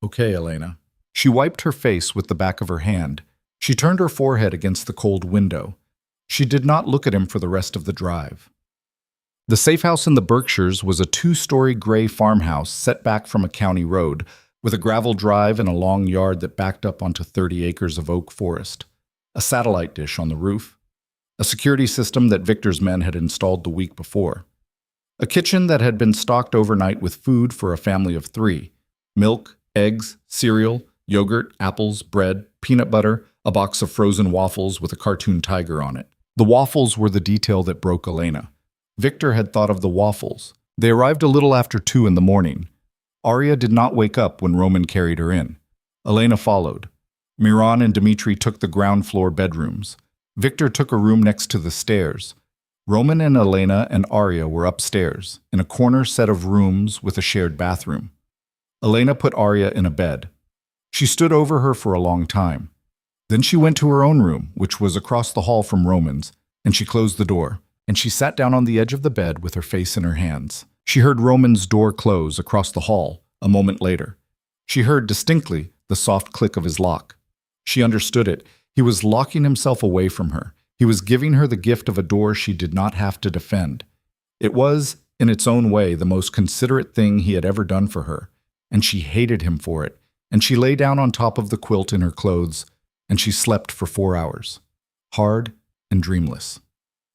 Okay, Elena. She wiped her face with the back of her hand. She turned her forehead against the cold window. She did not look at him for the rest of the drive. The safe house in the Berkshires was a 2-story gray farmhouse set back from a county road, with a gravel drive and a long yard that backed up onto 30 acres of oak forest. A satellite dish on the roof. A security system that Victor's men had installed the week before. A kitchen that had been stocked overnight with food for a family of 3. Milk, eggs, cereal, yogurt, apples, bread, peanut butter, a box of frozen waffles with a cartoon tiger on it. The waffles were the detail that broke Elena. Victor had thought of the waffles. They arrived a little after 2 in the morning. Arya did not wake up when Roman carried her in. Elena followed. Miran and Dmitri took the ground floor bedrooms. Victor took a room next to the stairs. Roman and Elena and Arya were upstairs, in a corner set of rooms with a shared bathroom. Elena put Arya in a bed. She stood over her for a long time. Then she went to her own room, which was across the hall from Roman's, and she closed the door, and she sat down on the edge of the bed with her face in her hands. She heard Roman's door close across the hall a moment later. She heard distinctly the soft click of his lock. She understood it. He was locking himself away from her. He was giving her the gift of a door she did not have to defend. It was, in its own way, the most considerate thing he had ever done for her, and she hated him for it, and she lay down on top of the quilt in her clothes, and she slept for 4 hours, hard and dreamless.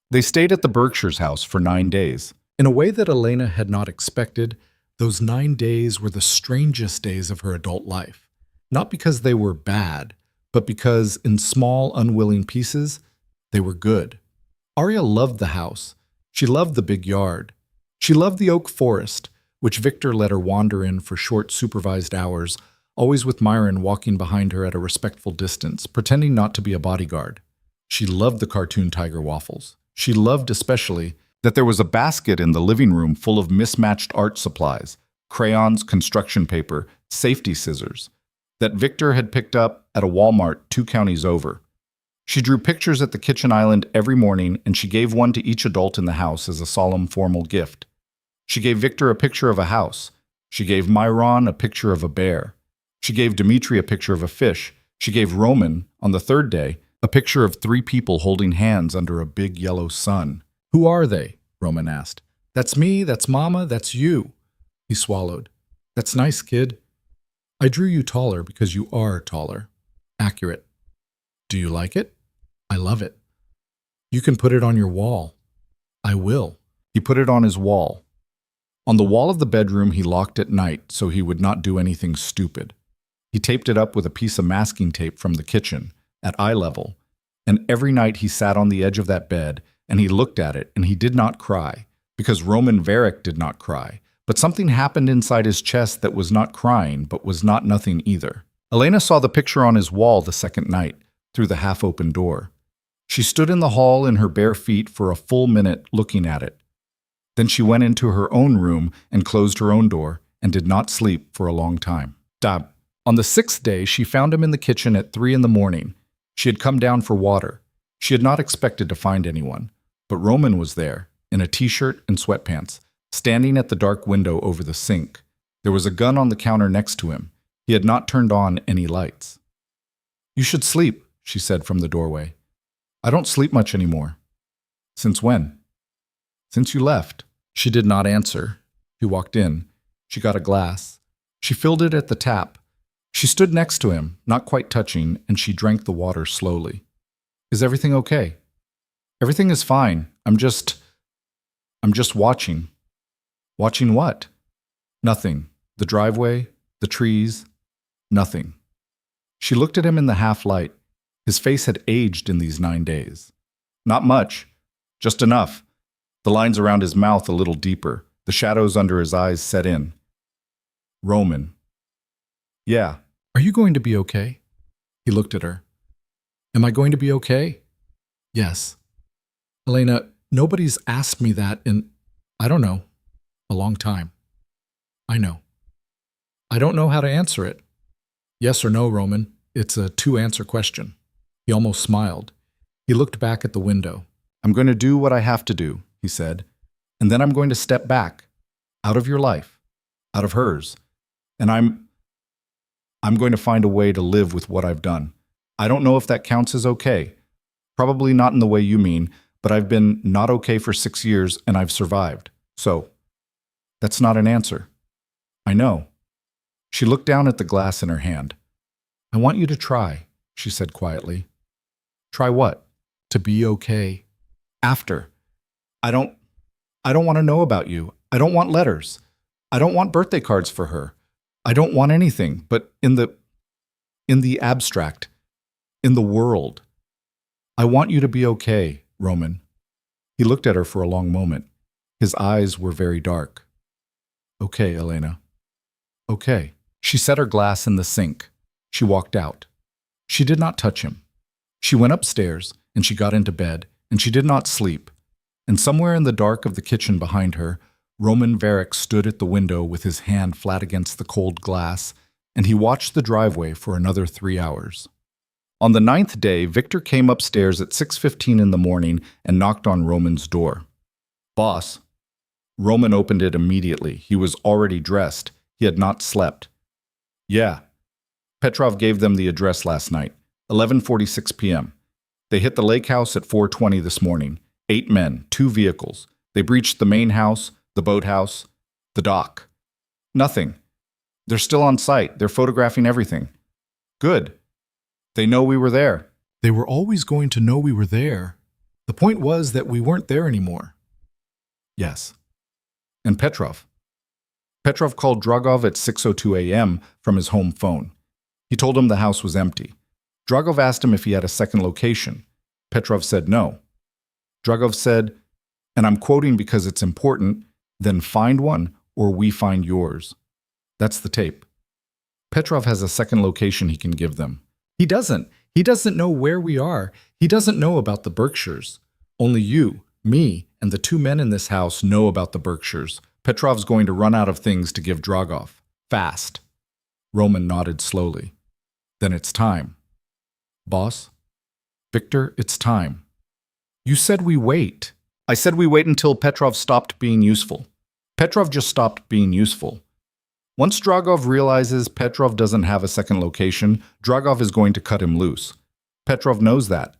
They stayed at the Berkshires house for 9 days. In a way that Elena had not expected, those 9 days were the strangest days of her adult life. Not because they were bad, but because, in small, unwilling pieces, they were good. Arya loved the house. She loved the big yard. She loved the oak forest, which Victor let her wander in for short supervised hours, always with Myron walking behind her at a respectful distance, pretending not to be a bodyguard. She loved the cartoon tiger waffles. She loved especially that there was a basket in the living room full of mismatched art supplies, crayons, construction paper, safety scissors, that Victor had picked up at a Walmart 2 counties over. She drew pictures at the kitchen island every morning, and she gave one to each adult in the house as a solemn formal gift. She gave Victor a picture of a house. She gave Myron a picture of a bear. She gave Dmitri a picture of a fish. She gave Roman, on the 3rd day, a picture of 3 people holding hands under a big yellow sun. Who are they? Roman asked. That's me, that's Mama, that's you. He swallowed. That's nice, kid. I drew you taller because you are taller. Accurate. Do you like it? I love it. You can put it on your wall. I will. He put it on his wall. On the wall of the bedroom he locked at night so he would not do anything stupid. He taped it up with a piece of masking tape from the kitchen, at eye level, and every night he sat on the edge of that bed and he looked at it and he did not cry, because Roman Varric did not cry, but something happened inside his chest that was not crying but was not nothing either. Elena saw the picture on his wall the second night, through the half-open door. She stood in the hall in her bare feet for a full minute looking at it. Then she went into her own room and closed her own door and did not sleep for a long time. On the 6th day, she found him in the kitchen at 3 in the morning. She had come down for water. She had not expected to find anyone, but Roman was there, in a t-shirt and sweatpants, standing at the dark window over the sink. There was a gun on the counter next to him. He had not turned on any lights. You should sleep, she said from the doorway. I don't sleep much anymore. Since when? Since you left. She did not answer. He walked in. She got a glass. She filled it at the tap. She stood next to him, not quite touching, and she drank the water slowly. Is everything okay? Everything is fine. I'm I'm just watching. Watching what? Nothing. The driveway, the trees, nothing. She looked at him in the half-light. His face had aged in these 9 days. Not much, just enough. The lines around his mouth a little deeper, the shadows under his eyes set in. Roman. Yeah. Are you going to be okay? He looked at her. Am I going to be okay? Yes. Elena, nobody's asked me that in, I don't know, a long time. I know. I don't know how to answer it. Yes or no, Roman. It's a two-answer question. He almost smiled. He looked back at the window. I'm going to do what I have to do, he said, and then I'm going to step back, out of your life, out of hers, and I'm going to find a way to live with what I've done. I don't know if that counts as okay. Probably not in the way you mean, but I've been not okay for 6 years and I've survived. So, that's not an answer. I know. She looked down at the glass in her hand. I want you to try, she said quietly. Try what? To be okay. After. I don't want to know about you. I don't want letters. I don't want birthday cards for her. I don't want anything, but in the abstract, in the world. I want you to be okay, Roman. He looked at her for a long moment. His eyes were very dark. Okay, Elena. Okay. She set her glass in the sink. She walked out. She did not touch him. She went upstairs, and she got into bed, and she did not sleep. And somewhere in the dark of the kitchen behind her, Roman Varick stood at the window with his hand flat against the cold glass, and he watched the driveway for another 3 hours. On the 9th day, Victor came upstairs at 6:15 in the morning and knocked on Roman's door. Boss. Roman opened it immediately. He was already dressed. He had not slept. Yeah. Petrov gave them the address last night, 11:46 p.m. They hit the lake house at 4:20 this morning. 8 men, 2 vehicles. They breached the main house, the boathouse, the dock. Nothing. They're still on site. They're photographing everything. Good. They know we were there. They were always going to know we were there. The point was that we weren't there anymore. Yes. And Petrov. Petrov called Dragov at 6:02 a.m. from his home phone. He told him the house was empty. Dragov asked him if he had a second location. Petrov said no. Dragov said, and I'm quoting because it's important, then find one or we find yours. That's the tape. Petrov has a second location he can give them. He doesn't. He doesn't know where we are. He doesn't know about the Berkshires. Only you, me, and the 2 men in this house know about the Berkshires. Petrov's going to run out of things to give Dragov. Fast. Roman nodded slowly. Then it's time. Boss? Victor, it's time. You said we wait. I said we wait until Petrov stopped being useful. Petrov just stopped being useful. Once Dragov realizes Petrov doesn't have a second location, Dragov is going to cut him loose. Petrov knows that.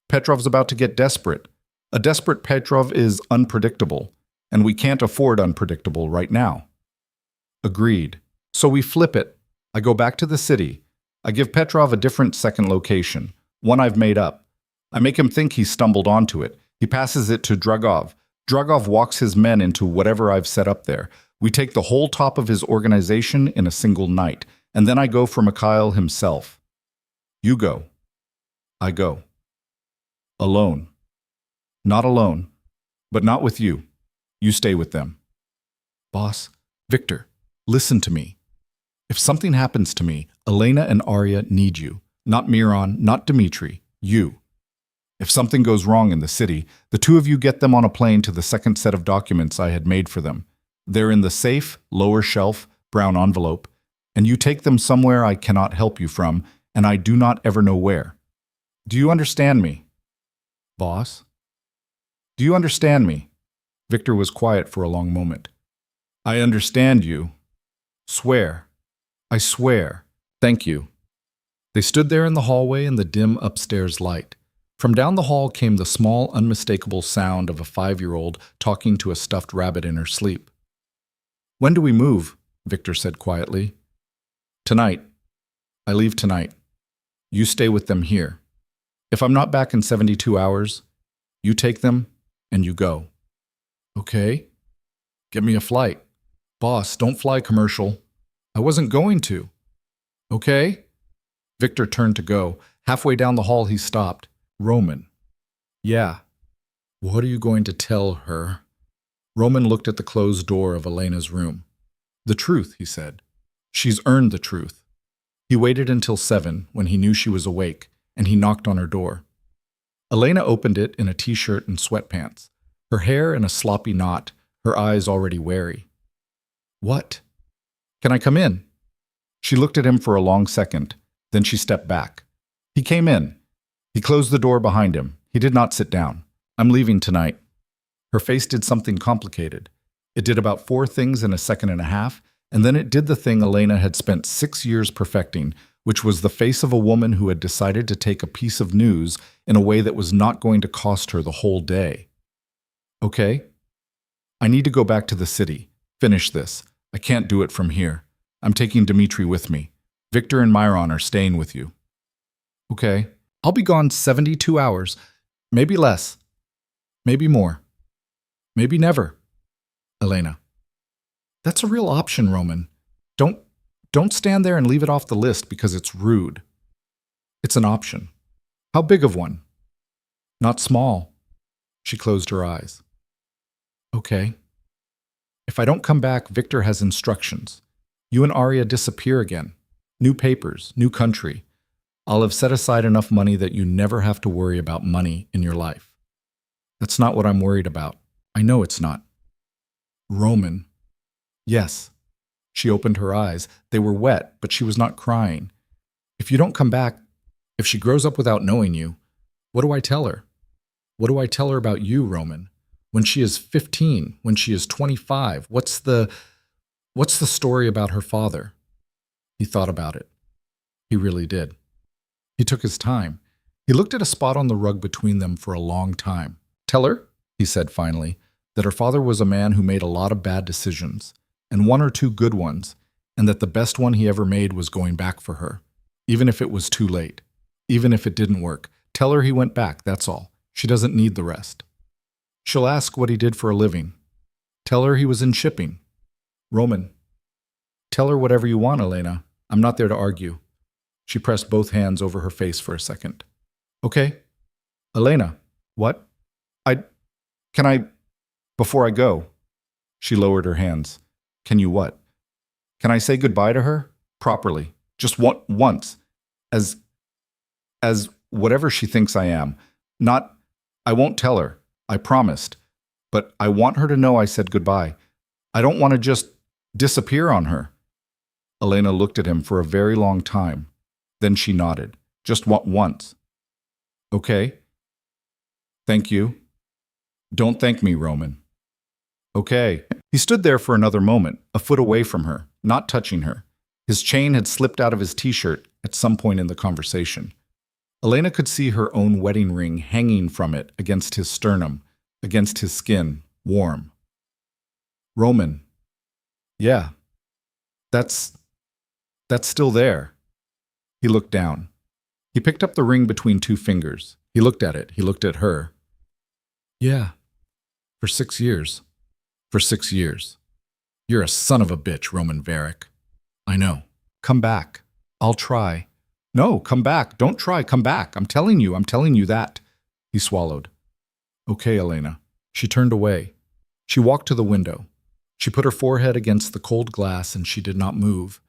Petrov's about to get desperate. A desperate Petrov is unpredictable, and we can't afford unpredictable right now. Agreed. So we flip it. I go back to the city. I give Petrov a different second location, one I've made up. I make him think he stumbled onto it. He passes it to Dragov. Dragov walks his men into whatever I've set up there. We take the whole top of his organization in a single night, and then I go for Mikhail himself. You go. I go. Alone. Not alone, but not with you. You stay with them. Boss, Victor, listen to me. If something happens to me, Elena and Arya need you. Not Miron, not Dmitri, you. If something goes wrong in the city, the 2 of you get them on a plane to the second set of documents I had made for them. They're in the safe, lower shelf, brown envelope, and you take them somewhere I cannot help you from, and I do not ever know where. Do you understand me? Boss? Do you understand me? Victor was quiet for a long moment. I understand you. Swear. I swear. Thank you. They stood there in the hallway in the dim upstairs light. From down the hall came the small, unmistakable sound of a 5-year-old talking to a stuffed rabbit in her sleep. When do we move? Victor said quietly. Tonight. I leave tonight. You stay with them here. If I'm not back in 72 hours, you take them and you go. Okay. Get me a flight. Boss, don't fly commercial. I wasn't going to. Okay? Victor turned to go. Halfway down the hall, he stopped. Roman. Yeah. What are you going to tell her? Roman looked at the closed door of Elena's room. The truth, he said. She's earned the truth. He waited until 7, when he knew she was awake, and he knocked on her door. Elena opened it in a t-shirt and sweatpants, her hair in a sloppy knot, her eyes already wary. What? Can I come in? She looked at him for a long second, then she stepped back. He came in. He closed the door behind him. He did not sit down. I'm leaving tonight. Her face did something complicated. It did about 4 things in a second and a half, and then it did the thing Elena had spent 6 years perfecting, which was the face of a woman who had decided to take a piece of news in a way that was not going to cost her the whole day. Okay? I need to go back to the city. Finish this. I can't do it from here. I'm taking Dmitri with me. Victor and Myron are staying with you. Okay. I'll be gone 72 hours. Maybe less. Maybe more. Maybe never. Elena. That's a real option, Roman. Don't stand there and leave it off the list because it's rude. It's an option. How big of one? Not small. She closed her eyes. Okay. If I don't come back, Victor has instructions. You and Arya disappear again. New papers, new country. I'll have set aside enough money that you never have to worry about money in your life. That's not what I'm worried about. I know it's not. Roman. Yes. She opened her eyes. They were wet, but she was not crying. If you don't come back, if she grows up without knowing you, what do I tell her? What do I tell her about you, Roman? When she is 15, when she is 25, what's the story about her father? He thought about it. He really did. He took his time. He looked at a spot on the rug between them for a long time. Tell her, he said finally, that her father was a man who made a lot of bad decisions, and 1 or 2 good ones, and that the best one he ever made was going back for her, even if it was too late, even if it didn't work. Tell her he went back, that's all. She doesn't need the rest. She'll ask what he did for a living. Tell her he was in shipping. Roman. Tell her whatever you want, Elena. I'm not there to argue. She pressed both hands over her face for a second. Okay. Elena. What? Can I, before I go? She lowered her hands. Can you what? Can I say goodbye to her? Properly. Just once. As whatever she thinks I am. Not, I won't tell her. I promised. But I want her to know I said goodbye. I don't want to just disappear on her. Elena looked at him for a very long time. Then she nodded. Just once. Okay. Thank you. Don't thank me, Roman. Okay. He stood there for another moment, a foot away from her, not touching her. His chain had slipped out of his t-shirt at some point in the conversation. Elena could see her own wedding ring hanging from it against his sternum, against his skin, warm. Roman. Yeah. That's still there. He looked down. He picked up the ring between 2 fingers. He looked at it. He looked at her. Yeah. For 6 years. For 6 years. You're a son of a bitch, Roman Varric. I know. Come back. I'll try. No, come back. Don't try. Come back. I'm telling you that. He swallowed. Okay, Elena. She turned away. She walked to the window. She put her forehead against the cold glass and she did not move.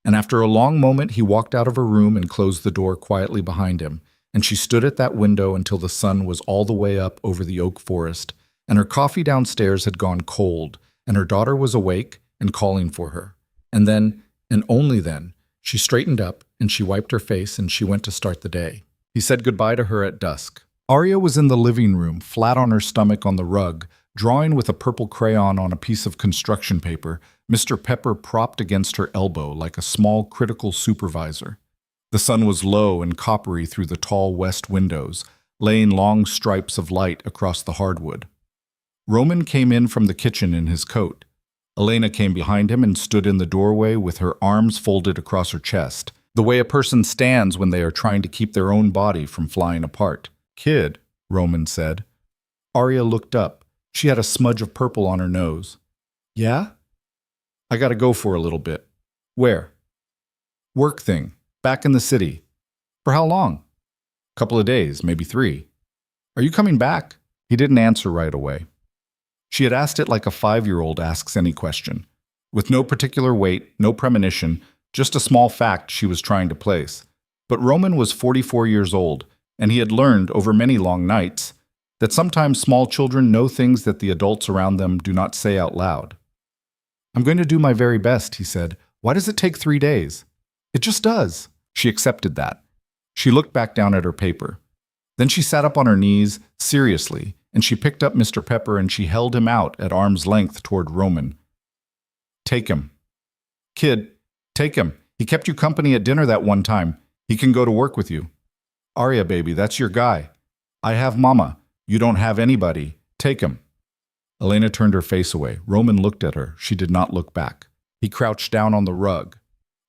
And after a long moment, he walked out of her room and closed the door quietly behind him, and she stood at that window until the sun was all the way up over the oak forest, and her coffee downstairs had gone cold, and her daughter was awake and calling for her. And then, and only then, she straightened up and she wiped her face and she went to start the day. He said goodbye to her at dusk. Arya was in the living room, flat on her stomach on the rug, drawing with a purple crayon on a piece of construction paper, Mr. Pepper propped against her elbow like a small critical supervisor. The sun was low and coppery through the tall west windows, laying long stripes of light across the hardwood. Roman came in from the kitchen in his coat. Elena came behind him and stood in the doorway with her arms folded across her chest, the way a person stands when they are trying to keep their own body from flying apart. Kid, Roman said. Arya looked up. She had a smudge of purple on her nose. Yeah? I gotta go for a little bit. Where? Work thing. Back in the city. For how long? Couple of days, maybe 3. Are you coming back? He didn't answer right away. She had asked it like a 5-year-old asks any question, with no particular weight, no premonition, just a small fact she was trying to place. But Roman was 44 years old, and he had learned over many long nights that sometimes small children know things that the adults around them do not say out loud. I'm going to do my very best, he said. Why does it take 3 days? It just does. She accepted that. She looked back down at her paper. Then she sat up on her knees, seriously, and she picked up Mr. Pepper and she held him out at arm's length toward Roman. Take him. Kid, take him. He kept you company at dinner that one time. He can go to work with you. Arya, baby, that's your guy. I have Mama. You don't have anybody. Take him. Elena turned her face away. Roman looked at her. She did not look back. He crouched down on the rug.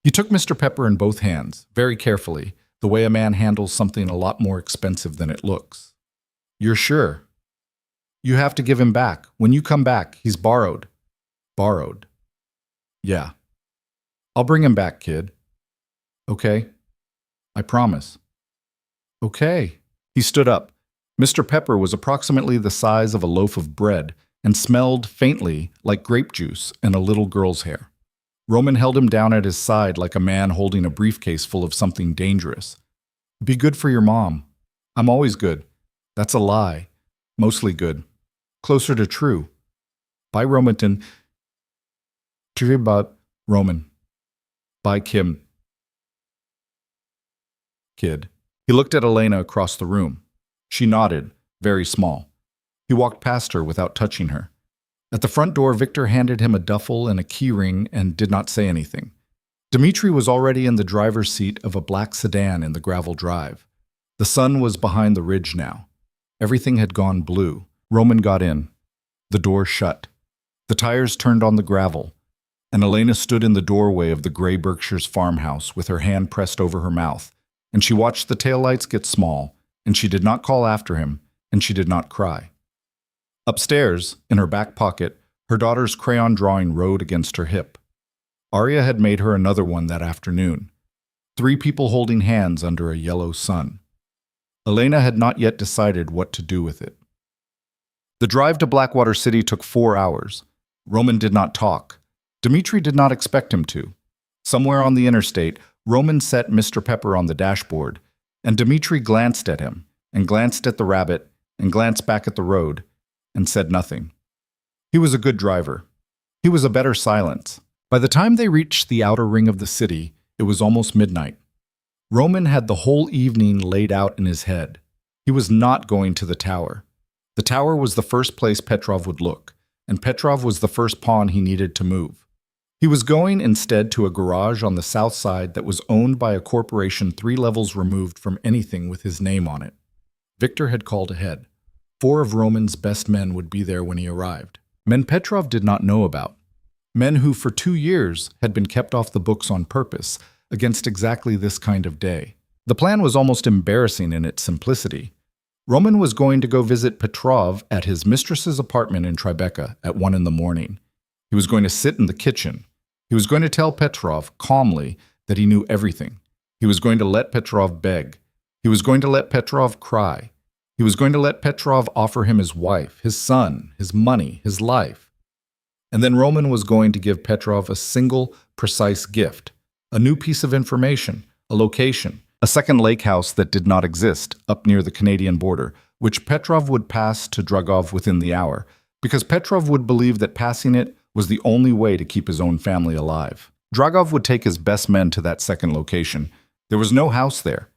He took Mr. Pepper in both hands, very carefully, the way a man handles something a lot more expensive than it looks. You're sure? You have to give him back. When you come back, he's borrowed. Borrowed. Yeah. I'll bring him back, kid. Okay. I promise. Okay. He stood up. Mr. Pepper was approximately the size of a loaf of bread and smelled faintly like grape juice and a little girl's hair. Roman held him down at his side like a man holding a briefcase full of something dangerous. Be good for your mom. I'm always good. That's a lie. Mostly good. Closer to true. Bye, Romanton. Kiribut, Roman. Bye, Kim. Kid. He looked at Elena across the room. She nodded, very small. He walked past her without touching her. At the front door, Victor handed him a duffel and a key ring and did not say anything. Dmitri was already in the driver's seat of a black sedan in the gravel drive. The sun was behind the ridge now. Everything had gone blue. Roman got in. The door shut. The tires turned on the gravel, and Elena stood in the doorway of the Grey Berkshire's farmhouse with her hand pressed over her mouth, and she watched the taillights get small, and she did not call after him, and she did not cry. Upstairs, in her back pocket, her daughter's crayon drawing rode against her hip. Arya had made her another one that afternoon. 3 people holding hands under a yellow sun. Elena had not yet decided what to do with it. The drive to Blackwater City took 4 hours. Roman did not talk. Dmitri did not expect him to. Somewhere on the interstate, Roman set Mr. Pepper on the dashboard, and Dmitri glanced at him, and glanced at the rabbit, and glanced back at the road, and said nothing. He was a good driver. He was a better silence. By the time they reached the outer ring of the city, it was almost midnight. Roman had the whole evening laid out in his head. He was not going to the tower. The tower was the first place Petrov would look, and Petrov was the first pawn he needed to move. He was going instead to a garage on the south side that was owned by a corporation 3 levels removed from anything with his name on it. Victor had called ahead. 4 of Roman's best men would be there when he arrived. Men Petrov did not know about. Men who for 2 years had been kept off the books on purpose against exactly this kind of day. The plan was almost embarrassing in its simplicity. Roman was going to go visit Petrov at his mistress's apartment in Tribeca at 1 in the morning. He was going to sit in the kitchen. He was going to tell Petrov calmly that he knew everything. He was going to let Petrov beg. He was going to let Petrov cry. He was going to let Petrov offer him his wife, his son, his money, his life. And then Roman was going to give Petrov a single, precise gift, a new piece of information, a location, a second lake house that did not exist up near the Canadian border, which Petrov would pass to Dragov within the hour, because Petrov would believe that passing it was the only way to keep his own family alive. Dragov would take his best men to that second location. There was no house there.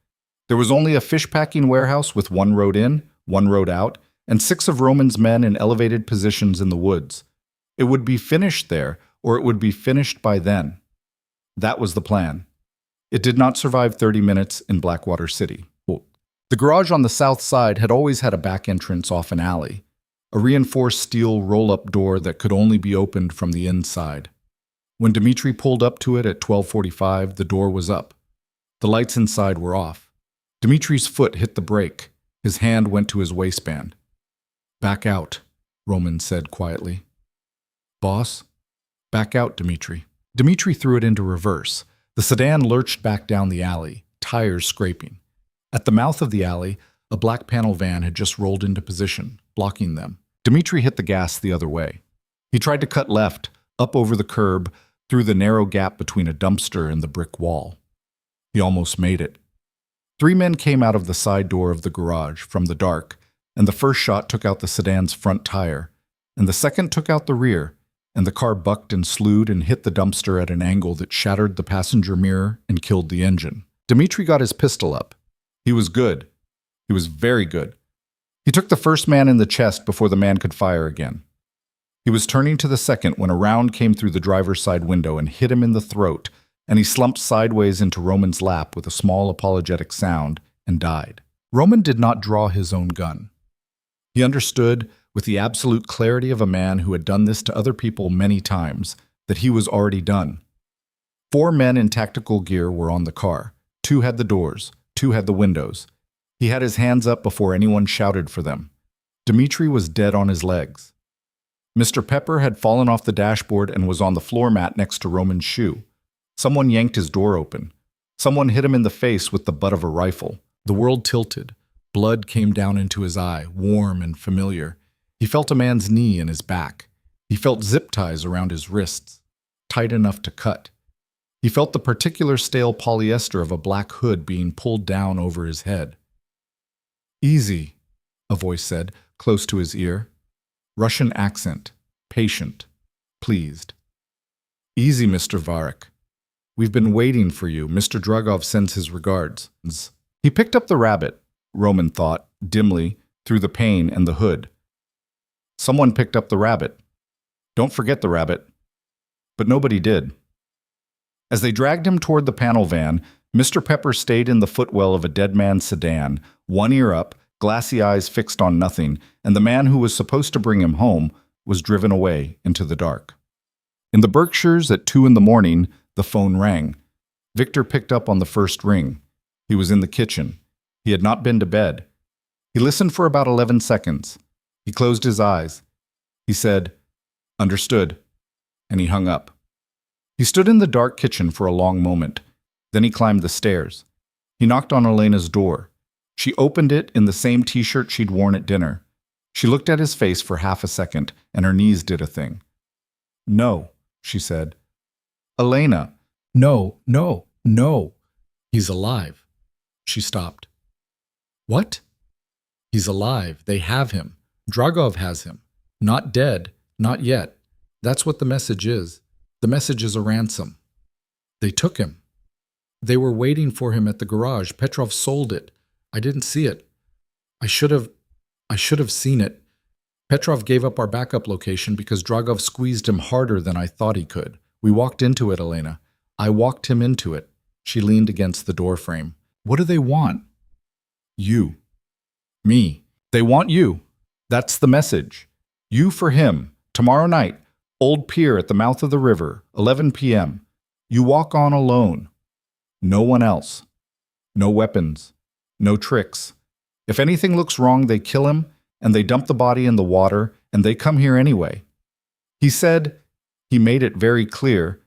There was only a fish-packing warehouse with 1 road in, 1 road out, and 6 of Roman's men in elevated positions in the woods. It would be finished there, or it would be finished by then. That was the plan. It did not survive 30 minutes in Blackwater City. The garage on the south side had always had a back entrance off an alley, a reinforced steel roll-up door that could only be opened from the inside. When Dmitri pulled up to it at 12:45, the door was up. The lights inside were off. Dmitri's foot hit the brake. His hand went to his waistband. Back out. Roman said quietly. Boss? Back out, Dmitri. Dmitri threw it into reverse. The sedan lurched back down the alley, tires scraping. At the mouth of the alley, a black panel van had just rolled into position, blocking them. Dmitri hit the gas the other way. He tried to cut left, up over the curb, through the narrow gap between a dumpster and the brick wall. He almost made it. 3 men came out of the side door of the garage from the dark, and the first shot took out the sedan's front tire, and the second took out the rear, and the car bucked and slewed and hit the dumpster at an angle that shattered the passenger mirror and killed the engine. Dmitri got his pistol up. He was good. He was very good. He took the first man in the chest before the man could fire again. He was turning to the second when a round came through the driver's side window and hit him in the throat, and he slumped sideways into Roman's lap with a small apologetic sound and died. Roman did not draw his own gun. He understood, with the absolute clarity of a man who had done this to other people many times, that he was already done. 4 men in tactical gear were on the car. 2 had the doors, 2 had the windows. He had his hands up before anyone shouted for them. Dmitri was dead on his legs. Mr. Pepper had fallen off the dashboard and was on the floor mat next to Roman's shoe. Someone yanked his door open. Someone hit him in the face with the butt of a rifle. The world tilted. Blood came down into his eye, warm and familiar. He felt a man's knee in his back. He felt zip ties around his wrists, tight enough to cut. He felt the particular stale polyester of a black hood being pulled down over his head. Easy, a voice said, close to his ear. Russian accent, patient, pleased. Easy, Mr. Varek. We've been waiting for you. Mr. Dragov sends his regards. He picked up the rabbit, Roman thought, dimly, through the pane and the hood. Someone picked up the rabbit. Don't forget the rabbit. But nobody did. As they dragged him toward the panel van, Mr. Pepper stayed in the footwell of a dead man's sedan, one ear up, glassy eyes fixed on nothing, and the man who was supposed to bring him home was driven away into the dark. In the Berkshires at 2 a.m, the phone rang. Victor picked up on the first ring. He was in the kitchen. He had not been to bed. He listened for about 11 seconds. He closed his eyes. He said, "Understood," and he hung up. He stood in the dark kitchen for a long moment. Then he climbed the stairs. He knocked on Elena's door. She opened it in the same t-shirt she'd worn at dinner. She looked at his face for half a second, and her knees did a thing. "No," she said. "Elena." "No, no, no. He's alive." She stopped. "What?" "He's alive. They have him. Dragov has him. Not dead. Not yet. That's what the message is. The message is a ransom. They took him. They were waiting for him at the garage. Petrov sold it. I didn't see it. I should have seen it. Petrov gave up our backup location because Dragov squeezed him harder than I thought he could. We walked into it, Elena. I walked him into it." She leaned against the doorframe. "What do they want?" "You." "Me. They want you. That's the message. You for him. Tomorrow night. Old pier at the mouth of the river, 11 p.m. You walk on alone. No one else. No weapons. No tricks. If anything looks wrong, they kill him, and they dump the body in the water, and they come here anyway." He said, he made it very clear,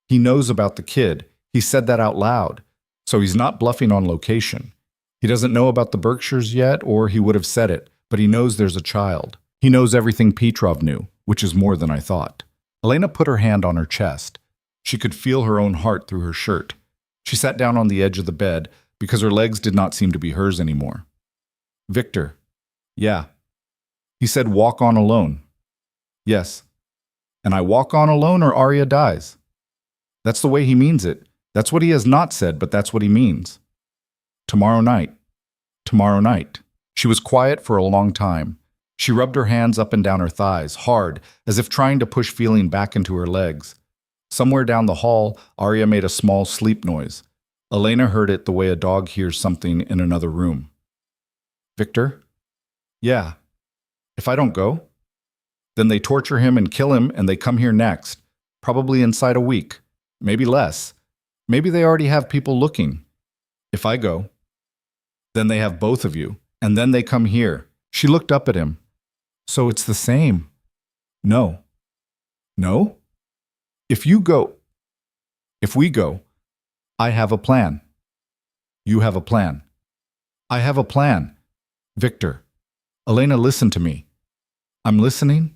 he knows about the kid. He said that out loud, so he's not bluffing on location. He doesn't know about the Berkshires yet, or he would have said it, but he knows there's a child. He knows everything Petrov knew, which is more than I thought. Elena put her hand on her chest. She could feel her own heart through her shirt. She sat down on the edge of the bed because her legs did not seem to be hers anymore. "Victor." "Yeah." He said, "Walk on alone." "Yes." "And I walk on alone or Arya dies." That's the way he means it. That's what he has not said, but that's what he means. "Tomorrow night." "Tomorrow night." She was quiet for a long time. She rubbed her hands up and down her thighs, hard, as if trying to push feeling back into her legs. Somewhere down the hall, Arya made a small sleep noise. Elena heard it the way a dog hears something in another room. "Victor?" "Yeah." "If I don't go?" "Then they torture him and kill him, and they come here next. Probably inside a week. Maybe less. Maybe they already have people looking. If I go, then they have both of you, and then they come here." She looked up at him. So it's the same. No. No? If you go, if we go, I have a plan. You have a plan. I have a plan. Victor. Elena, listen to me. I'm listening.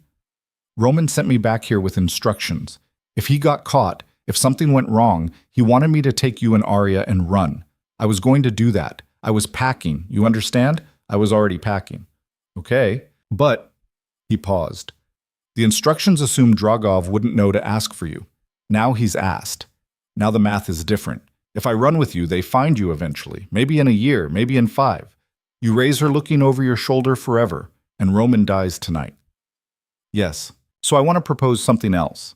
Roman sent me back here with instructions. If he got caught, if something went wrong, he wanted me to take you and Arya and run. I was going to do that. I was packing. You understand? I was already packing. Okay. But, he paused. The instructions assumed Dragov wouldn't know to ask for you. Now he's asked. Now the math is different. If I run with you, they find you eventually. Maybe in a year, maybe in 5. You raise her looking over your shoulder forever, and Roman dies tonight. Yes. So I want to propose something else.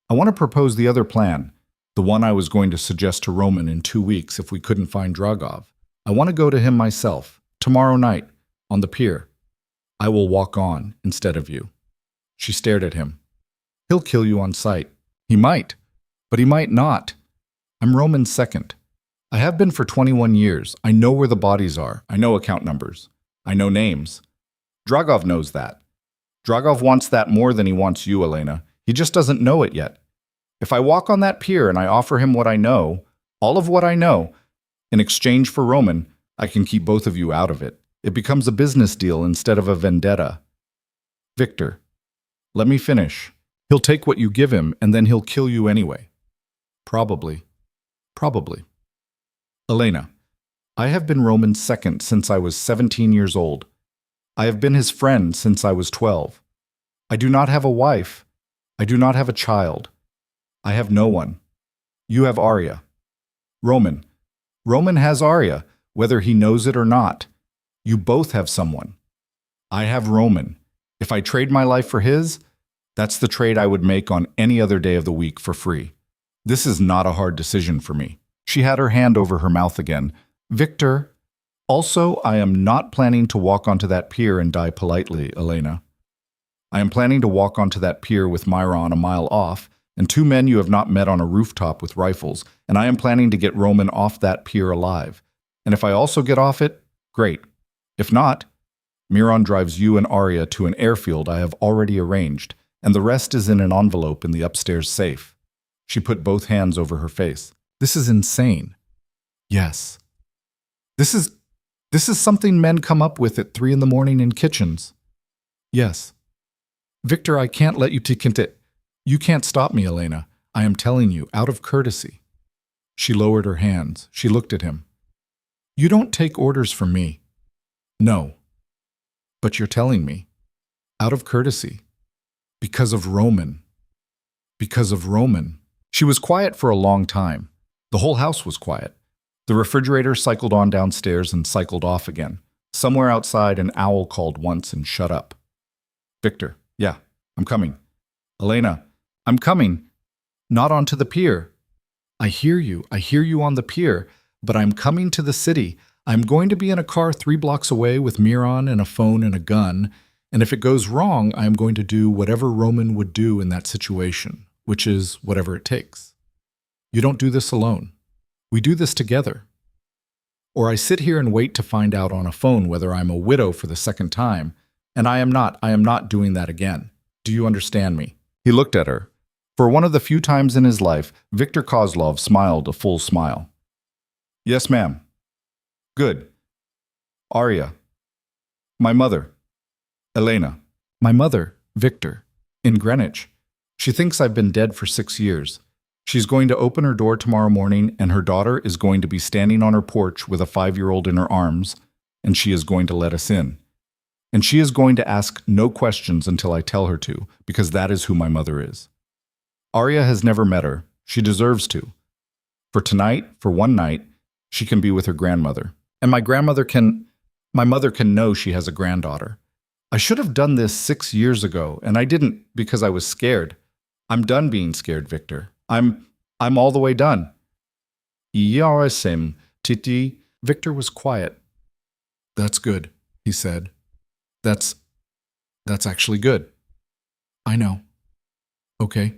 I want to propose the other plan, the one I was going to suggest to Roman in 2 weeks if we couldn't find Dragov. I want to go to him myself, tomorrow night, on the pier. I will walk on instead of you. She stared at him. He'll kill you on sight. He might, but he might not. I'm Roman's second. I have been for 21 years. I know where the bodies are. I know account numbers. I know names. Dragov knows that. Dragov wants that more than he wants you, Elena. He just doesn't know it yet. If I walk on that pier and I offer him what I know, all of what I know, in exchange for Roman, I can keep both of you out of it. It becomes a business deal instead of a vendetta. Victor, let me finish. He'll take what you give him and then he'll kill you anyway. Probably. Probably. Elena, I have been Roman's second since I was 17 years old. I have been his friend since I was 12. I do not have a wife. I do not have a child. I have no one. You have Arya. Roman has Arya, whether he knows it or not. You both have someone. I have Roman. If I trade my life for his, that's the trade I would make on any other day of the week for free. This is not a hard decision for me. She had her hand over her mouth again. Victor, also, I am not planning to walk onto that pier and die politely, Elena. I am planning to walk onto that pier with Myron a mile off, and 2 men you have not met on a rooftop with rifles, and I am planning to get Roman off that pier alive. And if I also get off it, great. If not, Myron drives you and Arya to an airfield I have already arranged, and the rest is in an envelope in the upstairs safe. She put both hands over her face. This is insane. Yes. This is something men come up with at 3 a.m. in kitchens. Yes. Victor, I can't let you take it. You can't stop me, Elena. I am telling you, out of courtesy. She lowered her hands. She looked at him. You don't take orders from me. No. But you're telling me. Out of courtesy. Because of Roman. Because of Roman. She was quiet for a long time. The whole house was quiet. The refrigerator cycled on downstairs and cycled off again. Somewhere outside, an owl called once and shut up. Victor, yeah, I'm coming. Elena, I'm coming. Not onto the pier. I hear you on the pier, but I'm coming to the city. I'm going to be in a car 3 blocks away with Myron and a phone and a gun, and if it goes wrong, I'm going to do whatever Roman would do in that situation, which is whatever it takes. You don't do this alone. We do this together. Or I sit here and wait to find out on a phone whether I'm a widow for the second time, and I am not doing that again. Do you understand me? He looked at her. For one of the few times in his life, Victor Kozlov smiled a full smile. Yes, ma'am. Good. Arya. My mother. Elena. My mother, Victor. In Greenwich. She thinks I've been dead for 6 years. She's going to open her door tomorrow morning, and her daughter is going to be standing on her porch with a 5-year-old in her arms, and she is going to let us in. And she is going to ask no questions until I tell her to, because that is who my mother is. Arya has never met her. She deserves to. For tonight, for one night, she can be with her grandmother. And my mother can know she has a granddaughter. I should have done this 6 years ago, and I didn't because I was scared. I'm done being scared, Victor. I'm all the way done. Yasim, Titi. Victor was quiet. That's good, he said. That's actually good. I know. Okay.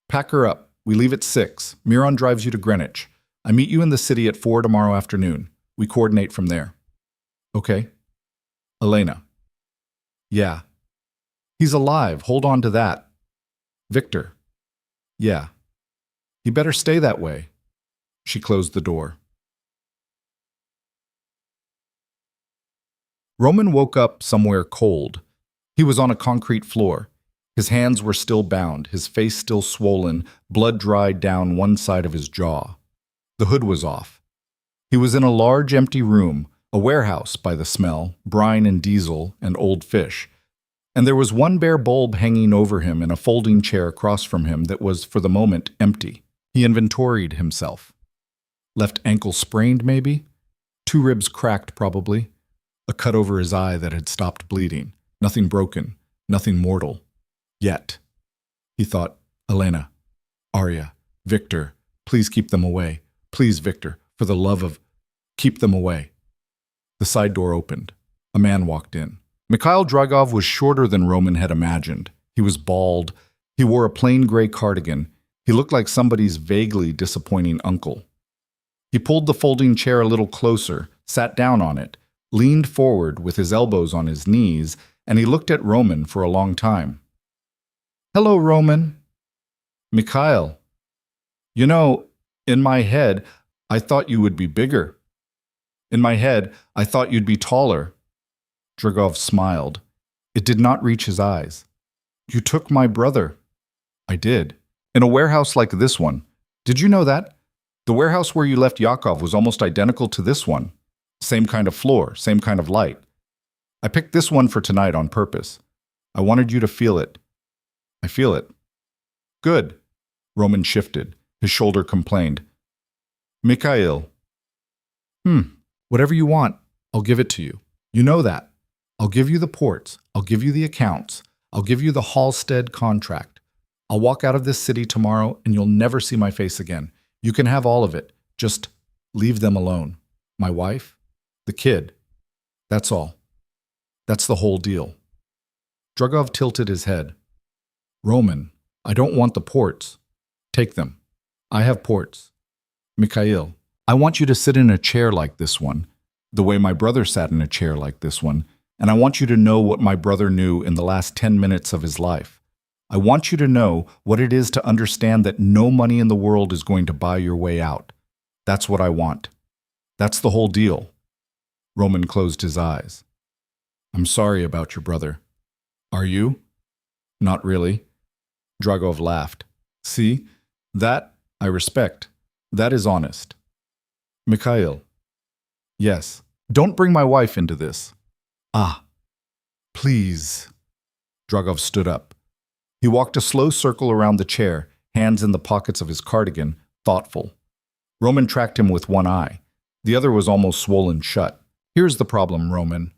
Pack her up. We leave at 6. Myron drives you to Greenwich. I meet you in the city at 4 tomorrow afternoon. We coordinate from there. Okay. Elena, Yeah. He's alive. Hold on to that. Victor. Yeah. He better stay that way. She closed the door. Roman woke up somewhere cold. He was on a concrete floor. His hands were still bound, his face still swollen, blood dried down one side of his jaw. The hood was off. He was in a large empty room, a warehouse by the smell, brine and diesel and old fish. And there was one bare bulb hanging over him in a folding chair across from him that was, for the moment, empty. He inventoried himself. Left ankle sprained, maybe? 2 ribs cracked, probably. A cut over his eye that had stopped bleeding. Nothing broken, nothing mortal. Yet. He thought, Elena, Arya, Victor, please keep them away. Please, Victor, for the love of... keep them away. The side door opened. A man walked in. Mikhail Dragov was shorter than Roman had imagined. He was bald. He wore a plain gray cardigan. He looked like somebody's vaguely disappointing uncle. He pulled the folding chair a little closer, sat down on it, leaned forward with his elbows on his knees, and he looked at Roman for a long time. Hello, Roman. Mikhail. You know, in my head, I thought you would be bigger. In my head, I thought you'd be taller. Dragov smiled. It did not reach his eyes. You took my brother. I did. In a warehouse like this one. Did you know that? The warehouse where you left Yakov was almost identical to this one. Same kind of floor, same kind of light. I picked this one for tonight on purpose. I wanted you to feel it. I feel it. Good. Roman shifted. His shoulder complained. Mikhail. Whatever you want, I'll give it to you. You know that. I'll give you the ports. I'll give you the accounts. I'll give you the Halstead contract. I'll walk out of this city tomorrow and you'll never see my face again. You can have all of it. Just leave them alone. My wife, the kid. That's all. That's the whole deal. Dragov tilted his head. Roman, I don't want the ports. Take them. I have ports. Mikhail, I want you to sit in a chair like this one, the way my brother sat in a chair like this one, and I want you to know what my brother knew in the last 10 minutes of his life. I want you to know what it is to understand that no money in the world is going to buy your way out. That's what I want. That's the whole deal. Roman closed his eyes. I'm sorry about your brother. Are you? Not really. Dragov laughed. See? That I respect. That is honest. Mikhail. Yes. Don't bring my wife into this. Ah. Please. Dragov stood up. He walked a slow circle around the chair, hands in the pockets of his cardigan, thoughtful. Roman tracked him with one eye. The other was almost swollen shut. Here's the problem, Roman.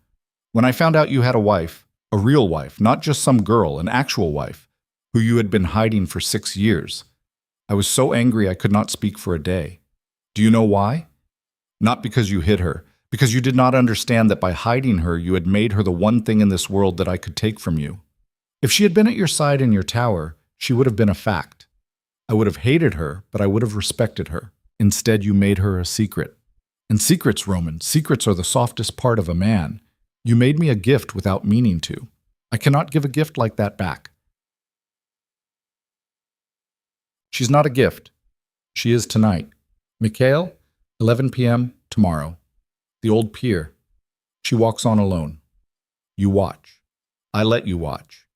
When I found out you had a wife, a real wife, not just some girl, an actual wife, who you had been hiding for 6 years, I was so angry I could not speak for a day. Do you know why? Not because you hid her, because you did not understand that by hiding her you had made her the one thing in this world that I could take from you. If she had been at your side in your tower, she would have been a fact. I would have hated her, but I would have respected her. Instead, you made her a secret. And secrets, Roman, secrets are the softest part of a man. You made me a gift without meaning to. I cannot give a gift like that back. She's not a gift. She is tonight. Mikhail, 11 p.m. tomorrow. The old pier. She walks on alone. You watch. I let you watch.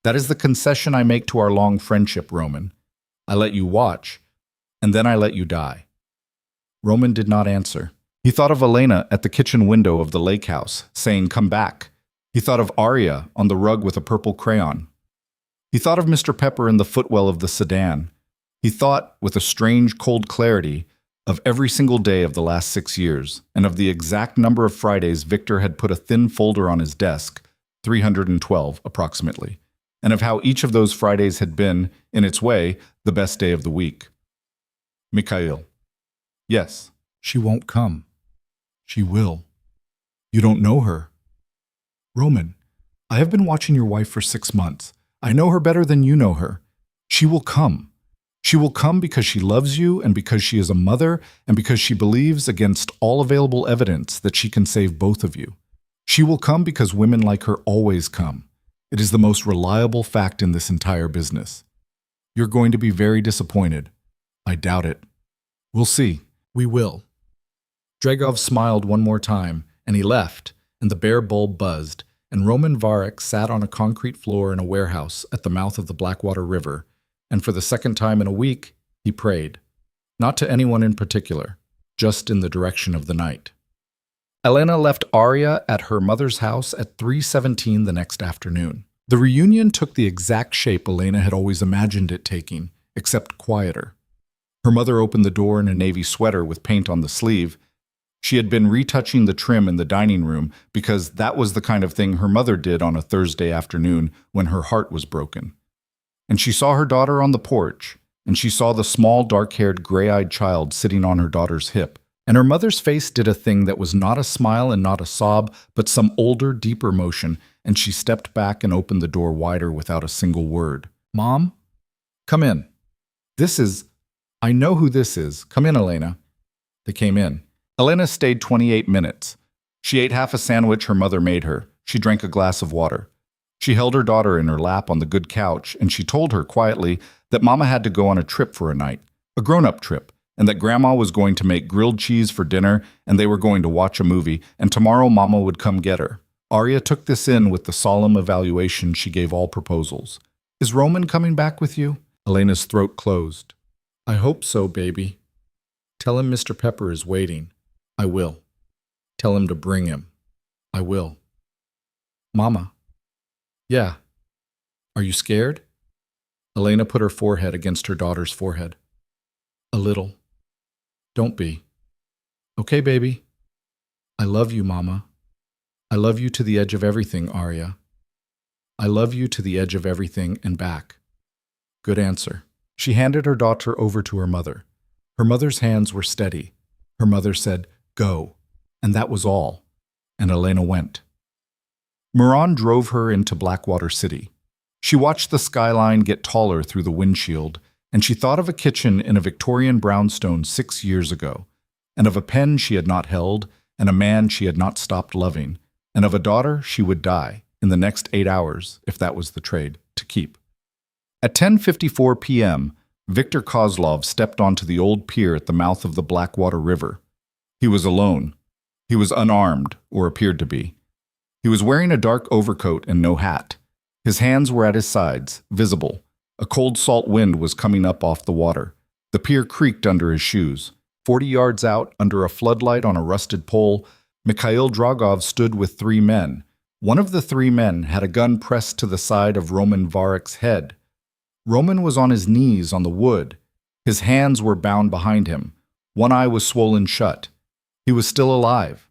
That is the concession I make to our long friendship, Roman. I let you watch, and then I let you die. Roman did not answer. He thought of Elena at the kitchen window of the lake house, saying, "Come back." He thought of Arya on the rug with a purple crayon. He thought of Mr. Pepper in the footwell of the sedan. He thought, with a strange, cold clarity, of every single day of the last 6 years, and of the exact number of Fridays Victor had put a thin folder on his desk, 312 approximately, and of how each of those Fridays had been, in its way, the best day of the week. Mikhail. Yes, she won't come. She will. You don't know her. Roman, I have been watching your wife for 6 months. I know her better than you know her. She will come. She will come because she loves you and because she is a mother and because she believes, against all available evidence, that she can save both of you. She will come because women like her always come. It is the most reliable fact in this entire business. You're going to be very disappointed. I doubt it. We'll see. We will. Dragov smiled one more time, and he left, and the bare bulb buzzed, and Roman Varek sat on a concrete floor in a warehouse at the mouth of the Blackwater River, and for the second time in a week, he prayed. Not to anyone in particular, just in the direction of the night. Elena left Arya at her mother's house at 3:17 the next afternoon. The reunion took the exact shape Elena had always imagined it taking, except quieter. Her mother opened the door in a navy sweater with paint on the sleeve. She had been retouching the trim in the dining room because that was the kind of thing her mother did on a Thursday afternoon when her heart was broken. And she saw her daughter on the porch, and she saw the small, dark-haired, gray-eyed child sitting on her daughter's hip. And her mother's face did a thing that was not a smile and not a sob, but some older, deeper motion, and she stepped back and opened the door wider without a single word. Mom? Come in. I know who this is. Come in, Elena. They came in. Elena stayed 28 minutes. She ate half a sandwich her mother made her. She drank a glass of water. She held her daughter in her lap on the good couch, and she told her quietly that Mama had to go on a trip for a night, a grown-up trip, and that Grandma was going to make grilled cheese for dinner, and they were going to watch a movie, and tomorrow Mama would come get her. Arya took this in with the solemn evaluation she gave all proposals. Is Roman coming back with you? Elena's throat closed. I hope so, baby. Tell him Mr. Pepper is waiting. I will. Tell him to bring him. I will. Mama. Yeah. Are you scared? Elena put her forehead against her daughter's forehead. A little. Don't be. Okay, baby. I love you, Mama. I love you to the edge of everything, Arya. I love you to the edge of everything and back. Good answer. She handed her daughter over to her mother. Her mother's hands were steady. Her mother said, Go. And that was all. And Elena went. Moran drove her into Blackwater City. She watched the skyline get taller through the windshield, and she thought of a kitchen in a Victorian brownstone 6 years ago, and of a pen she had not held, and a man she had not stopped loving, and of a daughter she would die in the next 8 hours, if that was the trade, to keep. At 10:54 p.m., Viktor Kozlov stepped onto the old pier at the mouth of the Blackwater River. He was alone. He was unarmed, or appeared to be. He was wearing a dark overcoat and no hat. His hands were at his sides, visible. A cold salt wind was coming up off the water. The pier creaked under his shoes. 40 yards out, under a floodlight on a rusted pole, Mikhail Dragov stood with 3 men. One of the 3 men had a gun pressed to the side of Roman Varek's head. Roman was on his knees on the wood. His hands were bound behind him. One eye was swollen shut. He was still alive.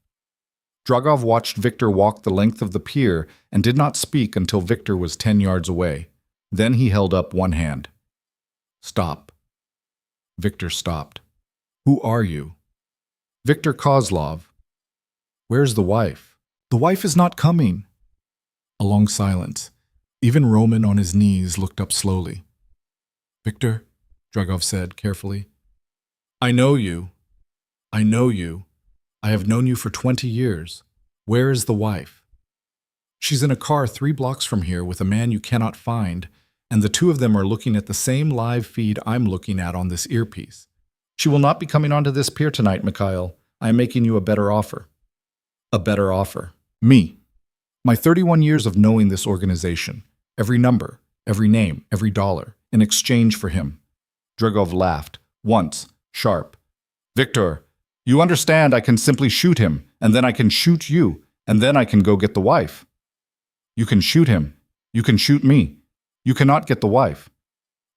Dragov watched Viktor walk the length of the pier and did not speak until Viktor was 10 yards away. Then he held up one hand. Stop. Viktor stopped. Who are you? Viktor Kozlov. Where's the wife? The wife is not coming. A long silence. Even Roman on his knees looked up slowly. Viktor, Dragov said carefully. I know you. I know you. I have known you for 20 years. Where is the wife? She's in a car 3 blocks from here with a man you cannot find, and the 2 of them are looking at the same live feed I'm looking at on this earpiece. She will not be coming onto this pier tonight, Mikhail. I am making you a better offer. A better offer. Me. My 31 years of knowing this organization. Every number, every name, every dollar, in exchange for him. Dragov laughed, once, sharp. Viktor, you understand I can simply shoot him, and then I can shoot you, and then I can go get the wife. You can shoot him. You can shoot me. You cannot get the wife.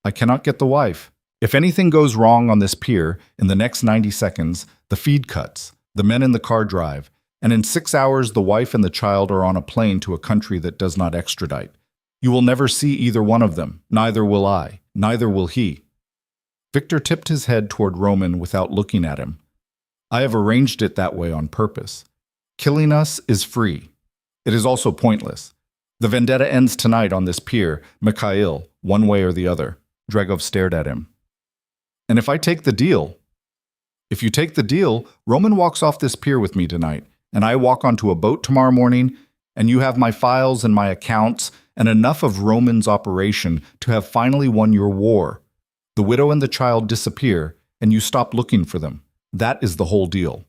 I cannot get the wife. If anything goes wrong on this pier, in the next 90 seconds, the feed cuts, the men in the car drive, and in 6 hours the wife and the child are on a plane to a country that does not extradite. You will never see either one of them. Neither will I. Neither will he. Viktor tipped his head toward Roman without looking at him. I have arranged it that way on purpose. Killing us is free. It is also pointless. The vendetta ends tonight on this pier, Mikhail, one way or the other. Dragov stared at him. And if I take the deal? If you take the deal, Roman walks off this pier with me tonight, and I walk onto a boat tomorrow morning, and you have my files and my accounts and enough of Roman's operation to have finally won your war. The widow and the child disappear, and you stop looking for them. That is the whole deal.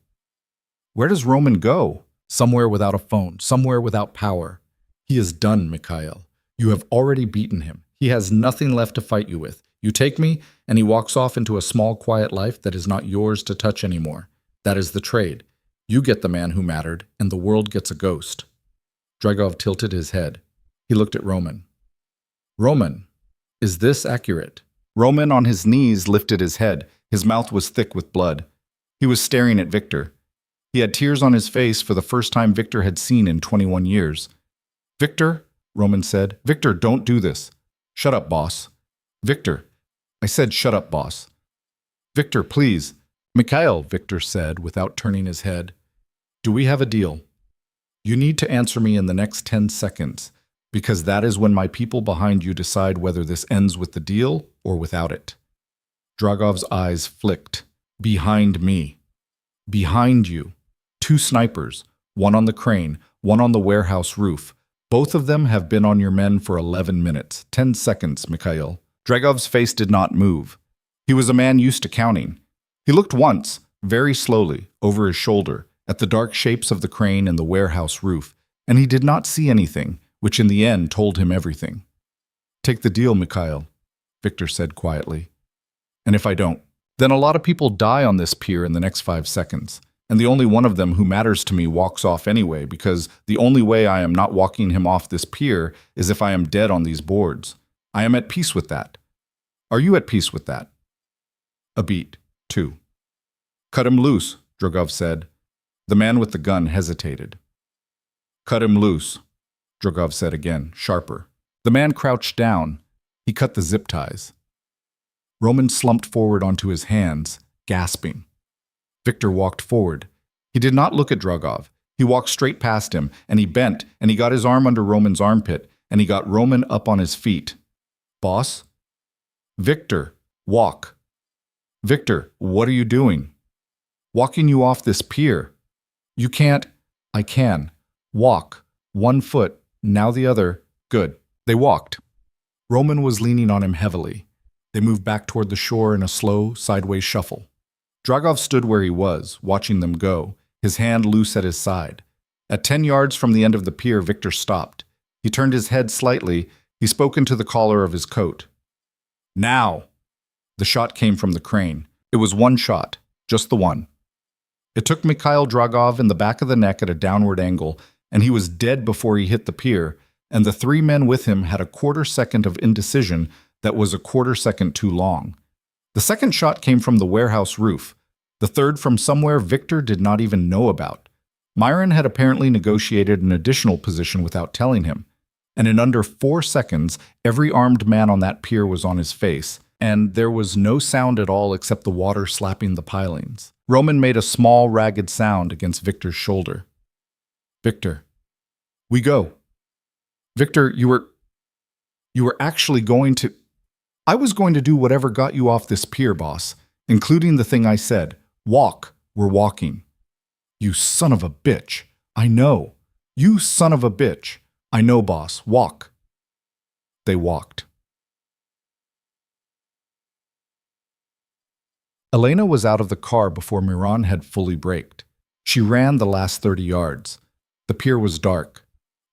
Where does Roman go? Somewhere without a phone, somewhere without power. He is done, Mikhail. You have already beaten him. He has nothing left to fight you with. You take me, and he walks off into a small, quiet life that is not yours to touch anymore. That is the trade. You get the man who mattered, and the world gets a ghost. Dragov tilted his head. He looked at Roman. Roman, is this accurate? Roman, on his knees, lifted his head. His mouth was thick with blood. He was staring at Victor. He had tears on his face for the first time Victor had seen in 21 years. Victor, Roman said. Victor, don't do this. Shut up, boss. Victor. I said shut up, boss. Victor, please. Mikhail, Victor said without turning his head. Do we have a deal? You need to answer me in the next 10 seconds, because that is when my people behind you decide whether this ends with the deal or without it. Dragov's eyes flicked. Behind me. Behind you. 2 snipers, one on the crane, one on the warehouse roof. Both of them have been on your men for 11 minutes. 10 seconds, Mikhail. Dragov's face did not move. He was a man used to counting. He looked once, very slowly, over his shoulder, at the dark shapes of the crane and the warehouse roof, and he did not see anything, which in the end told him everything. Take the deal, Mikhail, Victor said quietly. And if I don't, then a lot of people die on this pier in the next 5 seconds. And the only one of them who matters to me walks off anyway, because the only way I am not walking him off this pier is if I am dead on these boards. I am at peace with that. Are you at peace with that? A beat, 2. Cut him loose, Dragov said. The man with the gun hesitated. Cut him loose, Dragov said again, sharper. The man crouched down. He cut the zip ties. Roman slumped forward onto his hands, gasping. Victor walked forward. He did not look at Dragov. He walked straight past him, and he bent, and he got his arm under Roman's armpit, and he got Roman up on his feet. Boss? Victor, walk. Victor, what are you doing? Walking you off this pier. You can't. I can. Walk. 1 foot, now the other. Good. They walked. Roman was leaning on him heavily. They moved back toward the shore in a slow, sideways shuffle. Dragov stood where he was, watching them go, his hand loose at his side. At 10 yards from the end of the pier, Victor stopped. He turned his head slightly. He spoke into the collar of his coat. Now! The shot came from the crane. It was 1 shot, just the one. It took Mikhail Dragov in the back of the neck at a downward angle, and he was dead before he hit the pier, and the 3 men with him had a 1/4 second of indecision that was a 1/4 second too long. The second shot came from the warehouse roof. The third from somewhere Victor did not even know about. Myron had apparently negotiated an additional position without telling him, and in under 4 seconds, every armed man on that pier was on his face, and there was no sound at all except the water slapping the pilings. Roman made a small, ragged sound against Victor's shoulder. Victor. We go. Victor, you were actually going to... I was going to do whatever got you off this pier, boss, including the thing I said. Walk. We're walking. You son of a bitch. I know. You son of a bitch. I know, boss. Walk. They walked. Elena was out of the car before Miran had fully braked. She ran the last 30 yards. The pier was dark.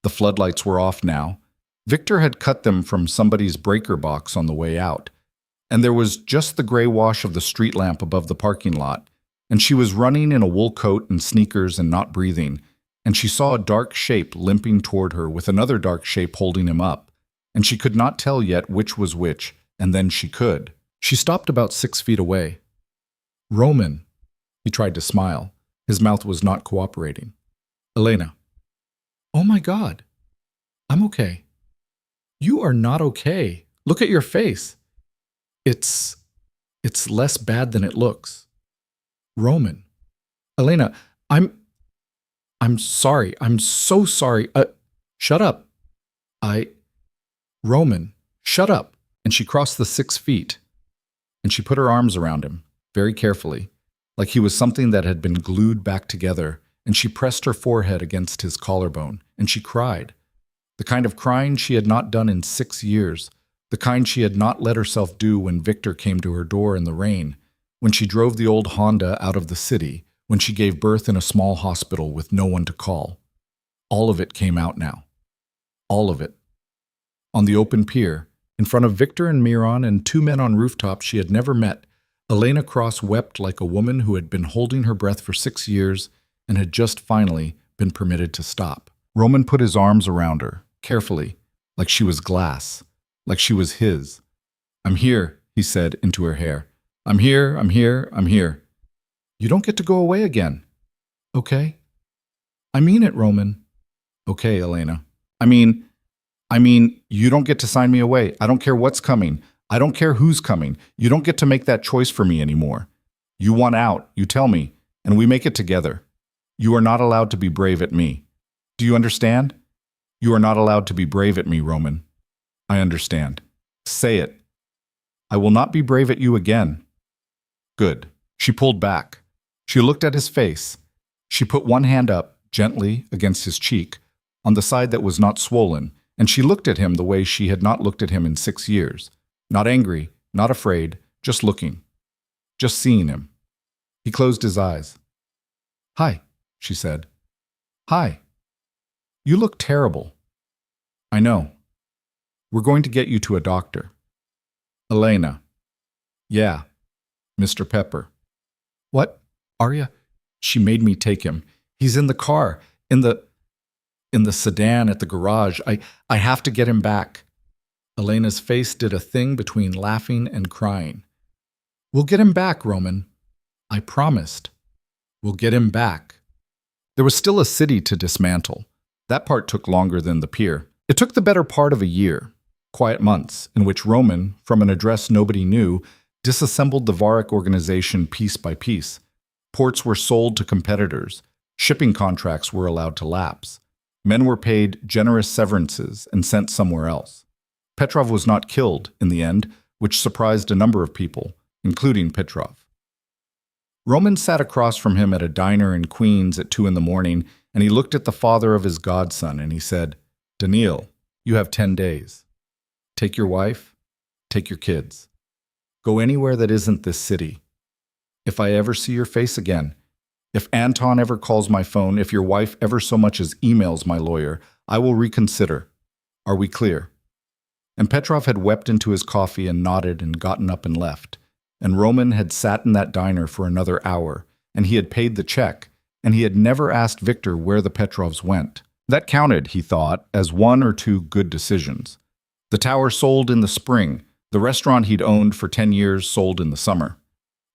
The floodlights were off now. Victor had cut them from somebody's breaker box on the way out, and there was just the gray wash of the street lamp above the parking lot, and she was running in a wool coat and sneakers and not breathing, and she saw a dark shape limping toward her with another dark shape holding him up, and she could not tell yet which was which, and then she could. She stopped about 6 feet away. Roman. He tried to smile. His mouth was not cooperating. Elena. Oh my God. I'm okay. You are not okay. Look at your face. It's less bad than it looks. Roman. Elena, I'm sorry. I'm so sorry. Shut up. Roman, shut up. And she crossed the 6 feet, and she put her arms around him, very carefully, like he was something that had been glued back together, and she pressed her forehead against his collarbone, and she cried. The kind of crying she had not done in 6 years, the kind she had not let herself do when Victor came to her door in the rain, when she drove the old Honda out of the city, when she gave birth in a small hospital with no one to call. All of it came out now. All of it. On the open pier, in front of Victor and Miron and 2 men on rooftops she had never met, Elena Cross wept like a woman who had been holding her breath for 6 years and had just finally been permitted to stop. Roman put his arms around her, carefully, like she was glass, like she was his. "I'm here," he said into her hair. "I'm here, I'm here, I'm here. You don't get to go away again. Okay?" "I mean it, Roman." "Okay, Elena. I mean, you don't get to sign me away. I don't care what's coming. I don't care who's coming. You don't get to make that choice for me anymore. You want out, you tell me, and we make it together. You are not allowed to be brave at me. Do you understand? You are not allowed to be brave at me, Roman." "I understand. Say it." "I will not be brave at you again." "Good." She pulled back. She looked at his face. She put one hand up, gently, against his cheek, on the side that was not swollen, and she looked at him the way she had not looked at him in 6 years. Not angry, not afraid, just looking. Just seeing him. He closed his eyes. "Hi," she said. "Hi. You look terrible." "I know. We're going to get you to a doctor." "Elena." "Yeah. Mr. Pepper." "What? Arya?" "She made me take him. He's in the car. In the sedan at the garage. I have to get him back." Elena's face did a thing between laughing and crying. "We'll get him back, Roman." "I promised. We'll get him back." There was still a city to dismantle. That part took longer than the pier. It took the better part of a year, quiet months, in which Roman, from an address nobody knew, disassembled the Varik organization piece by piece. Ports were sold to competitors. Shipping contracts were allowed to lapse. Men were paid generous severances and sent somewhere else. Petrov was not killed, in the end, which surprised a number of people, including Petrov. Roman sat across from him at a diner in Queens at 2 a.m, and he looked at the father of his godson, and he said, "Daniil, you have 10 days. Take your wife, take your kids. Go anywhere that isn't this city. If I ever see your face again, if Anton ever calls my phone, if your wife ever so much as emails my lawyer, I will reconsider. Are we clear?" And Petrov had wept into his coffee and nodded and gotten up and left. And Roman had sat in that diner for another hour, and he had paid the check, and he had never asked Victor where the Petrovs went. That counted, he thought, as 1 or 2 good decisions. The tower sold in the spring. The restaurant he'd owned for 10 years sold in the summer.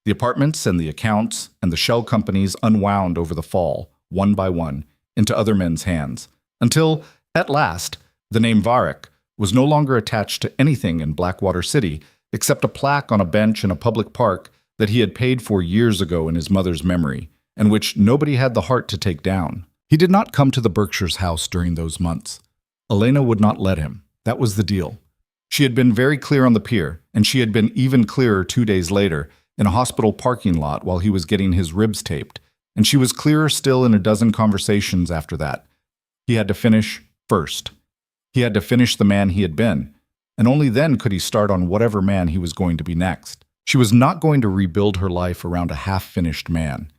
The apartments and the accounts and the shell companies unwound over the fall, one by one, into other men's hands, until, at last, the name Varik was no longer attached to anything in Blackwater City except a plaque on a bench in a public park that he had paid for years ago in his mother's memory, and which nobody had the heart to take down. He did not come to the Berkshires' house during those months. Elena would not let him. That was the deal. She had been very clear on the pier, and she had been even clearer 2 days later in a hospital parking lot while he was getting his ribs taped, and she was clearer still in a dozen conversations after that. He had to finish first. He had to finish the man he had been, and only then could he start on whatever man he was going to be next. She was not going to rebuild her life around a half-finished man.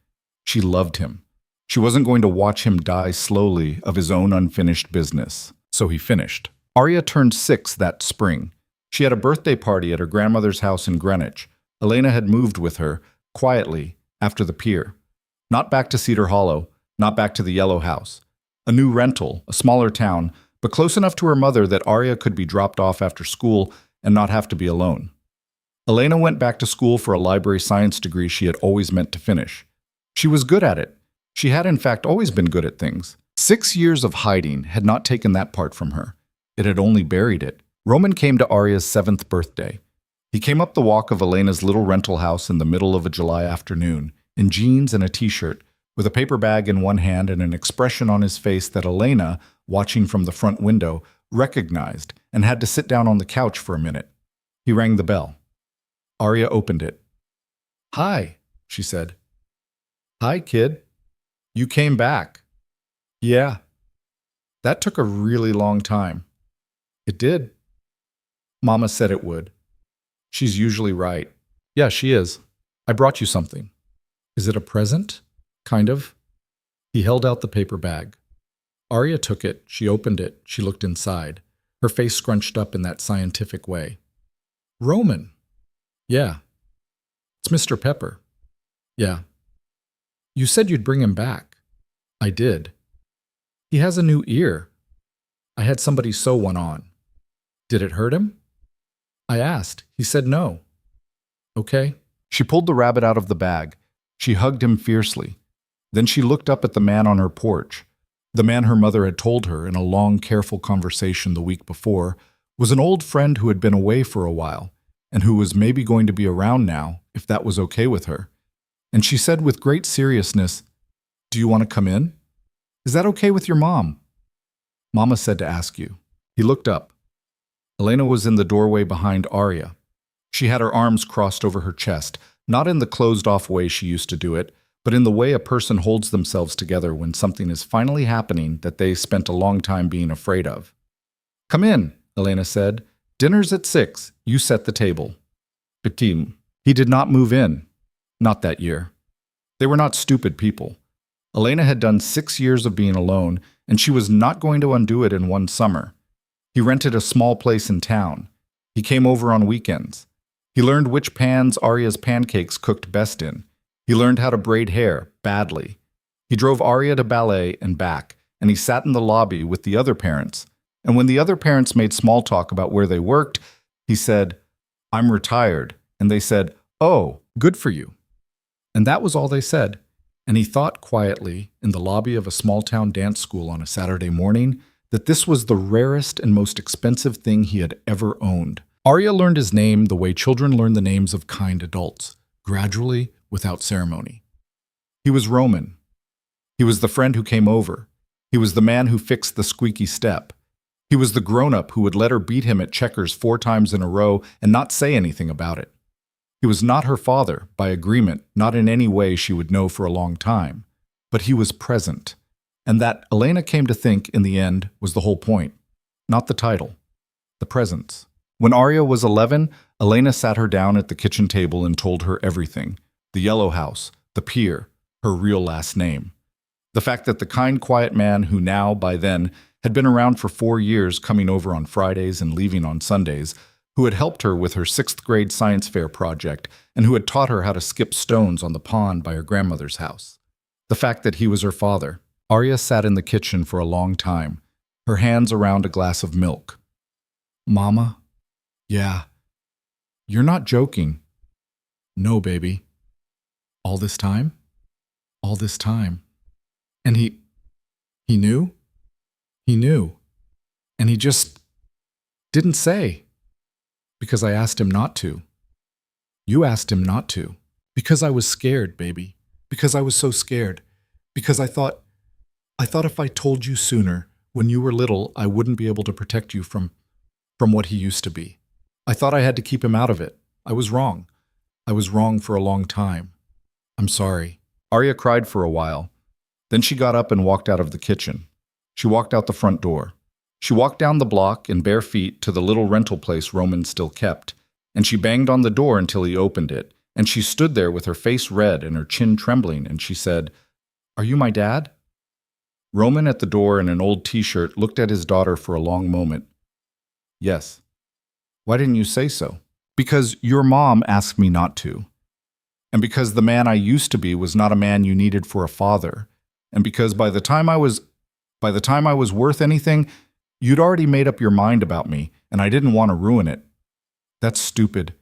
She loved him. She wasn't going to watch him die slowly of his own unfinished business. So he finished. Arya turned 6 that spring. She had a birthday party at her grandmother's house in Greenwich. Elena had moved with her, quietly, after the pier. Not back to Cedar Hollow, not back to the Yellow House. A new rental, a smaller town, but close enough to her mother that Arya could be dropped off after school and not have to be alone. Elena went back to school for a library science degree she had always meant to finish. She was good at it. She had in fact always been good at things. 6 years of hiding had not taken that part from her. It had only buried it. Roman came to Arya's 7th birthday. He came up the walk of Elena's little rental house in the middle of a July afternoon, in jeans and a t-shirt, with a paper bag in one hand and an expression on his face that Elena, watching from the front window, recognized and had to sit down on the couch for a minute. He rang the bell. Arya opened it. "Hi," she said. "Hi, kid. You came back. Yeah. That took a really long time. It did. Mama said it would. She's usually right. Yeah, she is. I brought you something. Is it a present? Kind of. He held out the paper bag. Arya took it. She opened it. She looked inside, her face scrunched up in that scientific way. Roman. Yeah. It's Mr. Pepper. Yeah. You said you'd bring him back. I did. He has a new ear. I had somebody sew one on. Did it hurt him? I asked. He said no. Okay. She pulled the rabbit out of the bag. She hugged him fiercely. Then she looked up at the man on her porch. The man her mother had told her in a long, careful conversation the week before was an old friend who had been away for a while and who was maybe going to be around now if that was okay with her. And she said with great seriousness, "Do you want to come in? Is that okay with your mom?" Mama said to ask you. He looked up. Elena was in the doorway behind Arya. She had her arms crossed over her chest, not in the closed-off way she used to do it, but in the way a person holds themselves together when something is finally happening that they spent a long time being afraid of. "Come in," Elena said. "Dinner's at 6. You set the table." Petit. He did not move in. Not that year. They were not stupid people. Elena had done 6 years of being alone, and she was not going to undo it in one summer. He rented a small place in town. He came over on weekends. He learned which pans Arya's pancakes cooked best in. He learned how to braid hair, badly. He drove Arya to ballet and back, and he sat in the lobby with the other parents. And when the other parents made small talk about where they worked, he said, "I'm retired." And they said, "Oh, good for you." And that was all they said. And he thought quietly, in the lobby of a small-town dance school on a Saturday morning, that this was the rarest and most expensive thing he had ever owned. Arya learned his name the way children learn the names of kind adults, gradually, without ceremony. He was Roman. He was the friend who came over. He was the man who fixed the squeaky step. He was the grown-up who would let her beat him at checkers 4 times in a row and not say anything about it. He was not her father, by agreement, not in any way she would know for a long time. But he was present. And that, Elena came to think, in the end, was the whole point. Not the title. The presence. When Arya was 11, Elena sat her down at the kitchen table and told her everything. The yellow house, the pier, her real last name. The fact that the kind, quiet man who now, by then, had been around for 4 years, coming over on Fridays and leaving on Sundays, who had helped her with her 6th grade science fair project and who had taught her how to skip stones on the pond by her grandmother's house. The fact that he was her father. Arya sat in the kitchen for a long time, her hands around a glass of milk. "Mama? Yeah. You're not joking." "No, baby." "All this time?" "All this time." "And he knew?" "He knew. And he just didn't say." "Because I asked him not to." "You asked him not to." "Because I was scared, baby. Because I was so scared. Because I thought if I told you sooner, when you were little, I wouldn't be able to protect you from what he used to be. I thought I had to keep him out of it. I was wrong. I was wrong for a long time. I'm sorry." Arya cried for a while. Then she got up and walked out of the kitchen. She walked out the front door. She walked down the block in bare feet to the little rental place Roman still kept, and she banged on the door until he opened it, and she stood there with her face red and her chin trembling, and she said, "Are you my dad?" Roman at the door in an old t-shirt looked at his daughter for a long moment. "Yes." "Why didn't you say so?" "Because your mom asked me not to. And because the man I used to be was not a man you needed for a father. And because by the time I was worth anything, you'd already made up your mind about me, and I didn't want to ruin it." "That's stupid."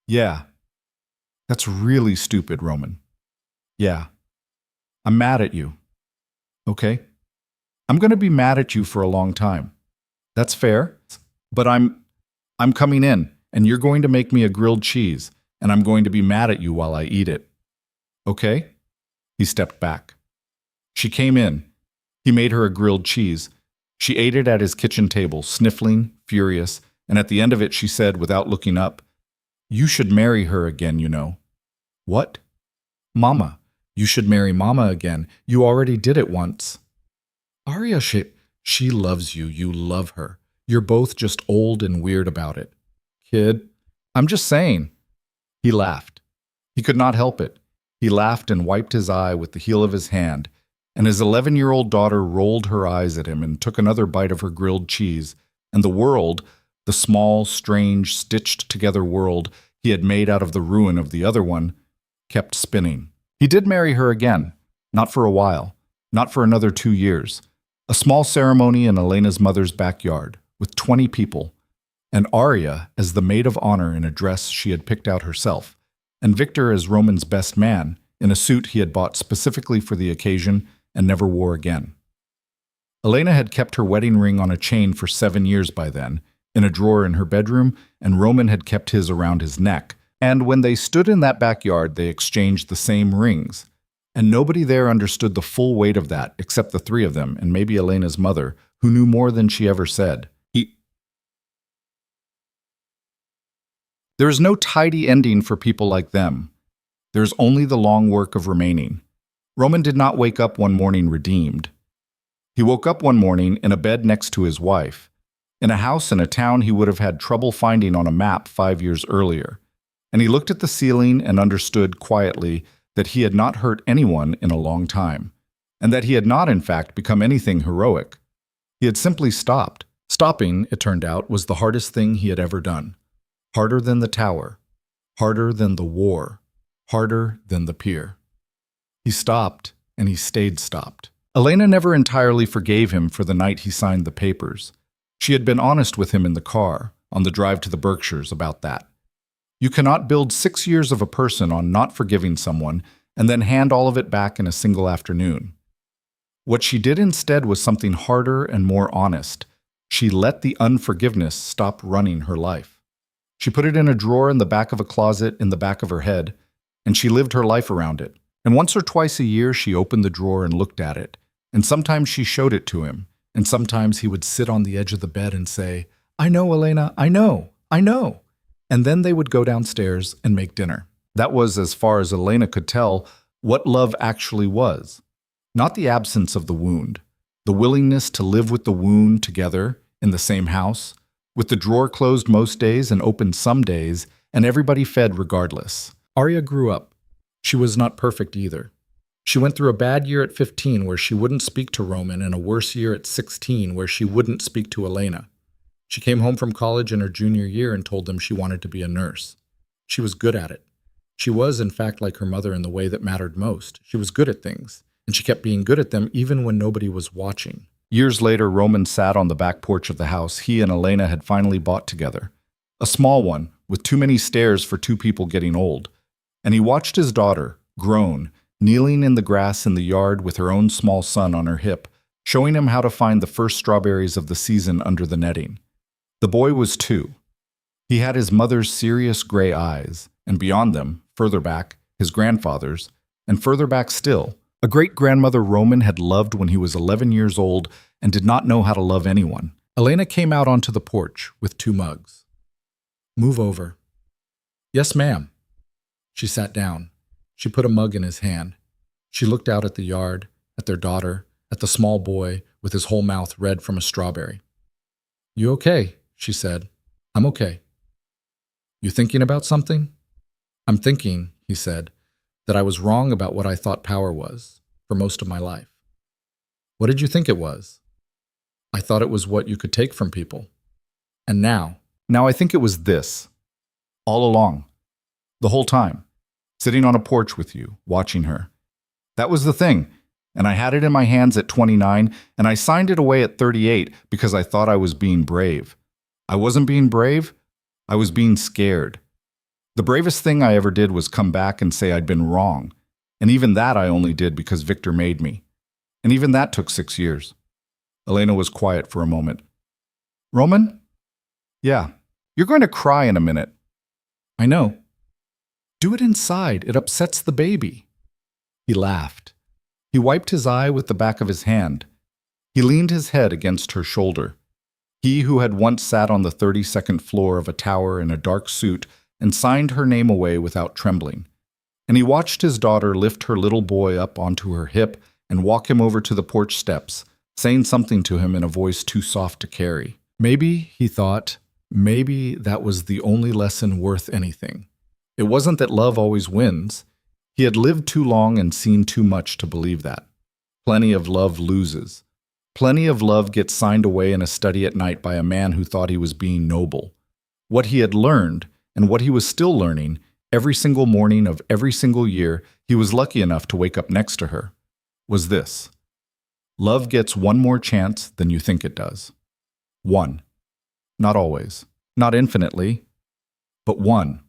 "Yeah. That's really stupid, Roman." "Yeah. I'm mad at you." "Okay. I'm going to be mad at you for a long time." "That's fair. But I'm coming in, and you're going to make me a grilled cheese, and I'm going to be mad at you while I eat it. Okay?" He stepped back. She came in. He made her a grilled cheese. She ate it at his kitchen table, sniffling, furious, and at the end of it she said, without looking up, "You should marry her again, you know." "What?" "Mama, You should marry Mama again. You already did it once. Arya, she loves you. You love her. You're both just old and weird about it. Kid, I'm just saying. He laughed. He could not help it. He laughed and wiped his eye with the heel of his hand, and his 11-year-old daughter rolled her eyes at him and took another bite of her grilled cheese, and the world, the small, strange, stitched-together world he had made out of the ruin of the other one, kept spinning. He did marry her again, not for a while, not for another 2 years. A small ceremony in Elena's mother's backyard, with 20 people, and Arya as the maid of honor in a dress she had picked out herself, and Victor as Roman's best man in a suit he had bought specifically for the occasion and never wore again. Elena had kept her wedding ring on a chain for 7 years by then, in a drawer in her bedroom, and Roman had kept his around his neck, and when they stood in that backyard they exchanged the same rings. And nobody there understood the full weight of that except the three of them and maybe Elena's mother, who knew more than she ever said. There is no tidy ending for people like them. There is only the long work of remaining. Roman did not wake up one morning redeemed. He woke up one morning in a bed next to his wife, in a house in a town he would have had trouble finding on a map 5 years earlier, and he looked at the ceiling and understood quietly that he had not hurt anyone in a long time, and that he had not, in fact, become anything heroic. He had simply stopped. Stopping, it turned out, was the hardest thing he had ever done. Harder than the tower, harder than the war, harder than the pier. He stopped, and he stayed stopped. Elena never entirely forgave him for the night he signed the papers. She had been honest with him in the car, on the drive to the Berkshires, about that. You cannot build 6 years of a person on not forgiving someone and then hand all of it back in a single afternoon. What she did instead was something harder and more honest. She let the unforgiveness stop running her life. She put it in a drawer in the back of a closet in the back of her head, and she lived her life around it. And once or twice a year she opened the drawer and looked at it, and sometimes she showed it to him, and sometimes he would sit on the edge of the bed and say, "I know, Elena, I know, I know." And then they would go downstairs and make dinner. That was, as far as Elena could tell, what love actually was. Not the absence of the wound, the willingness to live with the wound together in the same house, with the drawer closed most days and open some days, and everybody fed regardless. Arya grew up. She was not perfect either. She went through a bad year at 15 where she wouldn't speak to Roman and a worse year at 16 where she wouldn't speak to Elena. She came home from college in her junior year and told them she wanted to be a nurse. She was good at it. She was, in fact, like her mother in the way that mattered most. She was good at things, and she kept being good at them even when nobody was watching. Years later, Roman sat on the back porch of the house he and Elena had finally bought together. A small one, with too many stairs for 2 people getting old. And he watched his daughter, grown, kneeling in the grass in the yard with her own small son on her hip, showing him how to find the first strawberries of the season under the netting. The boy was 2. He had his mother's serious gray eyes, and beyond them, further back, his grandfather's, and further back still, a great-grandmother Roman had loved when he was 11 years old and did not know how to love anyone. Elena came out onto the porch with 2 mugs. "Move over." "Yes, ma'am." She sat down. She put a mug in his hand. She looked out at the yard, at their daughter, at the small boy with his whole mouth red from a strawberry. "You okay?" she said. "I'm okay." "You thinking about something?" "I'm thinking," he said, "that I was wrong about what I thought power was, for most of my life." "What did you think it was?" "I thought it was what you could take from people. And now I think it was this. All along. The whole time. Sitting on a porch with you, watching her. That was the thing. And I had it in my hands at 29, and I signed it away at 38 because I thought I was being brave. I wasn't being brave. I was being scared. The bravest thing I ever did was come back and say I'd been wrong. And even that I only did because Victor made me. And even that took 6 years. Elena was quiet for a moment. "Roman?" "Yeah. You're going to cry in a minute." "I know." "Do it inside. It upsets the baby." He laughed. He wiped his eye with the back of his hand. He leaned his head against her shoulder. He who had once sat on the 32nd floor of a tower in a dark suit and signed her name away without trembling. and he watched his daughter lift her little boy up onto her hip and walk him over to the porch steps, saying something to him in a voice too soft to carry. Maybe, he thought, maybe that was the only lesson worth anything. It wasn't that love always wins. He had lived too long and seen too much to believe that. Plenty of love loses. Plenty of love gets signed away in a study at night by a man who thought he was being noble. What he had learned, and what he was still learning, every single morning of every single year he was lucky enough to wake up next to her, was this: love gets one more chance than you think it does. One. Not always. Not infinitely. But one.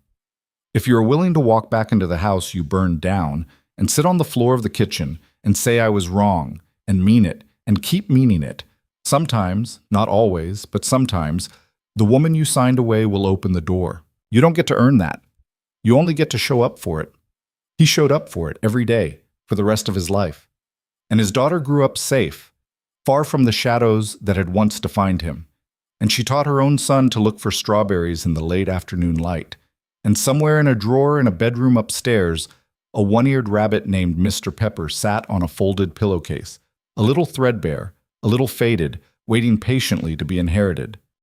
If you are willing to walk back into the house you burned down and sit on the floor of the kitchen and say I was wrong and mean it and keep meaning it, sometimes, not always, but sometimes, the woman you signed away will open the door. You don't get to earn that. You only get to show up for it. He showed up for it every day for the rest of his life. And his daughter grew up safe, far from the shadows that had once defined him. And she taught her own son to look for strawberries in the late afternoon light. And somewhere in a drawer in a bedroom upstairs, a one-eared rabbit named Mr. Pepper sat on a folded pillowcase, a little threadbare, a little faded, waiting patiently to be inherited.